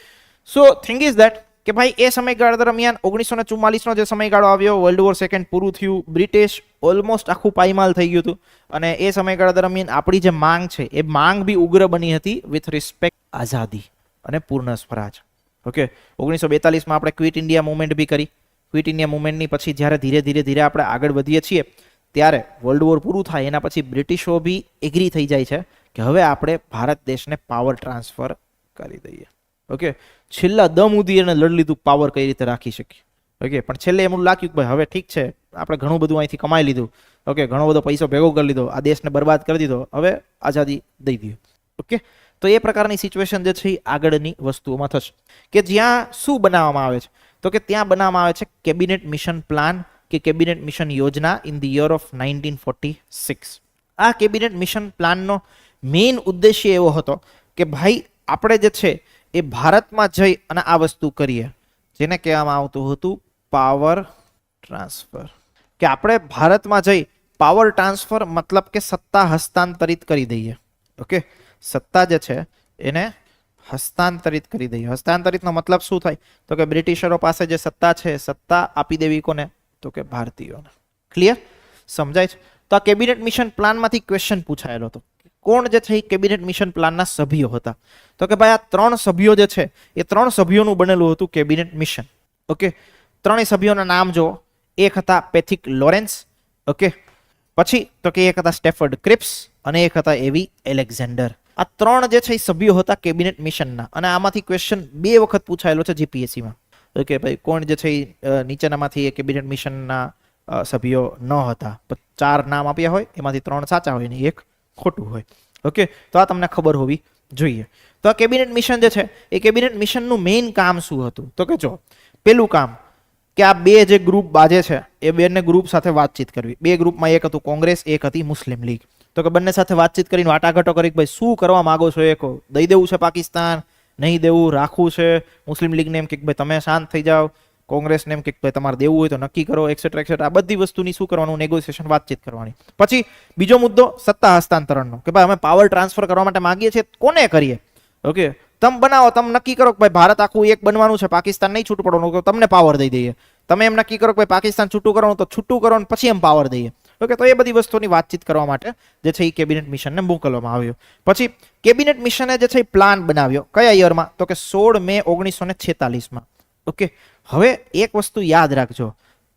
so thing is that કે ભાઈ એ સમયગાળા દરમિયાન 1944નો જે સમયગાળો આવ્યો, વર્લ્ડ વોર સેકન્ડ પૂરું થયું, બ્રિટિશ ઓલમોસ્ટ આખું પાયમાલ થઈ ગયું હતું. અને એ સમયગાળા દરમિયાન આપણી જે માંગ છે એ માંગ બી ઉગ્ર બની હતી વિથ રિસ્પેક્ટ આઝાદી અને પૂર્ણ સ્વરાજ. ઓકે, 1942માં આપણે ક્વિટ ઇન્ડિયા મુવમેન્ટ બી કરી. ક્વિટ ઇન્ડિયા મુવમેન્ટની પછી જ્યારે ધીરે ધીરે આપણે આગળ વધીએ છીએ ત્યારે વર્લ્ડ વોર પૂરું થાય એના પછી બ્રિટિશો બી એગ્રી થઈ જાય છે કે હવે આપણે ભારત દેશને પાવર ટ્રાન્સફર કરી દઈએ. ઓકે, છેલ્લા દમ સુધી એને લડી લીધું પાવર કઈ રીતે રાખી શકીએ. ઓકે, પણ છેલ્લે એમ લાગ્યું કે ભાઈ હવે ઠીક છે, આપણે ઘણું બધું અહીંથી કમાઈ લીધું. ઓકે, ઘણો બધો પૈસો ભેગો કરી લીધો, આ દેશને બરબાદ કરી દીધો, હવે આઝાદી દઈ દીધો. ઓકે, તો એ પ્રકારની સિચ્યુએશન જે છે એ આગળની વસ્તુઓમાં થશે કે જ્યાં શું બનાવવામાં આવે છે તો કે ત્યાં બનાવવામાં આવે છે કેબિનેટ મિશન પ્લાન કે કેબિનેટ મિશન યોજના ઇન ધ યર ઓફ 1946. આ કેબિનેટ મિશન પ્લાનનો મેઇન ઉદ્દેશ્ય એવો હતો કે ભાઈ આપણે જે છે એ ભારતમાં જઈ અને આ વસ્તુ કરીએ, જેને કહેવામાં આવતું હતું પાવર ટ્રાન્સફર. કે આપણે ભારતમાં જઈ પાવર ટ્રાન્સફર મતલબ કે સત્તા હસ્તાંતરિત કરી દઈએ. ઓકે, સત્તા જે છે એને હસ્તાંતરિત કરી દઈએ. હસ્તાંતરિતનો મતલબ શું થાય તો કે બ્રિટિશરો પાસે જે સત્તા છે સત્તા આપી દેવી કોને તો કે ભારતીયોને. ક્લિયર, સમજાય છે. તો આ કેબિનેટ મિશન પ્લાનમાંથી ક્વેશ્ચન પૂછાયેલો હતો. કોણ જે છે એ કેબિનેટ મિશન પ્લાનના સભ્યો હતા તો કે ભાઈ આ 3 સભ્યો જે છે એ 3 સભ્યોનું બનેલું હતું કેબિનેટ મિશન. ઓકે, 3 સભ્યોના નામ જો, એક હતા પેથિક લોરેન્સ. ઓકે, પછી તો કે એક હતા સ્ટેફર્ડ ક્રિપ્સ અને એક હતા એવી એલેક્ઝાન્ડર. આ 3 જે છે એ સભ્યો હતા કેબિનેટ મિશનના. અને આમાંથી ક્વેશ્ચન 2 વખત પૂછાયેલો છે જીપીએસસીમાં. ઓકે ભાઈ, કોણ જે છે એ નીચેનામાંથી એ કેબિનેટ મિશનના સભ્યો ન હતા. 4 નામ આપ્યા હોય એમાંથી 3 સાચા હોય ને 1 ખોટું હોય. ઓકે, તો આ તમને ખબર હોવી જોઈએ. તો આ કેબિનેટ મિશન જે છે એ કેબિનેટ મિશનનું મેઇન કામ શું હતું? તો કે જો પેલું કામ કે આ બે જે ગ્રુપ બાજે છે એ બંને ગ્રુપ સાથે વાતચીત કરવી. બે ગ્રુપમાં એક હતું કોંગ્રેસ, એક હતી મુસ્લિમ લીગ. તો કે બંને સાથે વાતચીત કરીને વાટાઘાટો કરી ભાઈ શું કરવા માંગો છો, એ કહો. દઈ દેવું છે પાકિસ્તાન, નહીં દેવું, રાખવું છે? મુસ્લિમ લીગને એમ કે ભાઈ તમે શાંત થઈ જાઓ, કોંગ્રેસને એમ કે ભાઈ તમારે દેવું હોય તો નક્કી કરો, એક્સેટ્રા એક્સેટ્રા. આ બધી વસ્તુની શું કરવાનું? નેગોશિએશન, વાતચીત કરવાની. પછી બીજો મુદ્દો સત્તા હસ્તાંતરણનો, કે ભાઈ અમે પાવર ટ્રાન્સફર કરવા માટે માંગીએ છીએ, કોને કરીએ? ઓકે, તમે બનાવો, તમે નક્કી કરો કે ભાઈ ભારત આખું એક બનવાનું છે, પાકિસ્તાન નહીં છૂટું પડવાનું, તો તમને પાવર દઈ દઈએ. તમે એમ નક્કી કરો કે ભાઈ પાકિસ્તાન છૂટું કરવાનું, તો છૂટું કરો ને પછી એમ પાવર દઈએ. ઓકે, તો એ બધી વસ્તુની વાતચીત કરવા માટે જે છે એ કેબિનેટ મિશનને મોકલવામાં આવ્યો. પછી કેબિનેટ મિશને જે છે એ પ્લાન બનાવ્યો. કયા યરમાં? તો કે 16 મે 1946માં. ઓકે, હવે એક વસ્તુ યાદ રાખજો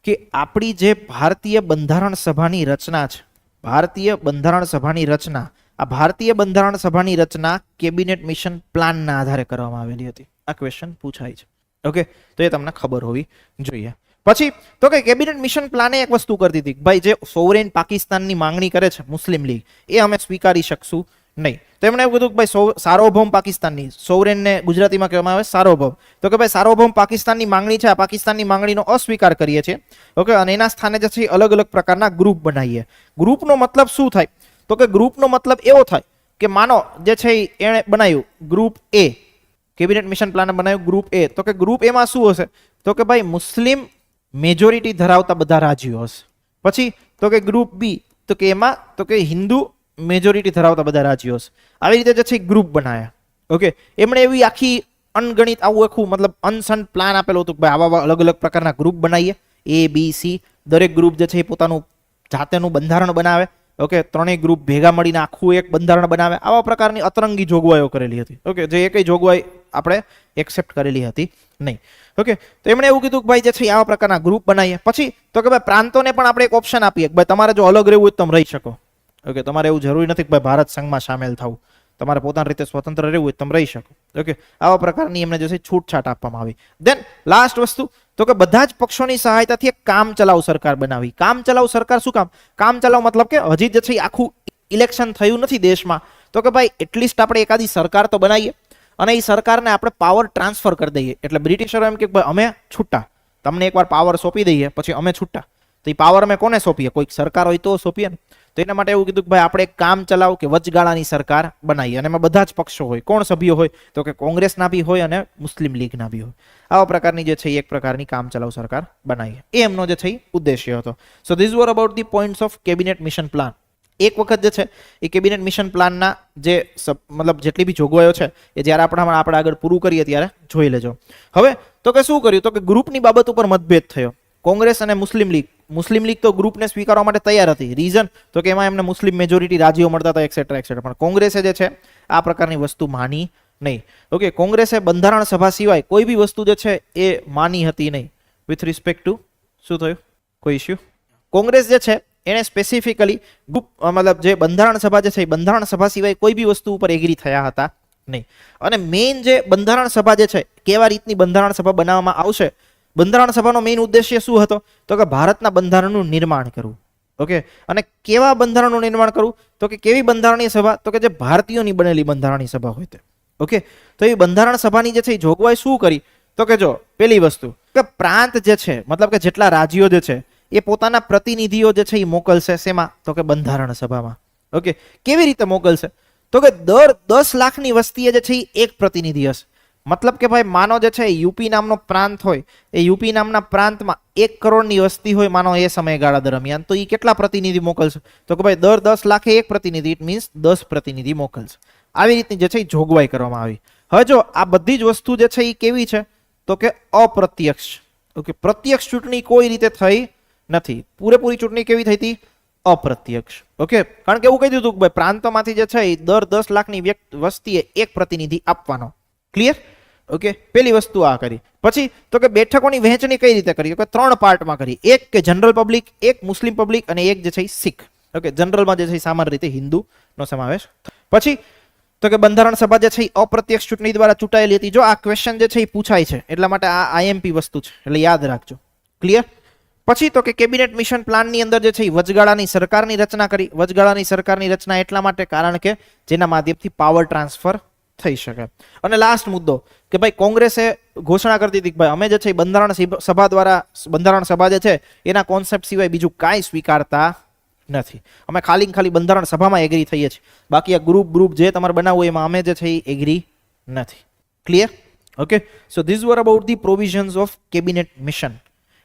કે આપણી જે ભારતીય બંધારણ સભાની રચના છે, ભારતીય બંધારણ સભાની રચના, આ ભારતીય બંધારણ સભાની રચના કેબિનેટ મિશન પ્લાનના આધારે કરવામાં આવેલી હતી. આ ક્વેશ્ચન પૂછાય છે. ઓકે, તો એ તમને ખબર હોવી જોઈએ. પછી તો કે કેબિનેટ મિશન પ્લાને એક વસ્તુ કરતી હતી, ભાઈ જે સોવરેન પાકિસ્તાનની માંગણી કરે છે મુસ્લિમ લીગ, એ અમે સ્વીકારી શકશું નહીં. તો એમણે એવું કીધું કે ભાઈ સાર્વભૌમ પાકિસ્તાનની, સોવરેનને ગુજરાતીમાં કહેવામાં આવે સાર્વભૌમ, તો કે ભાઈ સાર્વભૌમ પાકિસ્તાનની માંગણી છે, આ પાકિસ્તાનની માંગણીનો અસ્વીકાર કરીએ છીએ. ઓકે, અને એના સ્થાને જે છે અલગ અલગ પ્રકારના ગ્રુપ બનાવીએ. ગ્રુપનો મતલબ શું થાય? તો કે ગ્રુપનો મતલબ એવો થાય કે માનો જે છે એણે બનાવ્યું ગ્રુપ એ, કેબિનેટ મિશન પ્લાને બનાવ્યું ગ્રુપ એ, તો કે ગ્રુપ એમાં શું હશે? તો કે ભાઈ મુસ્લિમ મેજોરિટી ધરાવતા બધા રાજ્યો હશે. પછી તો કે ગ્રુપ બી, તો કે એમાં તો કે હિન્દુ મેજોરિટી ધરાવતા બધા રાજ્યો હશે. આવી રીતે જે છે ગ્રુપ બનાવ્યા. ઓકે, એમણે એવી આખી અનગણિત આવું આખું મતલબ અનસન પ્લાન આપેલું હતું કે ભાઈ આવા અલગ અલગ પ્રકારના ગ્રુપ બનાવીએ, એ બી સી. દરેક ગ્રુપ જે છે એ પોતાનું જાતેનું બંધારણ બનાવે. ઓકે, ત્રણેય ગ્રુપ ભેગા મળીને આખું એક બંધારણ બનાવે. આવા પ્રકારની અતરંગી જોગવાઈઓ કરેલી હતી. ઓકે, જે એકય જોગવાઈ આપણે એક્સેપ્ટ કરેલી હતી નહીં. ઓકે, તો એમણે એવું કીધું કે ભાઈ જે છે આવા પ્રકારના ગ્રુપ બનાવીએ. પછી તો કે ભાઈ પ્રાંતોને પણ આપણે એક ઓપ્શન આપીએ કે ભાઈ તમારે જો અલગ રહેવું હોય તો તમે રહી શકો. ઓકે, તમારે એવું જરૂરી નથી કે ભાઈ ભારત સંઘમાં સામેલ થવું, તમારે પોતાની રીતે સ્વતંત્ર રહેવું હોય તો તમે રહી શકો. ઓકે, આવા પ્રકારની એમને જે છે છૂટછાટ આપવામાં આવી. દેન લાસ્ટ વસ્તુ તો કે બધા જ પક્ષોની સહાયતાથી એક કામ ચલાઉ સરકાર બનાવી. કામ ચલાઉ સરકાર શું કામ? કામ ચલાઉ મતલબ કે હજી જે છે આખું ઇલેક્શન થયું નથી દેશમાં, તો કે ભાઈ એટલીસ્ટ આપણે એકાદી સરકાર તો બનાવીએ અને એ સરકારને આપણે પાવર ટ્રાન્સફર કરી દઈએ. એટલે બ્રિટિશરો એમ કે ભાઈ અમે છૂટા, તમને એકવાર પાવર સોંપી દઈએ પછી અમે છૂટા. તો એ પાવર અમે કોને સોંપીએ? કોઈક સરકાર હોય તો સોંપીએ ને. તો એના માટે એવું કીધું કે ભાઈ આપણે એક કામ ચલાવ કે વચગાળાની સરકાર બનાવીએ અને એમાં બધા જ પક્ષો હોય. કોણ સભ્યો હોય? તો કે કોંગ્રેસના બી હોય અને મુસ્લિમ લીગના બી હોય. આવા પ્રકારની જે છે એક પ્રકારની કામ ચલાવ સરકાર બનાવીએ, એ એમનો જે છે ઉદ્દેશ્ય હતો. So this were about the points of cabinet mission plan. એક વખત જે છે એ કેબિનેટ મિશન પ્લાનના જે મતલબ જેટલી બી જોગવાઈઓ છે એ જ્યારે આપણે આગળ પૂરું કરીએ ત્યારે જોઈ લેજો. હવે તો કે શું કર્યું? તો કે ગ્રુપની બાબત ઉપર મતભેદ થયો. કોંગ્રેસ અને મુસ્લિમ લીગ તો ગ્રુપને સ્વીકારવા માટે તૈયાર હતી. રીઝન તો કે એમાં એમને મુસ્લિમ મેજોરિટી રાજ્યો મળતા હતા એક્સેટ્રા એક્સેટ્રા. પણ કોંગ્રેસે જે છે આ પ્રકારની વસ્તુ માની નહીં. ઓકે, કોંગ્રેસે બંધારણ સભા સિવાય કોઈ બી વસ્તુ જે છે એ માની હતી નહીં. વિથ રિસ્પેક્ટ ટુ શું થયું? કોઈ ઇસ્યુ? કોંગ્રેસ જે છે એને સ્પેસિફિકલી ગ્રુપ મતલબ જે બંધારણ સભા જે છે એ બંધારણ સભા સિવાય કોઈ બી વસ્તુ ઉપર એગ્રી થયા હતા નહીં. અને મેઇન જે બંધારણ સભા જે છે કેવા રીતની બંધારણ સભા બનાવવામાં આવશે, બંધારણ સભાનો મેઇન ઉદ્દેશ્ય શું હતો? તો કે ભારતના બંધારણનું નિર્માણ કરવું. ઓકે, અને કેવા બંધારણનું નિર્માણ કરવું? તો કે કેવી બંધારણીય સભા? તો કે જે ભારતીયોની બનેલી બંધારણીય સભા હોય તે. ઓકે, તો એ બંધારણ સભાની જે છે એ જોગવાઈ શું કરી? તો કે જો પેલી વસ્તુ કે પ્રાંત જે છે મતલબ કે જેટલા રાજ્યો જે છે એ પોતાના પ્રતિનિધિઓ જે છે એ મોકલશે શેમાં? તો કે બંધારણ સભામાં. ઓકે, કેવી રીતે મોકલશે? તો કે દર 10 લાખની વસ્તીએ જે છે એ એક પ્રતિનિધિ હશે. મતલબ કે ભાઈ માનો જે છે યુપી નામનો પ્રાંત હોય, એ યુપી નામના પ્રાંતમાં 1 કરોડની વસ્તી હોય માનો એ સમયગાળા દરમિયાન, તો એ કેટલા પ્રતિનિધિ મોકલશે? તો કે ભાઈ દર 10 લાખે એક પ્રતિનિધિ, ઇટ મીન્સ 10 પ્રતિનિધિ મોકલશે. આવી રીતની જે છે એ જોગવાઈ કરવામાં આવી. હવે જો આ બધી જ વસ્તુ જે છે એ કેવી છે? તો કે અપ્રત્યક્ષ. ઓકે, પ્રત્યક્ષ ચૂંટણી કોઈ રીતે થઈ નથી. પૂરેપૂરી ચૂંટણી કેવી થઈ હતી? અપ્રત્યક્ષ. ઓકે, કારણ કે એવું કહી દીધું કે ભાઈ પ્રાંતોમાંથી જે છે એ દર 10 લાખની વસ્તીએ એક પ્રતિનિધિ આપવાનો. ક્લિયર? ઓકે, પેલી વસ્તુ આ કરી. પછી તો કે બેઠકોની વહેંચણી કઈ રીતે કરી? કે 3 પાર્ટમાં કરી. એક કે જનરલ પબ્લિક, એક મુસ્લિમ પબ્લિક અને એક જે છે શીખ. ઓકે, જનરલમાં જે છે સામાન્ય રીતે હિન્દુનો સમાવેશ. પછી તો કે બંધારણ સભા જે છે અપ્રત્યક્ષ ચૂંટણી દ્વારા ચૂંટાયેલી હતી. જો આ ક્વેશ્ચન જે છે એ પૂછાય છે એટલા માટે આ આઈએમપી વસ્તુ છે એટલે યાદ રાખજો. ક્લિયર? પછી તો કે કેબિનેટ મિશન પ્લાનની અંદર જે છે એ વચગાળાની સરકારની રચના કરી. વચગાળાની સરકારની રચના એટલા માટે કારણ કે જેના માધ્યમથી પાવર ટ્રાન્સફર થઈ શકે. અને લાસ્ટ મુદ્દો કે ભાઈ કોંગ્રેસે ઘોષણા કરી દીધી કે ભાઈ અમે જે છે બંધારણ સભા દ્વારા બંધારણ સભા જે છે એના કોન્સેપ્ટ સિવાય બીજું કાંઈ સ્વીકારતા નથી. અમે ખાલી બંધારણ સભામાં એગ્રી થઈએ છીએ, બાકી આ ગ્રુપ જે તમારે બનાવવું એમાં અમે જે છે એ એગ્રી નથી. Clear? Okay, so this were about the provisions of cabinet mission.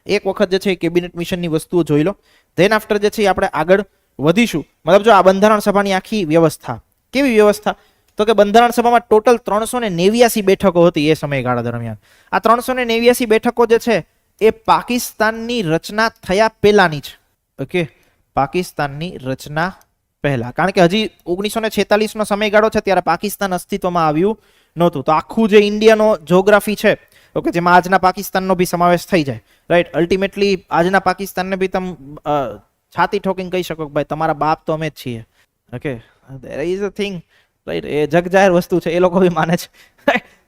એક વખત જે છે કેબિનેટ મિશનની વસ્તુઓ જોઈ લો. ધેન આફ્ટર જે છે આપણે આગળ વધીશું. મતલબ જો આ બંધારણ સભાની આખી વ્યવસ્થા, કેવી વ્યવસ્થા? તો કે બંધારણ સભામાં ટોટલ 389 બેઠકો હતી એ સમયગાળા દરમિયાન. આ 389 બેઠકો જે છે એ પાકિસ્તાનની રચના થયા પહેલાની છે. ઓકે, પાકિસ્તાનની રચના પહેલા, કારણ કે હજી 1946 નો સમયગાળો છે ત્યારે પાકિસ્તાન અસ્તિત્વમાં આવ્યું નહોતું. તો આખું જે ઇન્ડિયાનો જોગ્રાફી છે, ઓકે, જેમાં આજના પાકિસ્તાનનો બી સમાવેશ થઈ જાય, રાઈટ. અલ્ટિમેટલી આજના પાકિસ્તાનને બી તમે છાતી ઠોકીને કહી શકો કે ભાઈ તમારા બાપ તો અમે જ છીએ. Okay, there is a thing, right. એ જગજાહેર વસ્તુ છે, એ લોકો બી માને છે.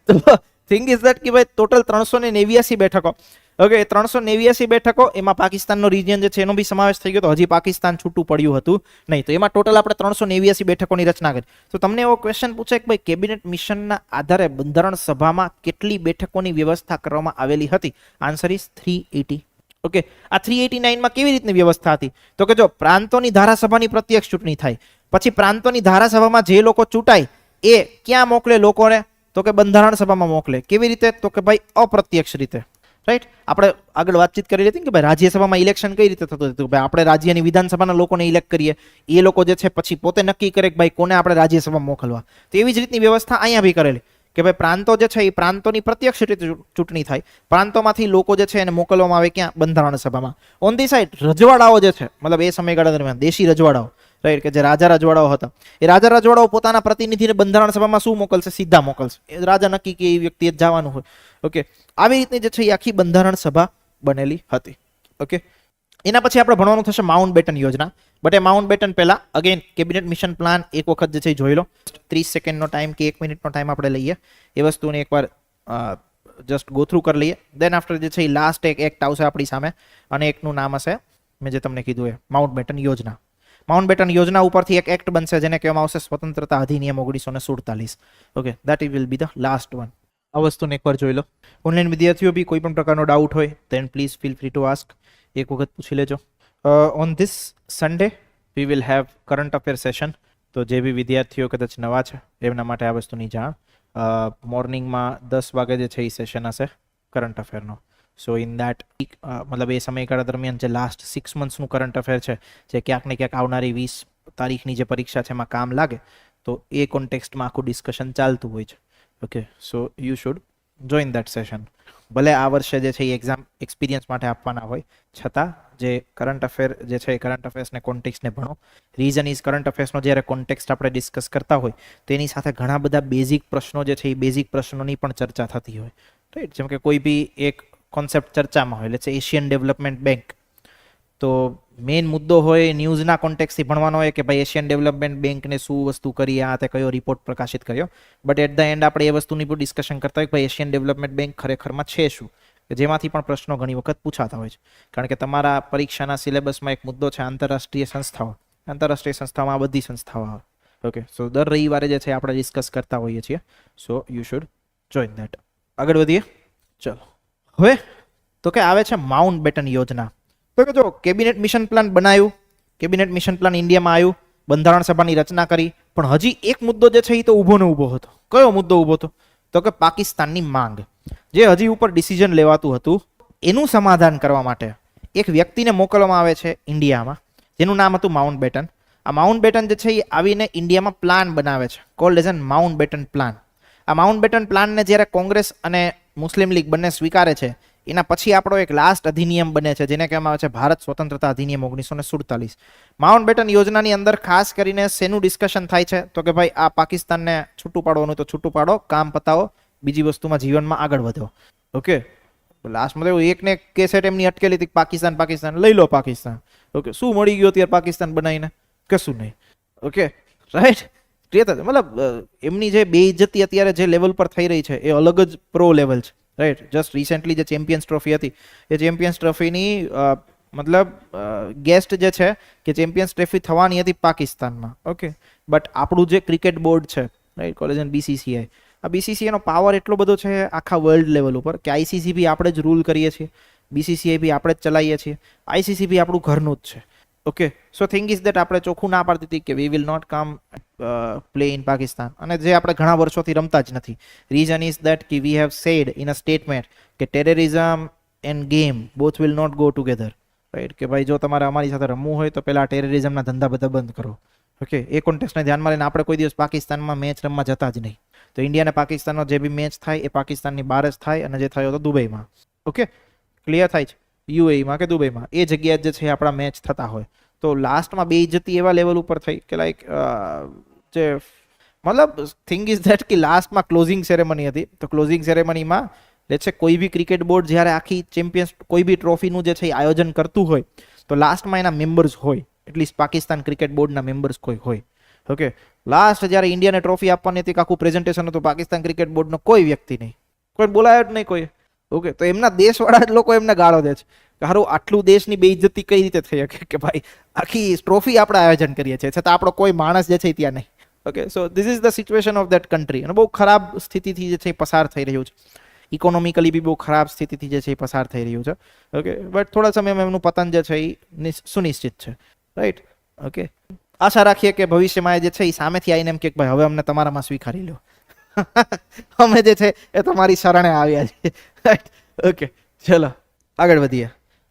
તો થિંગ ઇઝ ધેટ કે ભાઈ ટોટલ 389 બેઠકો. ઓકે, 389 બેઠકો, એમાં પાકિસ્તાનનો રિજિયન જે છે એનો બી સમાવેશ થઈ ગયો. તો હજી પાકિસ્તાન છૂટું પડ્યું હતું નહીં. તો એમાં ટોટલ આપણે 389 બેઠકોની રચના કરી. તો તમને એવો ક્વેશ્ચન પૂછે કે ભાઈ કેબિનેટ મિશનના આધારે બંધારણ સભામાં કેટલી બેઠકોની વ્યવસ્થા કરવામાં આવેલી હતી? Answer is 380. ઓકે, આ 389 માં કેવી રીતની વ્યવસ્થા હતી? તો કે જો પ્રાંતોની ધારાસભાની પ્રત્યક્ષ ચૂંટણી થાય, પછી પ્રાંતોની ધારાસભામાં જે લોકો ચૂંટાય એ ક્યાં મોકલે લોકોને? તો કે બંધારણ સભામાં મોકલે. કેવી રીતે? તો કે ભાઈ અપ્રત્યક્ષ રીતે, રાઈટ. આપણે આગળ વાતચીત કરી હતી કે ભાઈ રાજ્યસભામાં ઇલેક્શન કઈ રીતે થતું હતું. ભાઈ આપણે રાજ્યની વિધાનસભાના લોકોને ઇલેક્ટ કરીએ, એ લોકો જે છે પછી પોતે નક્કી કરે કે ભાઈ કોને આપણે રાજ્યસભામાં મોકલવા. તો એવી જ રીતની વ્યવસ્થા અહીંયા બી કરેલી કે ભાઈ પ્રાંતો જે છે એ પ્રાંતોની પ્રત્યક્ષ રીતે ચૂંટણી થાય. પ્રાંતોમાંથી લોકો જે છે એને મોકલવામાં આવે ક્યાં? બંધારણ સભામાં. ઓન ધી સાઈડ રજવાડાઓ જે છે, મતલબ એ સમયગાળા દરમિયાન દેશી રજવાડાઓ, રાઈટ, કે જે રાજા રજવાડાઓ હતા, એ રાજા રજવાડાઓ પોતાના પ્રતિનિધિને બંધારણ સભામાં શું મોકલશે? સીધા મોકલશે. એ રાજા નક્કી કે એ વ્યક્તિએ જવાનું હોય. ઓકે, આવી રીતની જે છે એ આખી બંધારણ સભા બનેલી હતી. ઓકે, એના પછી આપણે ભણવાનું થશે માઉન્ટ બેટન યોજના. બટ એ માઉન્ટ બેટન પહેલા અગેન કેબિનેટ મિશન પ્લાન એક વખત જે છે જોઈ લો. 30 સેકન્ડનો ટાઈમ કે 1 મિનિટનો ટાઈમ આપણે લઈએ, એ વસ્તુને એકવાર જસ્ટ ગો થ્રુ કરી લઈએ. દેન આફ્ટર જે છે એ લાસ્ટ એક એક્ટ આવશે આપણી સામે, અને એકનું નામ હશે મેં જે તમને કીધું એ માઉન્ટ બેટન યોજના. માઉન્ટ બેટન યોજના ઉપરથી એક એક્ટ બનશે જેને કહેવામાં આવશે સ્વતંત્રતા અધિનિયમ 1947. Okay, that will be the last one. આ વસ્તુને એકવાર જોઈ લો. ઓનલાઈન વિદ્યાર્થીઓ બી કોઈ પણ પ્રકારનો ડાઉટ હોય then please feel free to ask. એક વખત પૂછી લેજો. On this Sunday we will have current affair session. તો જે બી વિદ્યાર્થીઓ કદાચ નવા છે એમના માટે આ વસ્તુની જાણ. મોર્નિંગમાં 10 વાગે જે છે એ સેશન હશે કરંટ અફેરનો. સો ઇન દેટ મતલબ એ સમયગાળા દરમિયાન જે લાસ્ટ 6 મંથ્સનું કરંટ અફેર છે, જે ક્યાંક ને ક્યાંક આવનારી 20 તારીખની જે પરીક્ષા છે એમાં કામ લાગે, તો એ કોન્ટેક્સ્ટમાં આખું ડિસ્કશન ચાલતું હોય છે. Okay, so you should join that session. ભલે આ વર્ષે જે છે એ એક્ઝામ એક્સપિરિયન્સ માટે આપવાના હોય, છતાં જે કરંટ અફેર જે છે એ કરંટ અફેર્સને કોન્ટેક્સ્ટને ભણો. રીઝન ઇઝ કરંટ અફેર્સનો જ્યારે કોન્ટેક્સ્ટ આપણે ડિસ્કસ કરતા હોય તેની સાથે ઘણા બધા બેઝિક પ્રશ્નો જે છે એ બેઝિક પ્રશ્નોની પણ ચર્ચા થતી હોય, રાઈટ. જેમ કે કોઈ બી એક કોન્સેપ્ટ ચર્ચામાં હોય, એટલે એશિયન ડેવલપમેન્ટ બેંક, તો મેઇન મુદ્દો હોય ન્યૂઝના કોન્ટેક્સ્ટથી ભણવાનો હોય કે ભાઈ એશિયન ડેવલપમેન્ટ બેંકને શું વસ્તુ કરી, આ તે કયો રિપોર્ટ પ્રકાશિત કર્યો. બટ એટ ધ એન્ડ આપણે એ વસ્તુની પણ ડિસ્કશન કરતા હોય કે ભાઈ એશિયન ડેવલપમેન્ટ બેંક ખરેખરમાં છે શું, કે જેમાંથી પણ પ્રશ્નો ઘણી વખત પૂછાતા હોય છે. કારણ કે તમારા પરીક્ષાના સિલેબસમાં એક મુદ્દો છે આંતરરાષ્ટ્રીય સંસ્થાઓ. આંતરરાષ્ટ્રીય સંસ્થાઓમાં આ બધી સંસ્થાઓ આવે. ઓકે, સો દર રવિવારે જે છે આપણે ડિસ્કસ કરતા હોઈએ છીએ. So you should join that. આગળ વધીએ. ચલો હવે તો કે આવે છે માઉન્ટ બેટન યોજના. તો કે જો કેબિનેટ મિશન પ્લાન બનાવ્યું, કેબિનેટ મિશન પ્લાન ઇન્ડિયામાં આવ્યું, બંધારણ સભાની રચના કરી, પણ હજી એક મુદ્દો જે છે એ તો ઊભો ને ઊભો હતો. કયો મુદ્દો ઊભો હતો? તો કે પાકિસ્તાનની માંગ, જે હજી ઉપર ડિસિઝન લેવાતું હતું, એનું સમાધાન કરવા માટે એક વ્યક્તિને મોકલવામાં આવે છે ઇન્ડિયામાં, જેનું નામ હતું માઉન્ટ બેટન. આ માઉન્ટ બેટન જે છે એ આવીને ઇન્ડિયામાં પ્લાન બનાવે છે, called as an Mountbatten plan. આ માઉન્ટ બેટન પ્લાનને જ્યારે કોંગ્રેસ અને મુસ્લિમ લીગ બંને સ્વીકારે છે, એના પછી આપણો એક લાસ્ટ અધિનિયમ બને છે જેને કહેવામાં આવે છે ભારત સ્વતંત્રતા અધિનિયમ 1947. માઉન્ટ બેટન યોજનાની અંદર ખાસ કરીને શેનું ડિસ્કશન થાય છે? તો કે ભાઈ આ પાકિસ્તાનને છૂટું પાડવાનું તો છૂટું પાડો, કામ પતાવો, બીજી વસ્તુમાં જીવનમાં આગળ વધો. ઓકે, લાસ્ટમાં તો એક ને કેસેટ એમની અટકેલી હતી પાકિસ્તાન પાકિસ્તાન લઈ લો પાકિસ્તાન. ઓકે, શું મળી ગયું ત્યારે પાકિસ્તાન બનાવીને? કશું નહીં. Okay, right. મતલબ એમની જે બેઇજ્જતી અત્યારે જે લેવલ પર થઈ રહી છે એ અલગ જ પ્રો લેવલ છે, રાઈટ. જસ્ટ રિસેન્ટલી જે ચેમ્પિયન્સ ટ્રોફી હતી, એ ચેમ્પિયન્સ ટ્રોફીની મતલબ ગેસ્ટ જે છે કે ચેમ્પિયન્સ ટ્રોફી થવાની હતી પાકિસ્તાનમાં. ઓકે, બટ આપણું જે ક્રિકેટ બોર્ડ છે, રાઈટ, કોલેજ BCCI, આ BCCI નો પાવર એટલો બધો છે આખા વર્લ્ડ લેવલ ઉપર કે ICC બી આપણે જ રૂલ કરીએ છીએ, BCCI બી આપણે જ ચલાવીએ છીએ, ICC બી આપણું ઘરનું જ છે. Okay, so thing is that આપણે ચોખ્ખું ના પાડતી હતી કે we will not come play in Pakistan, અને જે આપણે ઘણા વર્ષોથી રમતા જ નથી. રીઝન ઇઝ દેટ કે we have said in a statement કે terrorism and game both will not go together, right, કે ભાઈ જો તમારે અમારી સાથે રમવું હોય તો પહેલા ટેરરિઝમના ધંધા બધા બંધ કરો. ઓકે, એ કોન્ટેક્સને ધ્યાનમાં લઈને આપણે કોઈ દિવસ પાકિસ્તાનમાં મેચ રમવા જતા જ નહીં. તો ઇન્ડિયા અને પાકિસ્તાનનો જે બી મેચ થાય એ પાકિસ્તાનની બહાર જ થાય, અને જે થયો તો દુબઈમાં. ઓકે, ક્લિયર થાય છે, UAEમાં કે દુબઈમાં, એ જગ્યાએ જે છે આપણા મેચ થતા હોય. તો લાસ્ટમાં બેઇજ્જતી એવા લેવલ ઉપર થઈ કે લાઈક જે મતલબ થિંગ ઇઝ ધેટ કે લાસ્ટમાં ક્લોઝિંગ સેરેમની હતી. તો ક્લોઝિંગ સેરેમનીમાં લેટ્સ સે કોઈ બી ક્રિકેટ બોર્ડ જ્યારે આખી ચેમ્પિયન્સ કોઈ બી ટ્રોફીનું જે છે આયોજન કરતું હોય તો લાસ્ટમાં એના મેમ્બર્સ હોય, એટલીસ્ટ પાકિસ્તાન ક્રિકેટ બોર્ડના મેમ્બર્સ કોઈ હોય. ઓકે, લાસ્ટ જ્યારે ઇન્ડિયાને ટ્રોફી આપવાની હતી, આખું પ્રેઝન્ટેશન હતું, પાકિસ્તાન ક્રિકેટ બોર્ડનો કોઈ વ્યક્તિ નહીં, કોઈ બોલાયો જ નહીં કોઈ. ઓકે, તો એમના દેશવાળા જ લોકો એમને ગાળો દે છે કે હારું આટલું દેશની બેઇજ્જતી કઈ રીતે થઈ શકે કે ભાઈ આખી ટ્રોફી આપણે આયોજન કરીએ છીએ છતાં આપણો કોઈ માણસ જે છે ત્યાં નહીં. Okay, so this is the situation of that country, અને બહુ ખરાબ સ્થિતિથી જે છે પસાર થઈ રહ્યું છે. ઇકોનોમિકલી બી બહુ ખરાબ સ્થિતિથી જે છે પસાર થઈ રહ્યું છે. ઓકે, બટ થોડા સમયમાં એમનું પતન જે છે એ સુનિશ્ચિત છે, રાઈટ. ઓકે, આશા રાખીએ કે ભવિષ્યમાં જે છે એ સામેથી આવીને એમ કે ભાઈ હવે અમને તમારામાં સ્વીકારી લો, અમે જે છે એ તમારી શરણે આવ્યા છે, રાઈટ. ઓકે, ચલો આગળ વધીએ.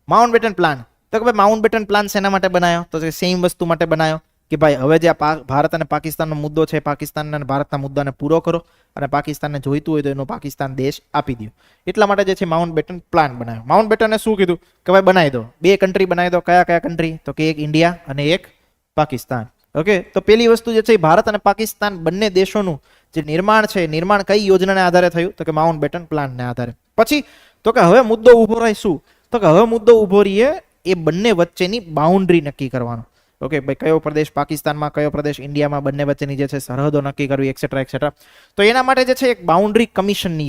માઉન્ટ બેટન પ્લાન, તો કે ભાઈ માઉન્ટ બેટન પ્લાન શેના માટે બનાવ્યો? તો સેમ વસ્તુ માટે બનાવ્યો કે ભાઈ હવે જે ભારત અને પાકિસ્તાનનો મુદ્દો છે, પાકિસ્તાન અને ભારતના મુદ્દાને પૂરો કરો, અને પાકિસ્તાનને જોઈતું હોય તો એનો પાકિસ્તાન દેશ આપી દો. એટલા માટે જે છે માઉન્ટ બેટન પ્લાન બનાવ્યો. માઉન્ટ બેટને શું કીધું કે ભાઈ બનાવી દો, બે કન્ટ્રી બનાવી દો. કયા કયા કન્ટ્રી? તો કે એક ઇન્ડિયા અને એક પાકિસ્તાન. ઓકે, તો પેલી વસ્તુ જે છે ભારત અને પાકિસ્તાન બંને દેશોનું જે નિર્માણ છે, નિર્માણ કઈ યોજનાને આધારે થયું? તો કે માઉન્ટ બેટન પ્લાનને આધારે. પછી તો કે હવે મુદ્દો ઉભો રહે શું? તો કે હવે મુદ્દો ઉભો રહીએ એ બંને વચ્ચેની બાઉન્ડ્રી નક્કી કરવાનો. ઓકે, ભાઈ કયો પ્રદેશ પાકિસ્તાનમાં, કયો પ્રદેશ ઇન્ડિયામાં, બંને વચ્ચેની જે છે સરહદો નક્કી કરવી, એક્સેટ્રા એક્સેટ્રા. તો એના માટે જે છે એક બાઉન્ડ્રી કમિશનની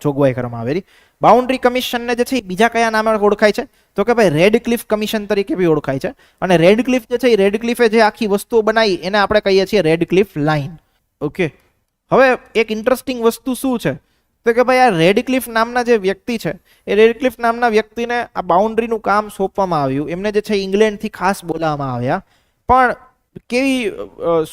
જોગવાઈ કરવામાં આવેલી. બાઉન્ડ્રી કમિશનને જે છે એ બીજા કયા નામે ઓળખાય છે? તો કે ભાઈ રેડ ક્લિફ કમિશન તરીકે બી ઓળખાય છે. અને રેડ ક્લિફ જે છે એ રેડ ક્લિફે જે આખી વસ્તુઓ બનાવી એને આપણે કહીએ છીએ રેડ ક્લિફ લાઇન. ઓકે, હવે એક ઇન્ટરેસ્ટિંગ વસ્તુ શું છે તો કે ભાઈ આ રેડ ક્લિફ નામના જે વ્યક્તિ છે એ રેડ ક્લિફ નામના વ્યક્તિને આ બાઉન્ડ્રીનું કામ સોંપવામાં આવ્યું. એમને જે છે ઇંગ્લેન્ડથી ખાસ બોલાવવામાં આવ્યા, પણ કેવી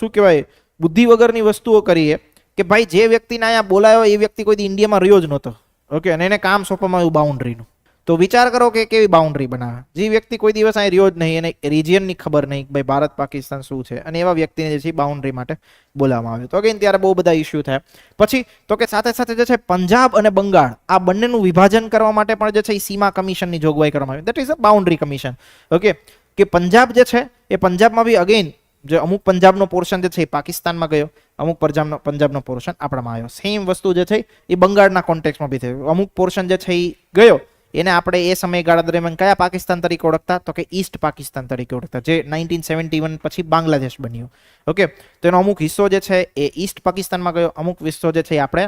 શું કહેવાય બુદ્ધિ વગરની વસ્તુઓ કરીએ કે ભાઈ જે વ્યક્તિને અહીંયા બોલાયો એ વ્યક્તિ કોઈ ઇન્ડિયામાં રહ્યો જ નહોતો. ઓકે, અને એને કામ સોંપવામાં આવ્યું બાઉન્ડ્રીનું. તો વિચાર કરો કે કેવી બાઉન્ડ્રી બનાવે. જે વ્યક્તિ કોઈ દિવસ અહીં રહ્યો જ નહીં, એને રિજિયનની ખબર નહીં કે ભાઈ ભારત પાકિસ્તાન શું છે, અને એવા વ્યક્તિને જે છે બાઉન્ડ્રી માટે બોલાવવામાં આવ્યું. તો અગેન ત્યારે બહુ બધા ઇસ્યુ થયા. પછી તો કે સાથે સાથે જે છે પંજાબ અને બંગાળ આ બંનેનું વિભાજન કરવા માટે પણ જે છે એ સીમા કમિશનની જોગવાઈ કરવામાં આવી. That is a boundary commission. Okay, કે પંજાબ જે છે એ પંજાબમાં બી અગેન જે અમુક પંજાબનો પોર્શન જે છે એ પાકિસ્તાનમાં ગયો, અમુક પંજાબનો પોર્શન આપણામાં આવ્યો. સેમ વસ્તુ જે છે એ બંગાળના કોન્ટેક્સમાં બી થયું. અમુક પોર્શન જે છે એ ગયો એને આપણે એ સમયગાળા દરમિયાન કયા પાકિસ્તાન તરીકે ઓળખતા? તો કે ઈસ્ટ પાકિસ્તાન તરીકે ઓળખતા, જે 1971 પછી બાંગ્લાદેશ બન્યું. ઓકે, તો એનો અમુક હિસ્સો જે છે એ ઈસ્ટ પાકિસ્તાનમાં ગયો, અમુક હિસ્સો જે છે એ આપણે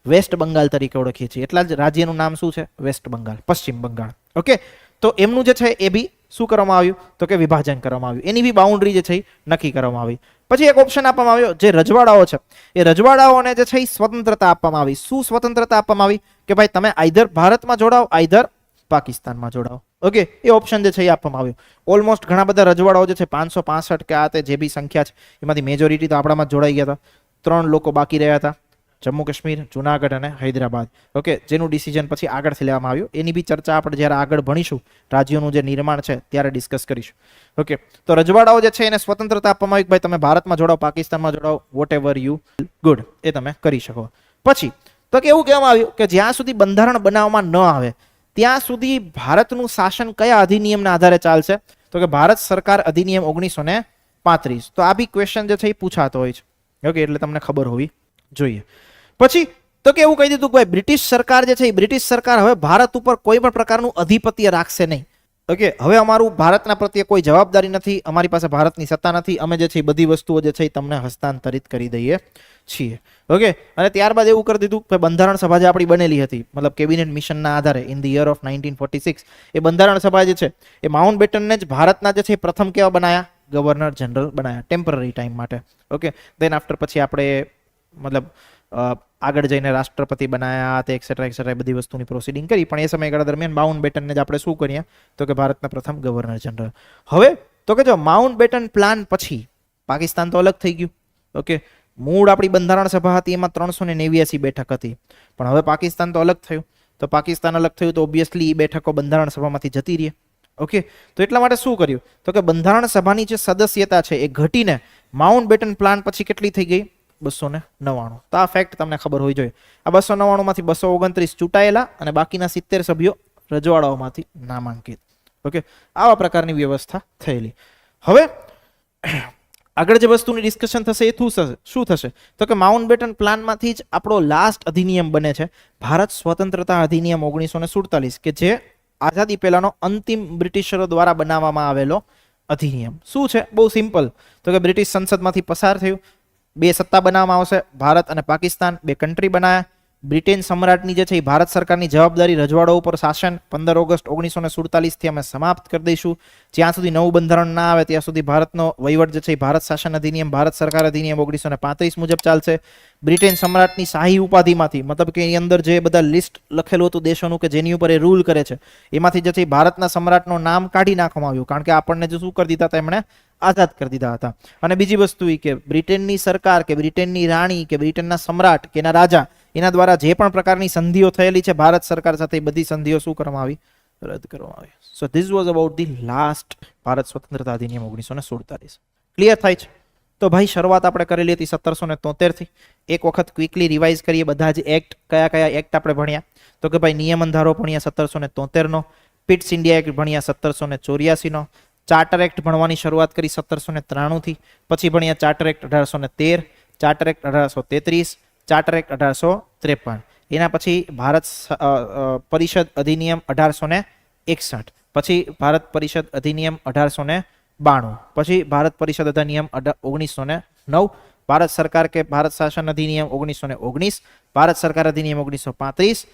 વેસ્ટ બંગાળ તરીકે ઓળખીએ છીએ. એટલા જ રાજ્યનું નામ શું છે? વેસ્ટ બંગાળ, પશ્ચિમ બંગાળ. ઓકે, તો એમનું જે છે એ બી શું કરવામાં આવ્યું? તો કે વિભાજન કરવામાં આવ્યું. એની બી બાઉન્ડ્રી જે છે એ નક્કી કરવામાં આવી. પછી એક ઓપ્શન આપવામાં આવ્યો, જે રજવાડાઓ છે એ રજવાડાઓને જે છે એ સ્વતંત્રતા આપવામાં આવી. શું સ્વતંત્રતા આપવામાં આવી? કે ભાઈ તમે આઈધર ભારતમાં જોડાઓ, આઈધર પાકિસ્તાનમાં જોડાઓ. ઓકે, એ ઓપ્શન જે છે એ આપવામાં આવ્યો. ઓલમોસ્ટ ઘણા બધા રજવાડાઓ જે છે 565 કે આ તે જે બી સંખ્યા છે એમાંથી મેજોરિટી તો આપણામાં જોડાઈ ગયા હતા. 3 લોકો બાકી રહ્યા હતા, જમ્મુ કાશ્મીર, જુનાગઢ અને હૈદરાબાદ. ઓકે, જેનું ડિસિઝન પછી આગળથી લેવામાં આવ્યું. એની બી ચર્ચા આપણે જ્યારે આગળ ભણીશું, રાજ્યોનું જે નિર્માણ છે ત્યારે ડિસ્કસ કરીશું. ઓકે, તો રજવાડાઓ જે છે એને સ્વતંત્રતા આપવામાં આવી કે ભાઈ તમે ભારતમાં જોડાઓ, પાકિસ્તાનમાં જોડાઓ, વોટ એવર યુ ગુડ, એ તમે કરી શકો. પછી તો કે એવું કહેવામાં આવ્યું કે જ્યાં સુધી બંધારણ બનાવવામાં ન આવે ત્યાં સુધી ભારતનું શાસન કયા અધિનિયમના આધારે ચાલશે? તો કે ભારત સરકાર અધિનિયમ 1935. તો આ બી ક્વેશ્ચન જે છે એ પૂછાતો હોય છે. ઓકે, એટલે તમને ખબર હોવી જોઈએ. પછી તો કે એવું કહી દીધું કે ભાઈ બ્રિટિશ સરકાર જે છે એ બ્રિટિશ સરકાર હવે ભારત ઉપર કોઈ પણ પ્રકારનું આધિપત્ય રાખશે નહીં. ઓકે, હવે અમારું ભારતના પ્રત્યે કોઈ જવાબદારી નથી, અમારી પાસે ભારતની સત્તા નથી, અમે જે છે એ બધી વસ્તુઓ જે છે એ તમને હસ્તાંતરિત કરી દઈએ છીએ. ઓકે, અને ત્યારબાદ એવું કરી દીધું કે બંધારણ સભા જે આપણી બનેલી હતી, મતલબ કેબિનેટ મિશનના આધારે ઇન ધ યર ઓફ 1946, એ બંધારણ સભા જે છે એ માઉન્ટ બેટનને જ ભારતના જે છે એ પ્રથમ કેવા બનાયા? ગવર્નર જનરલ બનાયા, ટેમ્પરરી ટાઈમ માટે. ઓકે, દેન આફ્ટર પછી આપણે મતલબ આગળ જઈને રાષ્ટ્રપતિ બનાયા, તે એક્સેટ્રા બધી વસ્તુની પ્રોસિડિંગ કરી, પણ એ સમયગાળા દરમિયાન માઉન્ટ બેટનને જ આપણે શું કરીએ તો કે ભારતના પ્રથમ ગવર્નર જનરલ. હવે તો કે જો માઉન્ટ બેટન પ્લાન પછી પાકિસ્તાન તો અલગ થઈ ગયું. ઓકે, મૂળ આપણી બંધારણ સભા હતી એમાં 389 બેઠક હતી, પણ હવે પાકિસ્તાન તો અલગ થયું. તો પાકિસ્તાન અલગ થયું તો ઓબ્વિયસલી એ બેઠકો બંધારણ સભામાંથી જતી રહી. ઓકે, તો એટલા માટે શું કર્યું તો કે બંધારણ સભાની જે સદસ્યતા છે એ ઘટીને માઉન્ટ બેટન પ્લાન પછી કેટલી થઈ ગઈ? 299. તો આ ફેક્ટ તમને ખબર હોવી જોઈએ. આ 299 માંથી 229 ચૂંટાયેલા અને બાકીના 70 સભ્યો રજવાડાઓમાંથી નામાંકિત. ઓકે, આવા પ્રકારની વ્યવસ્થા થયેલી. હવે આગળ જે વસ્તુની ડિસ્કશન થશે એ શું થશે તો કે માઉન્ટ બેટન પ્લાનમાંથી જ આપણો લાસ્ટ અધિનિયમ બને છે ભારત સ્વતંત્રતા અધિનિયમ 1947, કે જે આઝાદી પહેલાનો અંતિમ બ્રિટિશરો દ્વારા બનાવવામાં આવેલો અધિનિયમ. શું છે? બહુ સિમ્પલ. તો કે બ્રિટિશ સંસદમાંથી પસાર થયું, 2 સત્તા બનાવવામાં આવશે, ભારત અને પાકિસ્તાન 2 કન્ટ્રી બનાયા. બ્રિટેન સમ્રાટની જે છે એ ભારત સરકારની જવાબદારી રજવાડાઓ ઉપર શાસન 15 ઓગસ્ટ 1947 થી અમે સમાપ્ત કરી દઈશું. જ્યાં સુધી નવું બંધારણ ના આવે ત્યાં સુધી ભારતનો વહીવટ જે છે એ ભારત શાસન અધિનિયમ, ભારત સરકાર અધિનિયમ 1935 મુજબ ચાલશે. બ્રિટેન સમ્રાટની શાહી ઉપાધિમાંથી, મતલબ કે એની અંદર જે બધા લિસ્ટ લખેલું હતું દેશોનું કે જેની ઉપર એ રૂલ કરે છે, એમાંથી જે છે એ ભારતના સમ્રાટનું નામ કાઢી નાખવામાં આવ્યું, કારણ કે આપણને જે શું કરી દીધા હતા, એમણે આઝાદ કરી દીધા હતા. અને બીજી વસ્તુ એ કે બ્રિટેનની સરકાર કે બ્રિટેનની રાણી કે બ્રિટેનના સમ્રાટ કે એના રાજા, એના દ્વારા જે પણ પ્રકારની સંધિઓ થયેલી છે ભારત સરકાર સાથે, બધી સંધિઓ શું કરવામાં આવી? રદ કરવામાં આવી. સો this was about the last Bharat સ્વતંત્રતા અધિનિયમ 1947. ક્લિયર થાય છે? તો ભાઈ શરૂઆત આપણે કરેલી હતી 1773 થી. એક વખત ક્વિકલી રિવાઇઝ કરીએ બધા જ એક્ટ, કયા કયા એક્ટ આપણે ભણ્યા તો કે ભાઈ નિયમન ધારો ભણ્યા 1773 નો, પિટ્સ ઇન્ડિયા એક્ટ ભણ્યા 1784 નો, ચાર્ટર એક્ટ ભણવાની શરૂઆત કરી 1793 થી, પછી ભણ્યા charter act 1813, charter act 1833, charter act 1853. એના પછી ભારત પરિષદ અધિનિયમ 1861, પછી ભારત પરિષદ અધિનિયમ 1892, પછી ભારત પરિષદ અધિનિયમ 1909, ભારત સરકાર કે ભારત શાસન અધિનિયમ 1919, ભારત સરકાર અધિનિયમ 1935,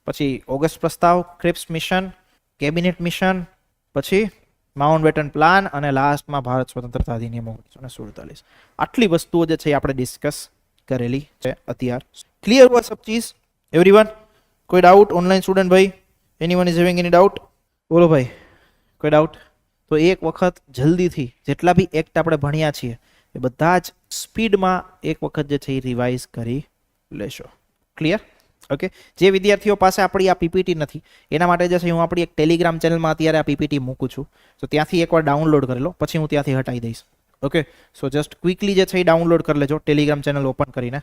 પછી ઓગસ્ટ પ્રસ્તાવ, ક્રિપ્સ મિશન, કેબિનેટ મિશન, પછી માઉન્ટ બેટન પ્લાન અને લાસ્ટમાં ભારત સ્વતંત્રતા અધિનિયમ 1947. આટલી વસ્તુઓ જે છે આપણે ડિસ્કસ કરેલી છે અત્યાર. ક્લિયર हुआ सब चीज एवरीवन? कोई डाउट? ऑनलाइन स्टूडेंट भाई, anyone is having any doubt? बोलो भाई, કોઈ ડાઉટ? તો એક વખત જલ્દીથી જેટલા બી એક્ટ આપણે ભણ્યા છીએ એ બધા જ સ્પીડમાં એક વખત જે છે એ રિવાઇઝ કરી લેશો. ક્લિયર? ઓકે, જે વિદ્યાર્થીઓ પાસે આપણી આ પીપીટી નથી એના માટે જે છે હું આપણી એક ટેલિગ્રામ ચેનલમાં અત્યારે આ પીપીટી મૂકું છું, તો ત્યાંથી એકવાર ડાઉનલોડ કરી લો, પછી હું ત્યાંથી હટાવી દઈશ. ઓકે, સો જસ્ટ ક્વિકલી જે છે એ ડાઉનલોડ કરી લેજો ટેલિગ્રામ ચેનલ ઓપન કરીને.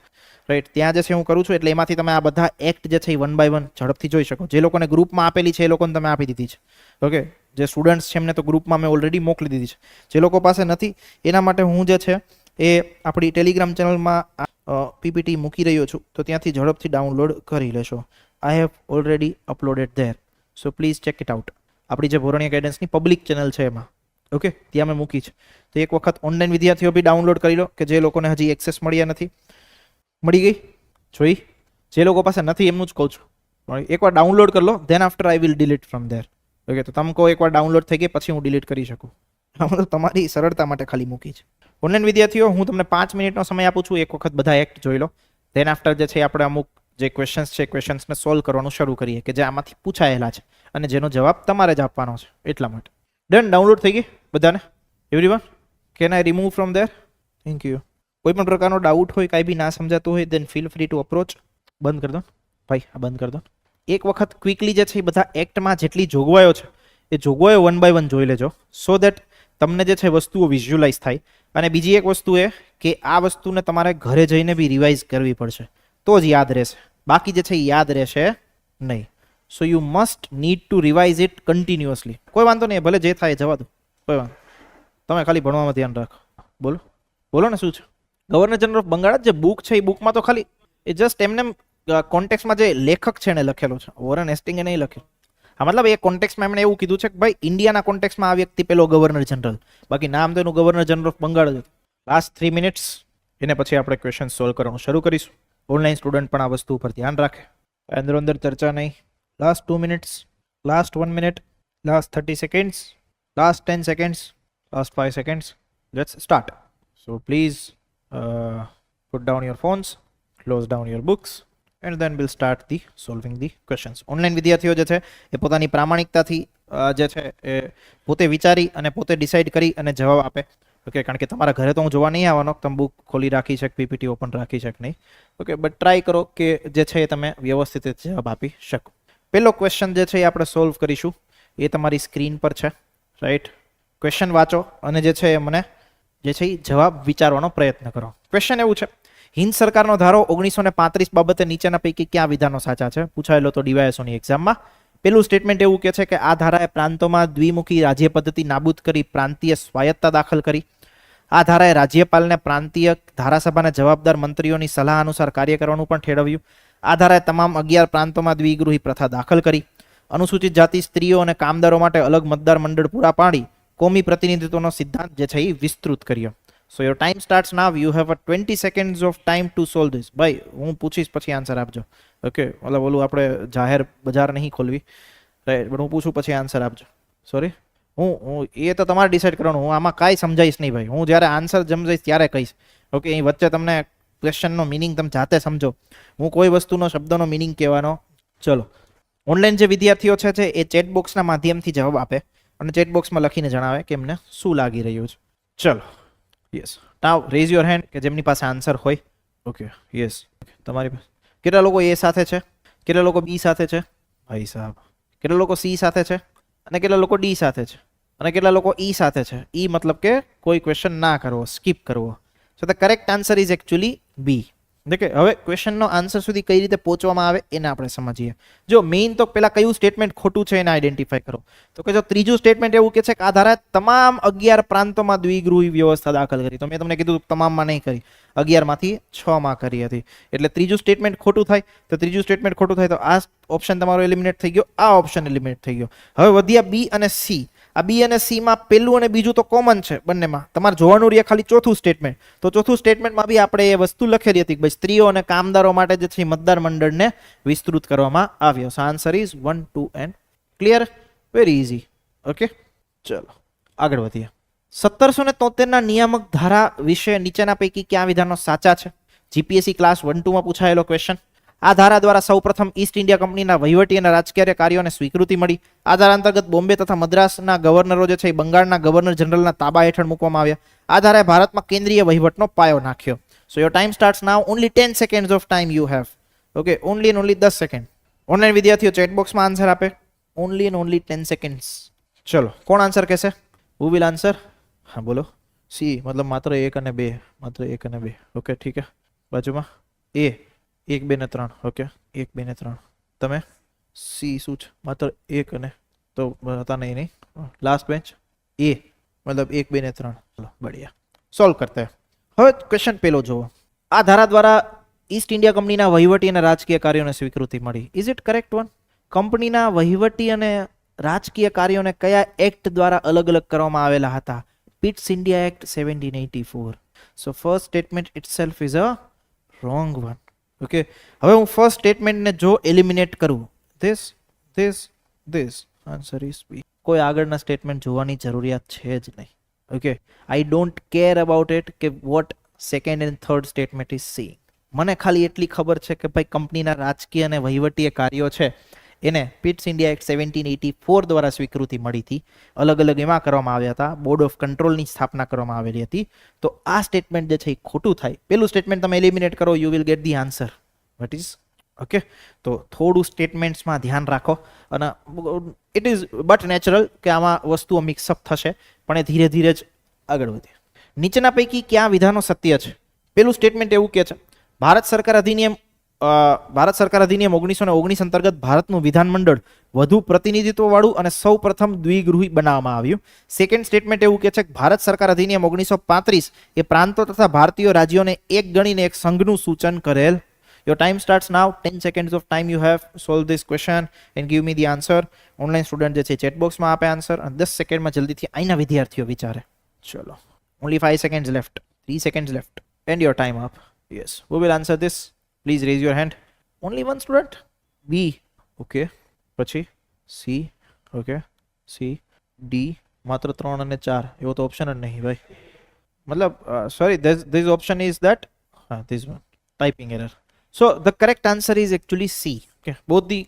રાઈટ, ત્યાં જે છે હું કરું છું એટલે એમાંથી તમે આ બધા એક્ટ જે છે એ 1 બાય 1 ઝડપથી જોઈ શકો. જે લોકોને ગ્રુપમાં આપેલી છે એ લોકોને તમે આપી દીધી છે. ઓકે, જે સ્ટુડન્ટ્સ છે એમને તો ગ્રુપમાં મેં ઓલરેડી મોકલી દીધી છે. જે લોકો પાસે નથી એના માટે હું જે છે એ આપણી ટેલિગ્રામ ચેનલમાં પીપીટી મૂકી રહ્યો છું, તો ત્યાંથી ઝડપથી ડાઉનલોડ કરી લેશો. I have already uploaded there, so please check it out. આપણી જે ભોરણીયા ગાઈડન્સની પબ્લિક ચેનલ છે એમાં, ઓકે, ત્યાં મેં મૂકી છે. તો એક વખત ઓનલાઈન વિદ્યાર્થીઓ બી ડાઉનલોડ કરી લો કે જે લોકોને હજી એક્સેસ મળ્યા નથી. મળી ગઈ? જોઈ? જે લોકો પાસે નથી એમનું જ કહું છું, એકવાર ડાઉનલોડ કરી લો, then after I will delete from there. Okay, તો તમે કહો એકવાર ડાઉનલોડ થઈ ગઈ પછી હું ડિલીટ કરી શકું. આમાં તો તમારી સરળતા માટે ખાલી મૂકી છે. ઓનલાઈન વિદ્યાર્થીઓ હું તમને 5 મિનિટનો સમય આપું છું, એક વખત બધા એક્ટ જોઈ લો, ધેન આફ્ટર જે છે આપણે અમુક જે ક્વેશ્ચન્સ છે ક્વેશ્ચન્સને સોલ્વ કરવાનું શરૂ કરીએ કે જે આમાંથી પૂછાયેલા છે અને જેનો જવાબ તમારે જ આપવાનો છે, એટલા માટે. ડન? ડાઉનલોડ થઈ ગઈ બધાને? Everyone, can I remove from there? Thank you. કોઈ પણ પ્રકારનો ડાઉટ હોય, કાંઈ બી ના સમજાતું હોય, દેન ફીલ ફ્રી ટુ અપ્રોચ. બંધ કરી દો ભાઈ, આ બંધ કરી દો. એક વખત ક્વિકલી જે છે એ બધા એક્ટમાં જેટલી જોગવાઈઓ છે એ જોગવાઈઓ 1 બાય 1 જોઈ લેજો, સો દેટ તમને જે છે વસ્તુઓ વિઝ્યુઅલાઇઝ થાય. અને બીજી એક વસ્તુ એ કે આ વસ્તુને તમારે ઘરે જઈને બી રિવાઇઝ કરવી પડશે, તો જ યાદ રહેશે, બાકી જે છે એ યાદ રહેશે નહીં. So you must need to revise it continuously. કોઈ વાંધો નહીં, ભલે જે થાય જવા દો, કોઈ વાંધો. તમે ખાલી ભણવામાં ધ્યાન રાખો. બોલો બોલો ને, શું છે? ગવર્નર જનરલ ઓફ બંગાળ જે બુક છે એ બુકમાં તો ખાલી એ જસ્ટ એમને કોન્ટેક્સમાં જે લેખક છે એને લખેલો છે, વોરન હેસ્ટિંગે નહીં લખેલું. હા મતલબ એ કોન્ટેક્સમાં એમણે એવું કીધું છે કે ભાઈ ઇન્ડિયાના કોન્ટેક્સમાં આ વ્યક્તિ પેલો ગવર્નર જનરલ, બાકી નામ તો એનું ગવર્નર જનરલ ઓફ બંગાળ જ હતું. લાસ્ટ 3 મિનિટ્સ, એને પછી આપણે ક્વેશ્ચન સોલ્વ કરવાનું શરૂ કરીશું. ઓનલાઈન સ્ટુડન્ટ પણ આ વસ્તુ ઉપર ધ્યાન રાખે, અંદર ચર્ચા નહીં. Last 2 minutes, last 1 minute, last 30 seconds, last 10 seconds, last 5 seconds. Let's start. So please put down your phones, close down your books and then we'll start the solving the questions. Online વિદ્યાર્થીઓ જે છે એ પોતાની પ્રામાણિકતાથી જે છે એ પોતે વિચારી અને પોતે ડિસાઈડ કરી અને જવાબ આપે. ઓકે, કારણ કે તમારા ઘરે તો હું જોવા નહીં આવવાનો તમે બુક ખોલી રાખી છે, પીપીટી ઓપન રાખી છે કે નહીં. ઓકે, બટ ટ્રાય કરો કે જે છે એ તમે વ્યવસ્થિત રીતે જવાબ આપી શકો. પહેલો ક્વેશ્ચન જે છે એ આપણે સોલ્વ કરીશું, એ તમારી સ્ક્રીન પર છે, રાઈટ. ક્વેશ્ચન વાંચો અને જે છે એ મને જે છે એ જવાબ વિચારવાનો પ્રયત્ન કરો. ક્વેશ્ચન એવું છે, હિન્દ સરકારનો ધારો 1935 બાબતે નીચેના પૈકી કયા વિધાનો સાચા છે? પૂછાયેલો તો ડીવાયએસઓની એક્ઝામમાં. પેલું સ્ટેટમેન્ટ એવું કહે છે કે આ ધારાએ પ્રાંતોમાં દ્વિમુખી રાજ્ય પદ્ધતિ નાબૂદ કરી પ્રાંતીય સ્વાયત્તતા દાખલ કરી. આ ધારાએ રાજ્યપાલને પ્રાંતીય ધારાસભાને જવાબદાર મંત્રીઓની સલાહ અનુસાર કાર્ય કરવાનું પણ ઠેરવ્યું. આ ધારાએ તમામ 11 પ્રાંતોમાં દ્વિગૃહી પ્રથા દાખલ કરી. અનુસૂચિત જાતિ સ્ત્રીઓ અને કામદારો માટે અલગ મતદાર મંડળ પૂરા પાડી કોમી પ્રતિનિધિત્વનો સિદ્ધાંત જે છે એ વિસ્તૃત કર્યો. સો your time starts now. You have 20 seconds of time to solve this. ભાઈ હું પૂછીશ પછી આન્સર આપજો. ઓકે, મતલબ ઓલું આપણે જાહેર બજાર નહીં ખોલવી, રાઈટ, બટ હું પૂછું પછી આન્સર આપજો. સોરી, હું એ તો તમારે ડિસાઈડ કરવાનું. હું આમાં કાંઈ સમજાઈશ નહીં ભાઈ. હું જ્યારે આન્સર સમજાઈશ ત્યારે કહીશ. ઓકે, અહીં વચ્ચે તમને ક્વેશ્ચનનો મિનિંગ તમે જાતે સમજો. હું કોઈ વસ્તુનો શબ્દનો મિનિંગ કહેવાનો. ચલો, ઓનલાઈન જે વિદ્યાર્થીઓ છે એ ચેટ બોક્સના માધ્યમથી જવાબ આપે અને ચેટ બોક્સમાં લખીને જણાવે કે એમને શું લાગી રહ્યું છે. ચલો, yes, now rays your hand કે જેમની પાસે આન્સર હોય. ઓકે, યસ, તમારી પાસે કેટલા લોકો એ સાથે છે, કેટલા લોકો બી સાથે છે ભાઈ સાહેબ, કેટલા લોકો સી સાથે છે અને કેટલા લોકો ડી સાથે છે અને કેટલા લોકો ઈ સાથે છે? ઈ મતલબ કે કોઈ ક્વેશ્ચન ના કરવો, સ્કીપ કરવો. So the correct answer is actually B. દેખે હવે ક્વેશ્ચનનો આન્સર સુધી કઈ રીતે પહોંચવામાં આવે એને આપણે સમજીએ. જો મેઇન તો પેલા કયું સ્ટેટમેન્ટ ખોટું છે એને આઈડેન્ટિફાઈ કરો. તો કે જો ત્રીજું સ્ટેટમેન્ટ એવું કે છે કે આ ધારાએ તમામ 11 પ્રાંતોમાં દ્વિગૃહી વ્યવસ્થા દાખલ કરી, તો મેં તમને કીધું તમામમાં નહીં કરી, 11 માંથી 6 માં કરી હતી. એટલે ત્રીજું સ્ટેટમેન્ટ ખોટું થાય. તો ત્રીજું સ્ટેટમેન્ટ ખોટું થાય તો આ ઓપ્શન તમારો એલિમિનેટ થઈ ગયો, આ ઓપ્શન એલિમિનેટ થઈ ગયો. હવે વધ્યા બી અને સી. આ બી અને સી માં પેલું અને બીજું તો કોમન છે બંનેમાં. તમારે જોવાનું રહે ખાલી ચોથું સ્ટેટમેન્ટ. તો ચોથું સ્ટેટમેન્ટમાં બી આપણે એ વસ્તુ લખેલી હતી કે ભાઈ સ્ત્રીઓ અને કામદારો માટે જે છે મતદાર મંડળને વિસ્તૃત કરવામાં આવ્યો. So answer is 1, 2 and clear. Very easy. Okay, ચલો આગળ વધીએ. 1773 ના નિયામક ધારા વિશે નીચેના પૈકી કયા વિધાનો સાચા છે? જીપીએસસી ક્લાસ 1-2 માં પૂછાયેલો ક્વેશ્ચન. આ ધારા દ્વારા સૌપ્રથમ ઈસ્ટ ઇન્ડિયા કંપનીના વહીવટી અને રાજકીય કાર્યોને સ્વીકૃતિ મળી. આ ધારા અંતર્ગત બોમ્બે તથા મદ્રાસના ગવર્નરો જે છે એ બંગાળના ગવર્નર જનરલના તાબા હેઠળ મૂકવામાં આવ્યા. આ ધારાએ ભારતમાં કેન્દ્રીય વહીવટનો પાયો નાખ્યો. સો your time starts now. Only 10 seconds of time you have. Okay, only and only 10 second. Online વિદ્યાર્થીઓ ચેટ બોક્સમાં આન્સર આપે. Only and only 10 seconds. ચલો, કોણ આન્સર કહેશે? Who will answer? હા બોલો. સી મતલબ માત્ર 1 અને 2, માત્ર 1 અને 2. ઓકે ઠીક છે. બાજુમાં એ 1, 2 ને 3. ઓકે, 1, 2 ને 3. તમે સી શું છે? માત્ર 1 અને તો હતા નહીં. લાસ્ટ બેન્ચ એ મતલબ 1, 2 ને 3. ચલો બઢિયા, સોલ્વ કરતે. હવે ક્વેશ્ચન પેલો જુઓ. આ ધારા દ્વારા ઈસ્ટ ઇન્ડિયા કંપનીના વહીવટી અને રાજકીય કાર્યોને સ્વીકૃતિ મળી. Is it correct one? કંપનીના વહીવટી અને રાજકીય કાર્યોને કયા એક્ટ દ્વારા અલગ અલગ કરવામાં આવેલા હતા? Pitt's India act 1784. So first statement itself is a wrong one. Okay, હવે હું ફર્સ્ટ સ્ટેટમેન્ટને જો એલિમિનેટ કરું, ધીસ આન્સર ઇઝ બી. કોઈ આગળના સ્ટેટમેન્ટ જોવાની જરૂરિયાત છે જ નહીં. Okay, I don't care about it કે what second and third statement is seeing. મને ખાલી એટલી ખબર છે કે ભાઈ કંપનીના રાજકીય અને વહીવટીય કાર્યો છે એને પિટ્સ ઇન્ડિયા એક્ટ 1784 દ્વારા સ્વીકૃતિ મળી હતી. અલગ અલગ એમાં કરવામાં આવ્યા હતા. બોર્ડ ઓફ કંટ્રોલની સ્થાપના કરવામાં આવેલી હતી. તો આ સ્ટેટમેન્ટ જે છે એ ખોટું થાય. પેલું સ્ટેટમેન્ટ તમે એલિમિનેટ કરો, you will get the answer. વટ ઇઝ ઓકે. તો થોડું સ્ટેટમેન્ટ્સમાં ધ્યાન રાખો અને ઇટ ઇઝ બટ નેચરલ કે આમાં વસ્તુઓ મિક્સઅપ થશે, પણ એ ધીરે ધીરે જ આગળ વધે. નીચેના પૈકી કયા વિધાનો સત્ય છે? પેલું સ્ટેટમેન્ટ એવું કહે છે ભારત સરકાર અધિનિયમ 1919 અંતર્ગત ભારતનું વિધાનમંડળ વધુ પ્રતિનિધિત્વ વાળું અને સૌ પ્રથમ દ્વિગૃહી બનાવવામાં આવ્યું. સેકન્ડ સ્ટેટમેન્ટ એવું કહે છે કે ભારત સરકાર અધિનિયમ 1935 એ પ્રાંતો તથા ભારતીય રાજ્યોને એક ગણીને એક સંઘનું સૂચન કરેલ. Your time starts now. 10 seconds of time you have. Solve this question and give me the answer. Online student જે છે chat box માં આપે answer અને 10 સેકન્ડમાં જલ્દીથી અહીંના વિદ્યાર્થીઓ વિચારે. ચલો. Only 5 seconds left. 3 seconds left. And your time up. Yes. Who will answer this? Please raise your hand. Only one student? B. Okay. પછી C. Okay. C. D. માત્ર 3 અને 4. એવો તો ઓપ્શન જ નહીં ભાઈ. મતલબ sorry, this option is that this one. Typing error. So the correct answer is actually C. Okay. Both the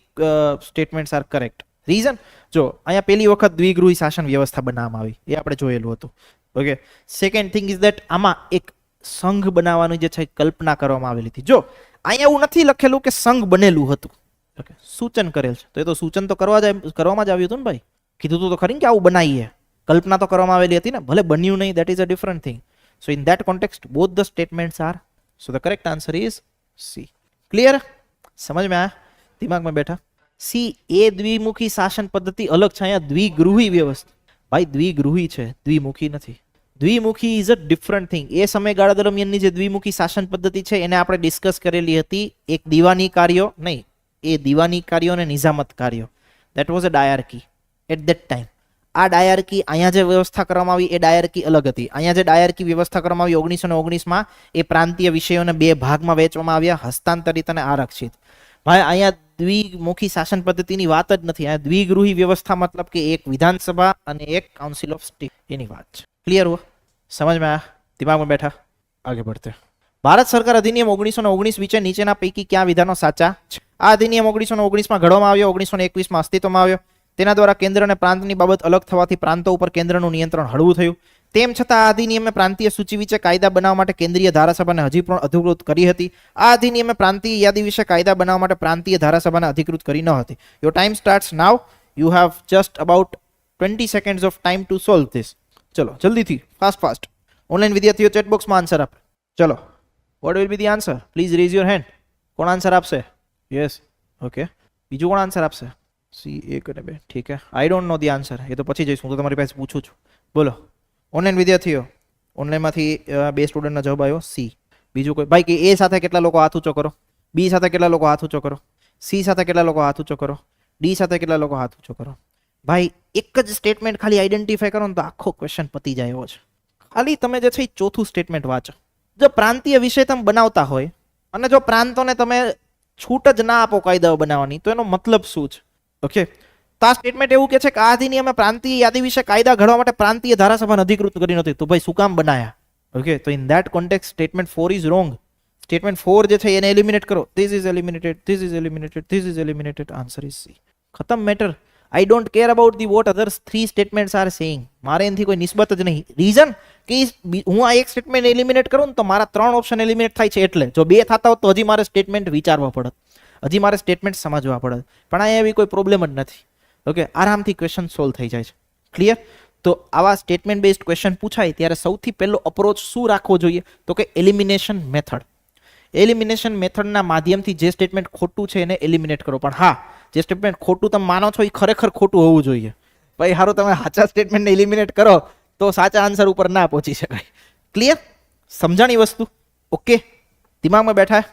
statements are correct. Reason? જો અહીંયા પહેલી વખત દ્વિગૃહી શાસન વ્યવસ્થા બનાવવામાં આવી એ આપણે જોયેલું હતું. Okay. Second thing is that આમાં એક સંઘ બનાવવાની જે છે કલ્પના કરવામાં આવેલી હતી. જો અહીંયા એવું નથી લખેલું કે સંઘ બનેલું હતું. ઓકે. સૂચન કરેલ છે તો એ તો સૂચન તો કરવામાં જ આવ્યું હતું ને ભાઈ. કીધું તો ખરી કે આવું બનાવીએ. કલ્પના તો કરવામાં આવેલી હતી ને, ભલે બન્યું નહીં, that is a different thing. So in that context both the statements are, so the correct answer is C. Clear? समझ में आया? दिमाग में बैठा? C. ए द्विमुखी शासन पद्धति अलग છે, અહીંયા દ્વિગૃહી વ્યવસ્થા. ભાઈ દ્વિગૃહી છે, દ્વિમુખી નથી. દ્વિમુખી ઇઝ અ ડિફરન્ટ થિંગ. એ સમયગાળા દરમિયાનની જે દ્વિમુખી શાસન પદ્ધતિ છે એને આપણે ડિસ્કસ કરેલી હતી. એક દીવાની કાર્યો નહીં, એ દીવાની કાર્યો અને નિઝામત કાર્યો. That was a diarchy at that time. આ ડાયરકી અહીંયા જે વ્યવસ્થા કરવામાં આવી એ ડાયરકી અલગ હતી. અહીંયા જે ડાયરકી વ્યવસ્થા કરવામાં આવી 1919માં એ પ્રાંતીય વિષયોને બે ભાગમાં વહેંચવામાં આવ્યા, હસ્તાંતરિત અને આરક્ષિત. ભાઈ અહીંયા દ્વિમુખી શાસન પદ્ધતિની વાત જ નથી. અહીંયા દ્વિગૃહી વ્યવસ્થા मतलब કે એક વિધાનસભા અને એક કાઉન્સિલ ઓફ સ્ટેટ એની વાત છે. ક્લિયર हुआ? समझ में आया? दिमाग में बैठा? आगे बढ़ते. ભારત સરકાર અધિનિયમ 1919 વિશે નીચેના પૈકી કયા વિધાનો સાચા છે? આ અધિનિયમ 1919માં ઘડવામાં આવ્યો, 1921માં અસ્તિત્વમાં આવ્યો. તેના દ્વારા કેન્દ્ર અને પ્રાંતની બાબત અલગ થવાથી પ્રાંતો ઉપર કેન્દ્રનું નિયંત્રણ હળવું થયું. તેમ છતાં આ અધિનિયમે પ્રાંતીય સૂચિ વિશે કાયદા બનાવવા માટે કેન્દ્રીય ધારાસભાને હજી પણ અધિકૃત કરી હતી. આ અધિનિયમે પ્રાંતીય યાદી વિશે કાયદા બનાવવા માટે પ્રાંતીય ધારાસભાને અધિકૃત કરી ન હતી. Your time starts now. You have just about 20 seconds of time to solve this. ચલો જલ્દીથી, ફાસ્ટ. ઓનલાઈન વિદ્યાર્થીઓ ચેટ બોક્સમાં આન્સર આપે. ચલો, what will be the answer? Please rays your hand. કોણ આન્સર આપશે? યસ. ઓકે. બીજું કોણ આન્સર આપશે? C 1 અને 2. ઠીક है. I don't know the answer. એ તો પછી જઈશું, હું તો તમારી પાસે પૂછું છું. બોલો ઓનલાઈન વિદ્યાર્થીઓ, ઓનલાઈનમાંથી 2 સ્ટુડન્ટનો જવાબ આવ્યો C. બીજું કોઈ ભાઈ કે A સાથે કેટલા લોકો હાથ ઊંચો કરો? B સાથે કેટલા લોકો હાથ ઊંચો કરો? C સાથે કેટલા લોકો હાથ ઊંચો કરો? D સાથે કેટલા લોકો હાથ ઊંચો કરો? ભાઈ એક જ સ્ટેટમેન્ટ ખાલી આઈડેન્ટિફાય કરો ને તો આખો ક્વેશ્ચન પતી જાય એવો છે. ખાલી તમે જે છે એ ચોથું સ્ટેટમેન્ટ વાંચો. જો પ્રાંતીય વિષય તમે બનાવતા હોય અને જો પ્રાંતોને તમે છૂટ જ ના આપો કાયદાઓ બનાવવાની તો એનો મતલબ શું છે? ઓકે. તો આ સ્ટેટમેન્ટ એવું કે છે કે આ અધિનિયમે પ્રાંતીય યાદી વિશે કાયદા ઘડવા માટે પ્રાંતીય ધારાસભાને અધિકૃત કરી નથી. તો ભાઈ શું કામ બનાયા? ઓકે. તો in that context statement 4 is wrong. Statement 4 જે છે એને એલિમિનેટ કરો. This is eliminated, this is eliminated, this is eliminated. Answer is C. ખતમ matter. I don't care about the what others 3 statements are saying. મારે એનાથી કોઈ નિસ્બત જ નહીં. રીઝન કે હું આ એક સ્ટેટમેન્ટ એલિમિનેટ કરું ને તો મારા 3 ઓપ્શન એલિમિનેટ થાય છે. એટલે જો 2 થતા હોત તો હજી મારે સ્ટેટમેન્ટ વિચારવા પડત, હજી મારે સ્ટેટમેન્ટ સમજવા પડે. પણ અહીંયા એવી કોઈ પ્રોબ્લેમ જ નથી. ઓકે. આરામથી ક્વેશ્ચન સોલ્વ થઈ જાય છે. ક્લિયર? તો આવા સ્ટેટમેન્ટ બેઝડ ક્વેશ્ચન પૂછાય ત્યારે સૌથી પહેલો અપ્રોચ શું રાખવો જોઈએ? તો કે એલિમિનેશન મેથડ. એલિમિનેશન મેથડના માધ્યમથી જે સ્ટેટમેન્ટ ખોટું છે એને એલિમિનેટ કરો. પણ હા, જે સ્ટેટમેન્ટ ખોટું તમે માનો છો એ ખરેખર ખોટું હોવું જોઈએ. ભાઈ હારું તમે સાચા સ્ટેટમેન્ટને એલિમિનેટ કરો તો સાચા આન્સર ઉપર ના પહોંચી શકાય. ક્લિયર? સમજાણી વસ્તુ? ઓકે. દિમાગમાં બેઠા?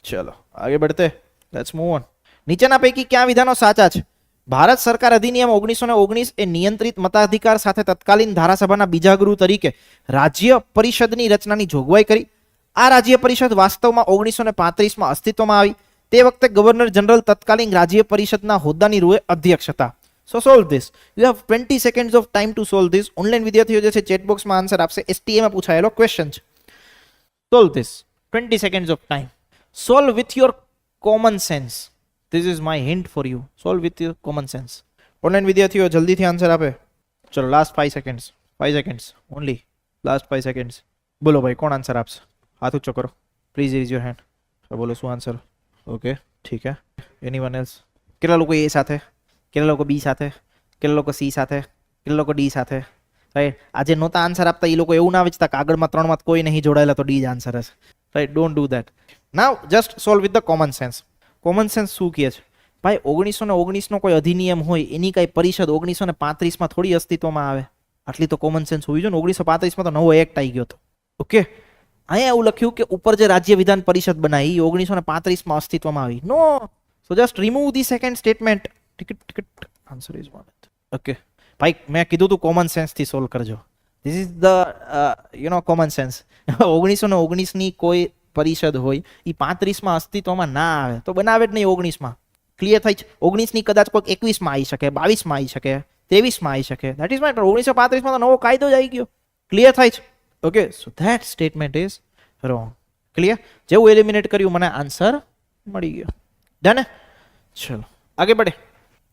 ચલો આગે બઢતે. Let's move on. નીચેના પૈકી કયા વિધાનો સાચા છે? ભારત સરકાર અધિનિયમ 1919 એ નિયંત્રિત મતાધિકાર સાથે તત્કાલીન ધારાસભાના બીજા ગૃહ તરીકે રાજ્ય પરિષદની રચનાની જોગવાઈ કરી. આ રાજ્ય પરિષદ વાસ્તવમાં 1935માં અસ્તિત્વમાં આવી. તે વખતે ગવર્નર જનરલ તત્કાલીન રાજ્ય પરિષદના હોદ્દાની રૂએ અધ્યક્ષ હતા. So solve this. You have 20 seconds of time to solve this. Online વિદ્યાર્થીઓ જે છે ચેટ બોક્સમાં આન્સર આપશે. STA માં પૂછાયેલો ક્વેશ્ચન છે. Solve this. 20 seconds of time. Solve with your common sense. This is my hint for you. Solve with your common sense. Online વિદ્યાર્થીઓ જલ્દીથી આન્સર આપે. ચલો last 5 seconds. 5 seconds only. Last 5 seconds. બોલો ભાઈ કોણ આન્સર આપશે? હાથ ઊંચો કરો. Please rays your hand. બોલો શું આન્સર? ઓકે ઠીક હે. Anyone else? કેટલા લોકો A સાથે, કેટલા લોકો B સાથે, કેટલા લોકો C સાથે, કેટલા લોકો D સાથે? રાઈટ. આજે નહોતા આન્સર આપતા એ લોકો એવું ના વિચારતા કે આગળમાં 3માં કોઈ નહીં જોડાયેલા તો D જ આન્સર હશે. Right. Don't do that. Now just solve with the common sense. Common sense શું કહે છે? ભાઈ 1919નો કોઈ અધિનિયમ હોય એની કઈ પરિષદ 1935માં થોડી અસ્તિત્વમાં આવે. આટલી તો કોમન સેન્સ હોવી જોઈએ ને. 1935માં તો નવો એક્ટ આવી ગયો હતો. ઓકે. અહીંયા એવું લખ્યું કે ઉપર જે રાજ્ય વિધાન પરિષદ બનાવી 1935 માં અસ્તિત્વમાં આવી. No, so just remove the second statement. Ticket answer is 1. Okay ભાઈ, મેં કીધું તું કોમન સેન્સ થી સોલ્વ કરજો. This is the common sense. 1919 ની કોઈ પરિષદ હોય એ 35 માં અસ્તિત્વમાં ના આવે તો બનાવે જ નહીં 19 માં. ક્લિયર થઈ છે? 19 ની કદાચ કોઈક 21 માં આવી શકે, 22 માં આવી શકે, 23 માં આવી શકે. That is my. 1935 માં તો નવો કાયદો જ આવી ગયો. ક્લિયર થાય છે? Okay, so that statement is wrong. Clear? જેવું એલિમિનેટ કર્યું મને આન્સર મળી ગયો. ડન? ચલો આગે बढ़े.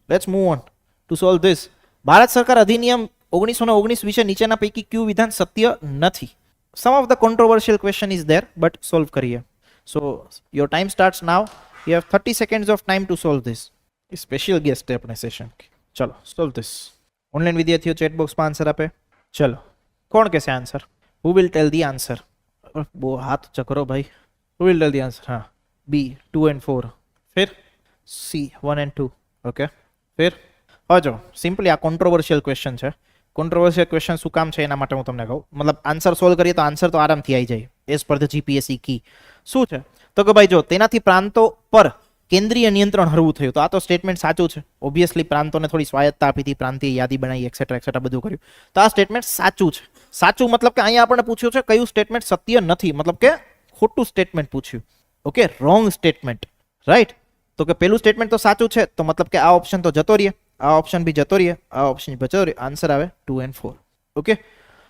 Let's move on two solve this. Bharat સરકાર અધિનિયમ 1919 વિશે નીચેના પૈકી કયું વિધાન સત્ય નથી? Some of the controversial question is there, but solve કરીએ. So your time starts now. You have 30 seconds of time to solve this. Special guest है अपने सेशन की. चलो solve this. ऑनलाइन विद्यार्थियों चैट बॉक्स में आंसर આપે. चलो कौन कैसे answer? Who will tell the answer? वो हाथ चकरो भाई. Who will tell the answer? हाँ, B 2 and 4. फिर C 1 and 2. Okay. फिर જો સિમ્પલી આ કોન્ટ્રોવર્શિયલ ક્વેશ્ચન છે. કોન્ટ્રોવર્શિયલ ક્વેશ્ચન શું કામ છે એના માટે હું તમને કહું. મતલબ આન્સર સોલ્વ કરીએ તો આન્સર તો આરામથી આવી જાય એઝ પર ધ જીપીએસસી કી. શું છે તો કે ભાઈ જો તેનાથી પ્રાંતો પર કેન્દ્રીય નિયંત્રણ હરવું થયું. તો આ તો સ્ટેટમેન્ટ સાચું છે. ઓબ્વિયસલી પ્રાંતોને થોડી સ્વાયત્તા આપી હતી, પ્રાંતીય યાદી બનાવી, એક્સેટ્રા બધું કર્યું. તો આ સ્ટેટમેન્ટ સાચું છે. સાચું મતલબ કે અહીંયા આપણને પૂછ્યું છે કયું સ્ટેટમેન્ટ સત્ય નથી, મતલબ કે ખોટું સ્ટેટમેન્ટ પૂછ્યું. Okay, wrong statement. રાઈટ? તો કે પેલું સ્ટેટમેન્ટ તો સાચું છે, તો મતલબ કે આ ઓપ્શન તો જતો રહે, આ ઓપ્શન બી જતો રહે, આ ઓપ્શન જતો રહે. આન્સર આવે 2 and 4. ઓકે,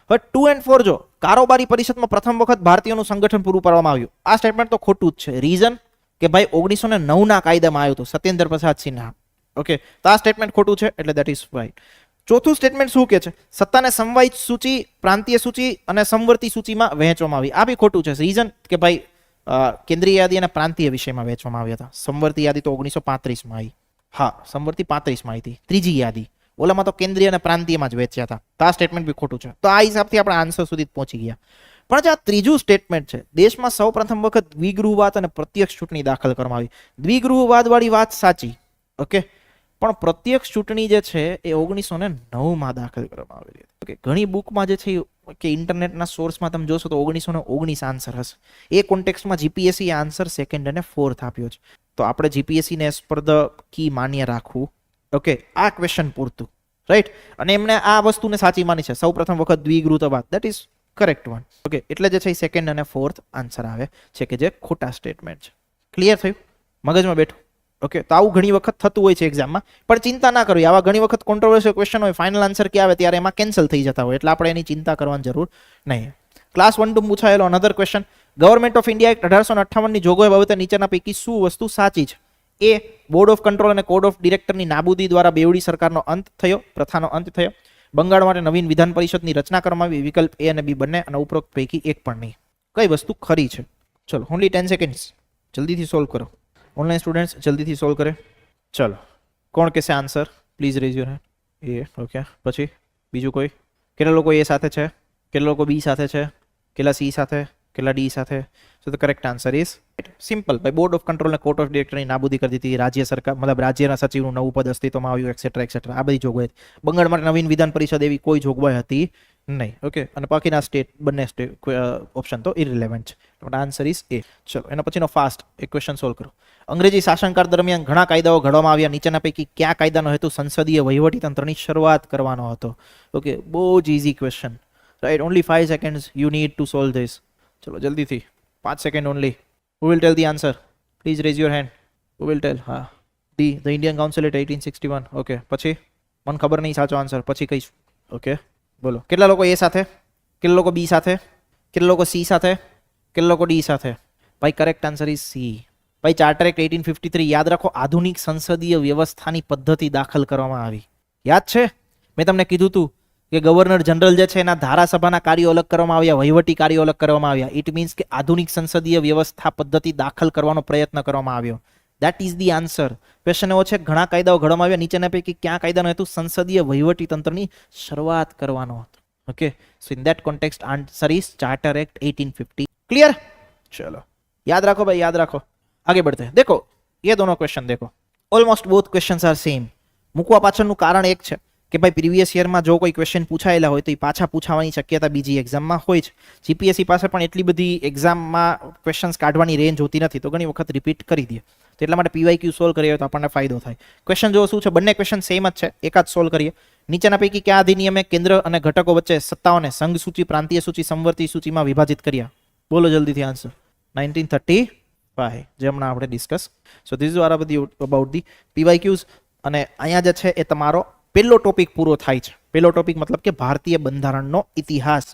હવે 2 and 4 જો કારોબારી પરિષદમાં પ્રથમ વખત ભારતીયોનું સંગઠન પૂરું પાડવામાં આવ્યું. આ સ્ટેટમેન્ટ તો ખોટું જ છે. રીઝન કે ભાઈ 1909 ના કાયદામાં આવ્યું હતું સત્યેન્દ્ર પ્રસાદ સિન્હા. ઓકે, તો આ સ્ટેટમેન્ટ ખોટું છે એટલે દેટ ઇઝ રાઈટ. ચોથું સ્ટેટમેન્ટ શું કે છે? સત્તાને સમવાયિત સૂચિ, પ્રાંતીય સૂચિ અને સમવર્તી સૂચિમાં વહેંચવામાં આવી. આ બી ખોટું છે. રીઝન કે ભાઈ કેન્દ્રીય યાદી અને પ્રાંતીય વિષયમાં વહેંચવામાં આવ્યા હતા. સમવર્તી યાદી તો 1935 માં આવી. હા, સમવર્તી 35 માં આવી હતી. ત્રીજી યાદી ઓલામાં તો કેન્દ્રીય અને પ્રાંતીયમાં જ વહેંચ્યા હતા. તો આ સ્ટેટમેન્ટ બી ખોટું છે. તો આ હિસાબથી આપણે આન્સર સુધી પહોંચી ગયા. પણ જે આ ત્રીજું સ્ટેટમેન્ટ છે, દેશમાં સૌ પ્રથમ વખત દ્વિગૃહવાદ અને પ્રત્યક્ષ ચૂંટણી દાખલ કરવામાં આવી. દ્વિગૃહવાદ વાળી વાત સાચી. ઓકે, પણ પ્રત્યક્ષ ચૂંટણી જે છે એ 1909 માં દાખલ કરવામાં આવેલી હતી. ઓકે, ઘણી બુકમાં જે છે કે ઇન્ટરનેટના સોર્સમાં તમે જોશો તો 1919 આન્સર હશે. એ કોન્ટેક્સ્ટમાં જીપીએસસી આન્સર સેકન્ડ અને ફોર્થ આપ્યો છે. તો આપણે જીપીએસસી ને એઝ પર ધ કી માન્ય રાખવું. ઓકે, આ ક્વેશ્ચન પૂરતું. રાઈટ? અને એમને આ વસ્તુને સાચી માની છે. સૌ પ્રથમ વખત દ્વિગૃહવાદ, that is correct one. Okay, એટલે જે છે સેકન્ડ અને ફોર્થ આન્સર આવે છે કે જે ખોટા સ્ટેટમેન્ટ છે. ક્લિયર થયું? મગજમાં બેઠું? ઓકે, તો આવું ઘણી વખત થતું હોય છે એક્ઝામમાં, પણ ચિંતા ના કરવી. આવા ઘણી વખત કોન્ટ્રોવર્શિયલ ક્વેશ્ચન હોય, ફાઇનલ આન્સર કે આવે ત્યારે એમાં કેન્સલ થઈ જતા હોય, એટલે આપણે એની ચિંતા કરવાની જરૂર નહીં. ક્લાસ 1 2 પૂછાયેલો another question. Government of India act 1858 ની જોગવાઈ બાબતે નીચેના પૈકી શું વસ્તુ સાચી છે? એ, બોર્ડ ઓફ કંટ્રોલ અને કોડ ઓફ ડિરેક્ટરની નાબૂદી દ્વારા બેવડી સરકારનો અંત થયો, પ્રથાનો અંત થયો. બંગાળ માટે નવીન વિધાન પરિષદની રચના કરવામાં આવી. વિકલ્પ એ અને બી બંને, અને ઉપરોક્ત પૈકી એક પણ નહીં. કઈ વસ્તુ ખરી છે? ચલો ઓનલી 10 સેકન્ડ્સ, જલ્દીથી સોલ્વ કરો. ઓનલાઈન સ્ટુડન્ટ્સ જલ્દીથી સોલ્વ કરે. ચલો કોણ કહેશે answer? Please rays your hand. A okay, પછી બીજું કોઈ? કેટલા લોકો એ સાથે છે? કેટલા લોકો બી સાથે છે? કેટલા સી સાથે? કેટલા ડી સાથે? So the correct answer is simple. ભાઈ બોર્ડ ઓફ કંટ્રોલ અને કોર્ટ ઓફ ડિરેક્ટરની નાબૂદી કરી દીધી. રાજ્ય સરકાર મતલબ રાજ્યના સચિવનું નવું પદ અસ્તિત્વમાં આવ્યું, એક્સેટ્રા. આ બધી જોગવાઈ. બંગાળ માટે નવીન વિધાન પરિષદ એવી કોઈ જોગવાઈ હતી નહીં. ઓકે, અને બાકીના સ્ટેટ બંને સ્ટેટ ઓપ્શન તો ઇરરિલેવન્ટ છે. આન્સર ઇઝ એ. ચલો એના પછીનો ફાસ્ટ એક ક્વેશ્ચન સોલ્વ કરો. અંગ્રેજી શાસનકાળ દરમિયાન ઘણા કાયદાઓ ઘડવામાં આવ્યા. નીચેના પૈકી કયા કાયદાનો હેતુ સંસદીય વહીવટીતંત્રની શરૂઆત કરવાનો હતો? ઓકે, બહુ જ easy question. Right? Only 5 seconds you need to solve this. ચલો જલ્દીથી, 5 second only. Who will tell the answer? Please raise your hand. Who will tell? હા, D, the Indian Council at 1861. Okay, પછી મને ખબર નહીં સાચો આન્સર, પછી કહીશું. ઓકે, બોલો કેટલા લોકો એ સાથે? કેટલા લોકો બી સાથે? કેટલા લોકો સી સાથે? કેટલા લોકો ડી સાથે? ભાઈ કરેક્ટ આન્સર ઇઝ સી. ભાઈ ચાર્ટર એક્ટ 1853 યાદ રાખો, આધુનિક સંસદીય વ્યવસ્થાની પદ્ધતિ દાખલ કરવામાં આવી. યાદ છે? મેં તમને કીધું હતું કે ગવર્નર જનરલ જે છે એના ધારાસભાના કાર્યો અલગ કરવામાં આવ્યા, વહીવટી કાર્યો અલગ કરવામાં આવ્યા. ઇટ મીન્સ કે આધુનિક સંસદીય વ્યવસ્થા પદ્ધતિ દાખલ કરવાનો પ્રયત્ન કરવામાં આવ્યો. That is the answer. Question એવો છે ઘણા કાયદાઓ ઘડવામાં આવ્યા. નીચેના પૈકી કયા કાયદાનો હેતુ સંસદીય વહીવટી તંત્રની શરૂઆત કરવાનો હતો? Okay, so in that context answer is charter act 1850. Clear? चलो याद रखो भाई, याद रखो. आगे बढ़ते हैं. देखो ये दोनों क्वेश्चन देखो, almost both questions are same. મૂકવા પાછળનું કારણ એક છે કે ભાઈ પ્રીવિયસ યરમાં જો કોઈ ક્વેશ્ચન પૂછાયેલા હોય તો એ પાછા પૂછાવાની શક્યતા બીજી એક્ઝામમાં હોય છે. જીપીએસસી પાસે પણ એટલી બધી એક્ઝામમાં ક્વેશ્ચન્સ કાઢવાની રેન્જ હોતી નથી, તો ઘણી વખત રિપીટ કરી દે. તો એટલા માટે પીવાયક્યુ સોલ્વ કરીએ તો આપણને ફાયદો થાય. ક્વેશ્ચન જો શું છે, બંને ક્વેશ્ચન સેમ જ છે, એકાદ સોલ્વ કરીએ. નીચેના પૈકી કયા અધિનિયમે કેન્દ્ર અને ઘટકો વચ્ચે સત્તાઓને સંઘ સૂચિ, પ્રાંતીય સૂચિ, સંવર્તી સૂચિમાં વિભાજિત કર્યા? બોલો જલ્દીથી આન્સર. 1935, જે હમણાં આપણે discuss. So this is about the PYQs. અને અહીંયા જે છે એ તમારો પહેલો ટોપિક પૂરો થાય છે. પહેલો ટોપિક મતલબ કે ભારતીય બંધારણનો ઇતિહાસ.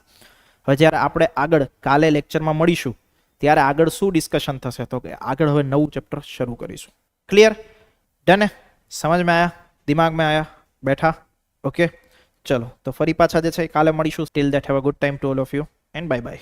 હવે જ્યારે આપણે આગળ કાલે લેક્ચરમાં મળીશું ત્યારે આગળ શું ડિસ્કશન થશે, તો કે આગળ હવે નવું ચેપ્ટર શરૂ કરીશું. ક્લિયર? ડન? સમજમાં આયા? દિમાગમાં આયા? બેઠા? ઓકે, ચલો તો ફરી પાછા જે છે કાલે મળીશું. Steel that have a good time to all of you and bye bye.